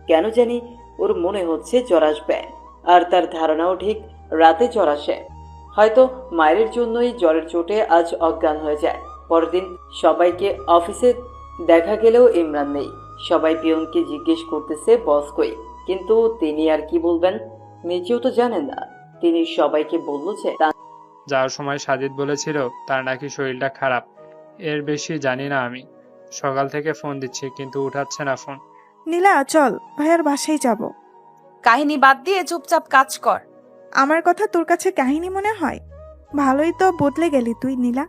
কেন জানি ওর মনে হচ্ছে জ্বর আসবে, আর তার ধারণাও ঠিক রাতে জ্বর আসে। হয়তো মায়ের জন্যই জ্বরের চোটে আজ অজ্ঞান হয়ে যায়। পরের দিন সবাইকে অফিসে দেখা গেলেও ইমরান নেই। সবাই পিয়নকে জিজ্ঞেস করতেছে বস কই, কিন্তু তিনি আর কি বলবেন, নিজেও তো জানেন না। তিনি সবাইকে বলল যে যাওয়ার সময় সাজিদ বলেছিল তার নাকি শরীরটা খারাপ। এর বেশি জানি না আমি। সকাল থেকে ফোন দিচ্ছি কিন্তু উঠাচ্ছে না ফোন। নীলা চল, ভাইয়ার বাসায় যাব। কাহিনী বাদ দিয়ে চুপচাপ কাজ কর। আমার কথা তোর কাছে কাহিনী মনে হয়? ভালোই তো বদলে গেলি তুই নীলা।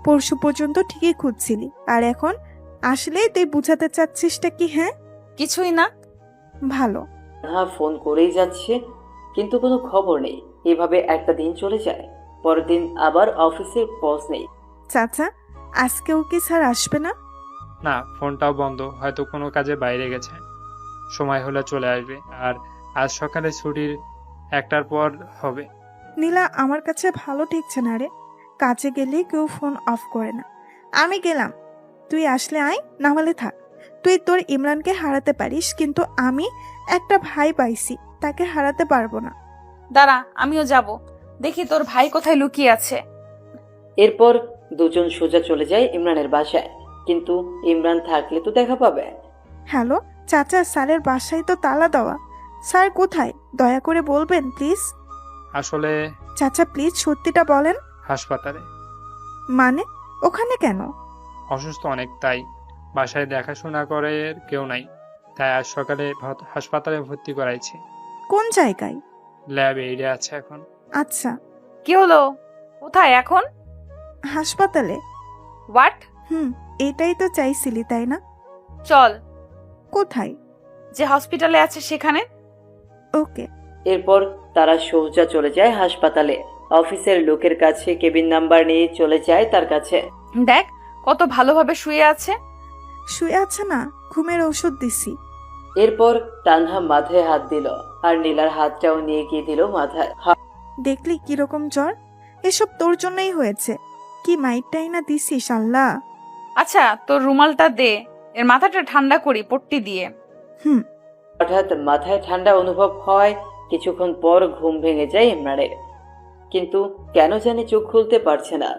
পরশু পর্যন্ত ঠিকই খুঁজছিলি, আর এখন আসলেই তুই বুঝাতে চাচ্ছিসটা কি? হ্যাঁ কিছুই না। ভালো। হ্যাঁ, ফোন করেই যাচ্ছে কিন্তু কোনো খবর নেই। এভাবে একটা দিন চলে যায়। পরের দিন আবার অফিসের বস নেই। চাচা আজকেও কি স্যার আসবে না? না, ফোনটাও বন্ধ, হয়তো কোনো কাজে বাইরে গেছে। সময় হলে চলে আসবে। আর আজ সকালে ছুটির 1টার পর হবে। নীলা আমার কাছে ভালো ঠেকছে না রে। কাজে গেলে কেউ ফোন অফ করে না। আমি গেলাম, তুই আসলে আয়, না হলে থাক। তুই তোর ইমরানকে হারাতে পারিস, কিন্তু আমি একটা ভাই পাইছি, তাকে হারাতে পারবো না। দাঁড়া, আমিও যাব, দেখি তোর ভাই কোথায় লুকিয়ে আছে। এরপর দুজন সোজা চলে যায় ইমরানের বাসায়, কিন্তু ইমরান থাকলে তো দেখা পাবে। হ্যালো চাচা, স্যারের বাসায় তো তালা দেওয়া। স্যার কোথায় দয়া করে বলবেন প্লিজ? আসলে চাচা প্লিজ সত্যিটা বলেন। হাসপাতালে। মানে ওখানে কেন? অসুস্থ অনেক, তাই বাসায় দেখাশোনা করে কেউ নাই, তাই আজ সকালে হাসপাতালে ভর্তি করাইছি। কোন জায়গায়? ল্যাব এইডে আছে এখন। আচ্ছা। কি হলো, কোথায় এখন? হাসপাতালে। হোয়াট? এটাই তো চাইছিলি তাই না? চল। কোথায়? যে হসপিটালে আছে সেখানে। ওকে। এরপর তারা সোজা চলে যায় হাসপাতালে। অফিসের লোকের কাছে কেবিন নাম্বার নিয়ে চলে যায় তার কাছে। দেখ কত ভালোভাবে শুয়ে আছে। শুয়ে আছে না, ঘুমের ওষুধ দিছি। এরপর তানহা মাথায় হাত দিল, আর নীলার হাতটাও নিয়ে গিয়ে দিল মাথায়। দেখলি কিরকম জ্বর? এসব তোর জন্যই হয়েছে। কি মাইটটাই না দিছিস আল্লাহ। আচ্ছা তোর রুমালটা দে, এর মাথাটা ঠান্ডা করি পট্টি দিয়ে। হঠাৎ মাথায় ঠান্ডা অনুভব হয়। কিছুক্ষণ পর ঘুম ভেঙে যায় ইমরানের, কিন্তু কেন জানি চোখ খুলতে পারছে না।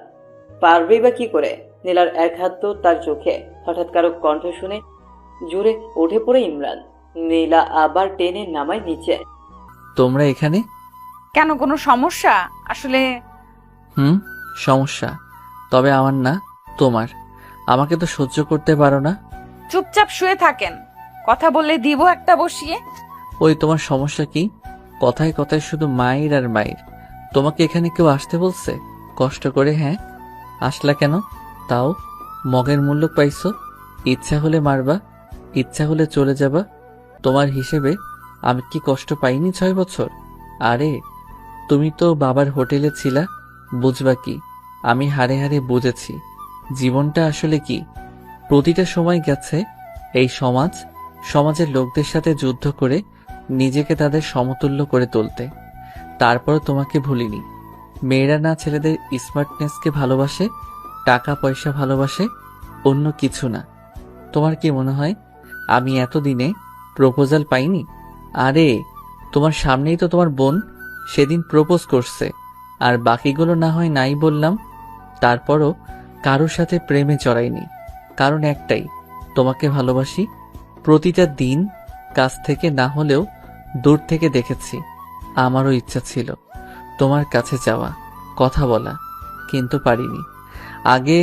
পারবেই বা কি করে? নীলার এক হাত তো তার চোখে। হঠাৎ কারো কণ্ঠ শুনে জোরে উঠে পড়ে ইমরান। নীলা আবার টেনে নামায় নিচে। তোমরা এখানে কেন, কোনো সমস্যা? আসলে সমস্যা, তবে আমার না তোমার। আমাকে তো সহ্য করতে পারো না। চুপচাপ শুয়ে থাকেন, কথা বললে দিব একটা বসিয়ে। ওই তোমার সমস্যা কি? কথায় কথায় শুধু মায়ের আর মায়ের। তোমাকে এখানে কেউ আসতে বলছে কষ্ট করে? হ্যাঁ, আসলা কেন? তাও মগের মূল্য পাইছো। ইচ্ছা হলে মারবা, ইচ্ছা হলে চলে যাবা। তোমার হিসেবে আমি কি কষ্ট পাইনি 6 বছর? আরে তুমি তো বাবার হোটেলে ছিলা, বুঝবা কি? আমি হারে হারে বুঝেছি জীবনটা আসলে কি। প্রতিটা সময় গেছে এই সমাজের লোকদের সাথে যুদ্ধ করে নিজেকে তাদের সমতুল্য করে তুলতে। তারপর তোমাকে ভুলিনি। মেয়েরা না ছেলেদের স্মার্টনেসকে ভালোবাসে, টাকা পয়সা ভালোবাসে, অন্য কিছু না। তোমার কি মনে হয় আমি এতদিনে প্রপোজাল পাইনি? আরে তোমার সামনেই তো তোমার বোন সেদিন প্রপোজ করছে, আর বাকিগুলো না হয় নাই বললাম। তারপরও কারোর সাথে প্রেমে জড়াইনি, কারণ একটাই, তোমাকে ভালোবাসি। প্রতিটা দিন কাছ থেকে না হলেও দূর থেকে দেখেছি। আমারও ইচ্ছা ছিল তোমার কাছে যাওয়া, কথা বলা, কিন্তু পারিনি। আগে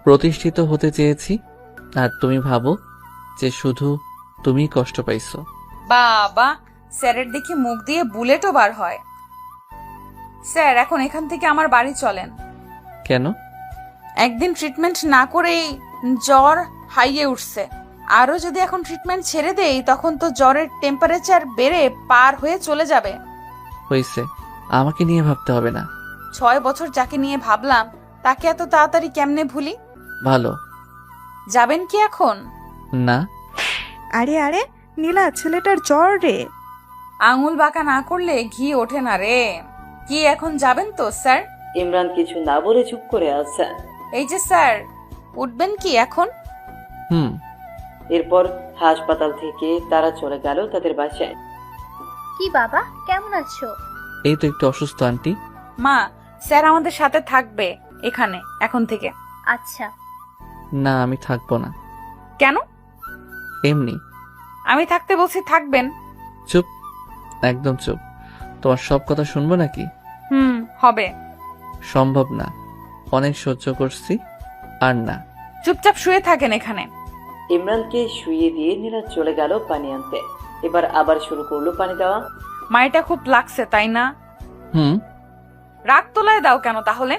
প্রতিষ্ঠিত হতে চেয়েছি, আর তুমি ভাবো যে শুধু তুমি কষ্ট পাইছো। বাবা, স্যারের দেখি মুখ দিয়ে বুলেটও বার হয়। স্যার এখন এখান থেকে আমার বাড়ি চলেন। কেন? একদিন ট্রিটমেন্ট না করেই জ্বর হাইয়ে উঠছে। আরো যদি এখন ট্রিটমেন্ট ছেড়ে দেই তখন তো জ্বরের টেম্পারেচার বেড়ে পার হয়ে চলে যাবে। হয়েছে, আমাকে নিয়ে ভাবতে হবে না। 6 বছর যাকে নিয়ে ভাবলাম তাকে এত তাড়াতাড়ি কেমনে ভুলি? ভালো। যাবেন কি এখন? না। আরে আরে নীলা, ছেলেটার জ্বর রে। আঙুল বাঁকা না করলে ঘি ওঠে না রে। কি এখন যাবেন তো স্যার? ইমরান কিছু না বলে চুপ করে আছে। এই যে স্যার, উঠবেন কি এখন? হুম। এরপর হাসপাতাল থেকে তারা চলে গেল তাদের বাসায়। কি বাবা, কেমন আছো? এই তো একটু অসুস্থ আন্টি। মা, স্যার আমাদের সাথে থাকবে এখানে এখন থেকে। আচ্ছা। না, আমি থাকবো না। কেন? এমনি। আমি থাকতে বলছি, থাকবেন। চুপ, একদম চুপ। তোমার সব কথা শুনবো নাকি? হবে। সম্ভব না, অনেক সহ্য করছি, আর না। চুপচাপ শুয়ে থাকেন এখানে। ইমরানকে শুইয়ে দিয়ে নীলা চলে গেল পানি আনতে। এবার আবার শুরু করলো পানি দেওয়া। মাইটা খুব লাগছে তাই না? হুম। রাগ তোলায় দাও কেন তাহলে?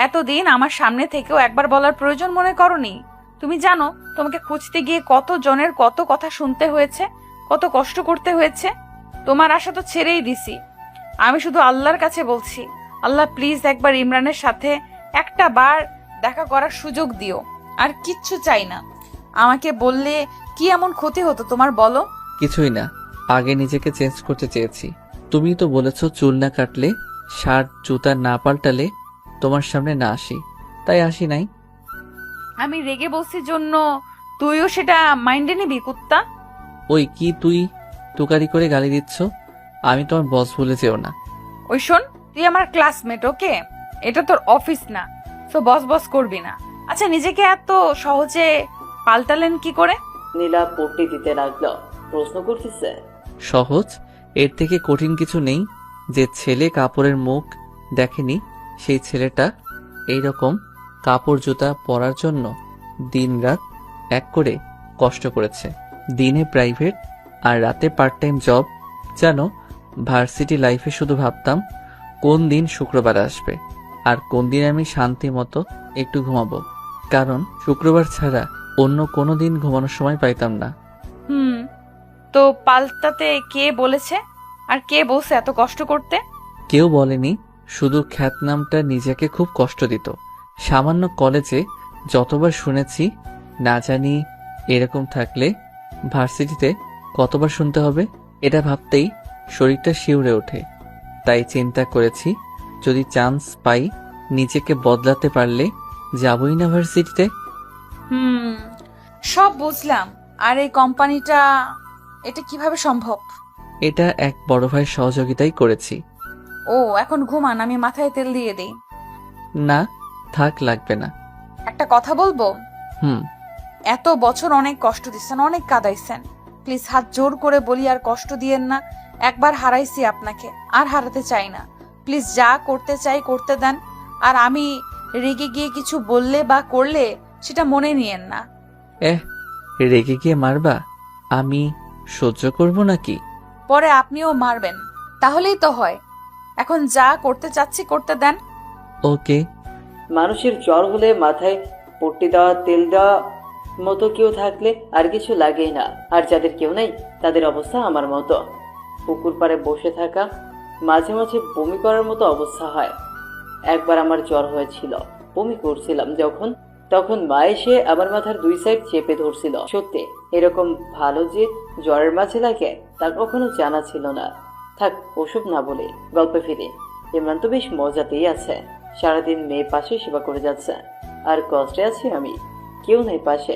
এতদিন আমার সামনে থেকেও একবার বলার প্রয়োজন মনে করনি? তুমি জানো তোমাকে খুঁজতে গিয়ে কত জনের কত কথা শুনতে হয়েছে, কত কষ্ট করতে হয়েছে। তোমার আশা তো ছেড়েই দিছি। আমি শুধু আল্লাহর কাছে বলছি, আল্লাহ প্লিজ একবার ইমরানের সাথে একটা বার দেখা করার সুযোগ দিও। আর কিচ্ছু চাই না। আমাকে বললে কি এমন ক্ষতি হতো তোমার, বলো? কিছুই না, আগে নিজেকে চেঞ্জ করতে চেয়েছি। তুমি তো বলেছো চুল না কাটলে, শার্ট জুতা না পাল্টালে তোমার সামনে না আসি, তাই আসি নাই। আমি রেগে বলছি জন্য তুইও সেটা মাইন্ডে নিবি কুত্তা? ওই কি তুই তুকারি করে গালি দিচ্ছ? আমি তোমার বস ভুলে যেও না। ওই শোন, তুই আমার ক্লাসমেট, ওকে? এটা তোর অফিস না, তো বস বস করবি না। আচ্ছা, নিজেকে এত সহজে পাল্টালেন কি করে? নীলা পট্টি দিতে লাগলো। প্রশ্ন করতেছে, সহজ? এর থেকে কঠিন কিছু নেই। যে ছেলে কাপড়ের মুখ দেখেনি, সেই ছেলেটা এইরকম কাপড় জুতা পরার জন্য দিনরাত এক করে কষ্ট করেছে। দিনে প্রাইভেট আর রাতে পার্ট টাইম জব। জানো, ভার্সিটি লাইফে শুধু ভাবতাম কোন দিন শুক্রবার আসবে আর কোন দিন আমি শান্তি মতো একটু ঘুমাবো, কারণ শুক্রবার ছাড়া অন্য কোনো দিন ঘুমানোর সময় পাইতাম না। তো পাল্টাতে কে বলেছে? আর কে বলছে এত কষ্ট করতে? কেউ বলেনি, শুধু খ্যাতনামটা নিজেকে খুব কষ্ট দিত। সামান্য কলেজে যতবার শুনেছি, না জানি এরকম থাকলে ভার্সিটিতে কতবার শুনতে হবে। এটা ভাবতেই শরীরটা শিউরে ওঠে। তাই চিন্তা করেছি, যদি চান্স পাই নিজেকে বদলাতে পারলে যাবই না ভার্সিটিতে। সব বুঝলাম। আর এই কোম্পানিটা, এটা কিভাবে সম্ভব? এটা এক বড় ভাইয়ের সহযোগিতাই করেছি। ও, এখন ঘুমান, আমি মাথায় তেল দিয়ে দেই। না থাক, লাগবে না। একটা কথা বলবো? হুম। এত বছর অনেক কষ্ট দিচ্ছেন, অনেক কাঁদাইছেন। প্লিজ হাত জোর করে বলি, আর কষ্ট দিয়েন না। একবার হারাইছি আপনাকে, আর হারাতে চাই না। প্লিজ যা করতে চাই করতে দেন। আর আমি রেগে গিয়ে কিছু বললে বা করলে সেটা মনে নিয়েন না। রেগে গিয়ে মারবা? আমি সহ্য করব নাকি? পরে আপনিও মারবেন, তাহলেই তো হয়। এখন যা করতে চাচ্ছি করতে দেন। ওকে। মানুষের জ্বর হলে মাথায় পট্টি দেওয়া, তেল দেওয়া মতো কেউ থাকলে আর কিছু লাগেই না। আর যাদের কেউ নেই তাদের অবস্থা আমার মতো। পুকুর পাড়ে বসে থাকা, মাঝে মাঝে বমি করার মতো অবস্থা হয়। একবার আমার জ্বর হয়েছিল, বমি করছিলাম যখন, তখন মা এসে আমার মাথার 2 সাইড চেপে ধরছিল। সত্যি এরকম ভালো যে জ্বরের মাঝে লাগে তা কখনো জানা ছিল না। থাক, ওসব না বলে গল্পে ফিরে। ইমরান তো বেশ মজাতেই আছে। সারাদিন মেয়ে পাশে সেবা করে যাচ্ছে, আর কষ্টে আছি আমি, কেউ নেই পাশে।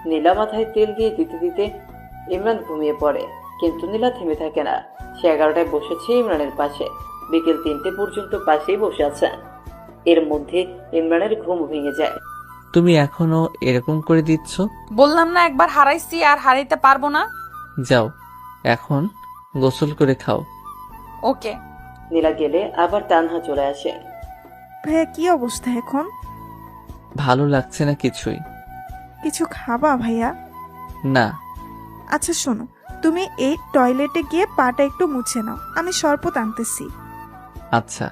নীলা মাথায় তেল দিয়ে দিতে দিতে ইমরান ঘুমিয়ে পড়ে, কিন্তু নীলা থেমে থাকে না। সে 11টায় বসেছে ইমরানের পাশে, বিকেল 3টে পর্যন্ত পাশেই বসে আছে। এর মধ্যে ইমরানের ঘুম ভেঙে যায়। তুমি এখনো এরকম করে দিচ্ছ? বললাম না একবার হারাইছি, আর হারাইতে পারবো না। যাও, এখন গোসল করে খাও। ওকে। নীলা গেলে আবার তানহা চলে আসে। ভাইয়া কি অবস্থা এখন? ভালো লাগছে না কিছুই। কিছু খাবা ভাইয়া? না। আচ্ছা শোনো, তুমি এই টয়লেটে গিয়ে পাটা একটু মুছে নাও, আমি শরবত আনতেছি। আচ্ছা।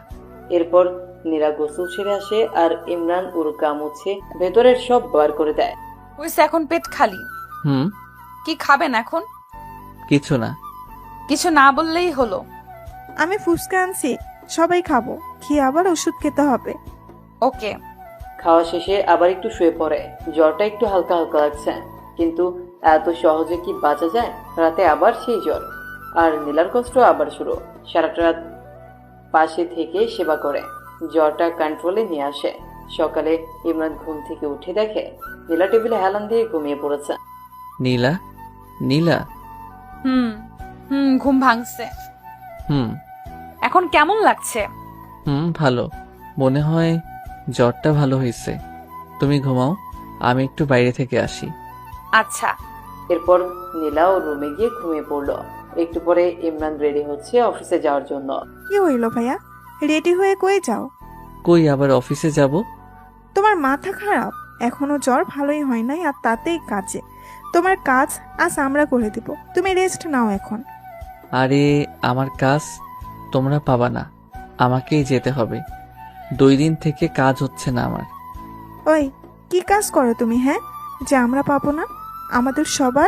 এরপর নীলা গোসল ছেড়ে আসে আর ইমরান ওর গা মুছে ভেতরের সব বার করে দেয়। হইছে, এখন পেট খালি। হুম। কি খাবেন এখন? কিছু না। কিছু না বললেই হলো। আমি ফুচকা আনছি, সবাই খাবো, খেয়ে আবার ওষুধ খেতে হবে। ওকে। খাওয়া শেষে আবার একটু শুয়ে পড়ে। জ্বরটা একটু হালকা হালকা লাগছে, কিন্তু এত সহজে কি বাঁচা যায়? রাতে আবার সেই জ্বর, আর নীলার কষ্ট আবার শুরু। সারাটা রাত পাশে থেকে সেবা করে জ্বরটা কন্ট্রোলে নিয়ে আসে। সকালে ইমরান ঘুম থেকে উঠে দেখে নীলা টেবিলে হেলান দিয়ে ঘুমিয়ে পড়েছে। নীলা, নীলা। হুম হুম, ঘুম ভাঙছে। হুম এখন কেমন লাগছে? ভালো। মনে হয় জ্বরটা ভালো হয়েছে। তুমি ঘুমাও, আমি একটু বাইরে থেকে আসি। আচ্ছা। এরপর নীলা ও রুমে গিয়ে ঘুমিয়ে পড়লো। একটু পরে ইমরান রেডি হচ্ছে অফিসে যাওয়ার জন্য। কি হইলো ভাইয়া, রেডি হয়ে কই যাও? কই আবার অফিসে যাব? তোমার মাথা খারাপ? এখনো জ্বর ভালোই হয় নাই, আর তাতেই কাজে। তোমার কাজ আজ আমরা করে দিব, তুমি রেস্ট নাও এখন। আরে আমার কাজ তোমরা পাবা না, আমাকেই যেতে হবে। 2 দিন থেকে কাজ হচ্ছে না আমার। ওই কি কাজ করো তুমি, হ্যাঁ, যে আমরা পাবো না? আমাদের সবার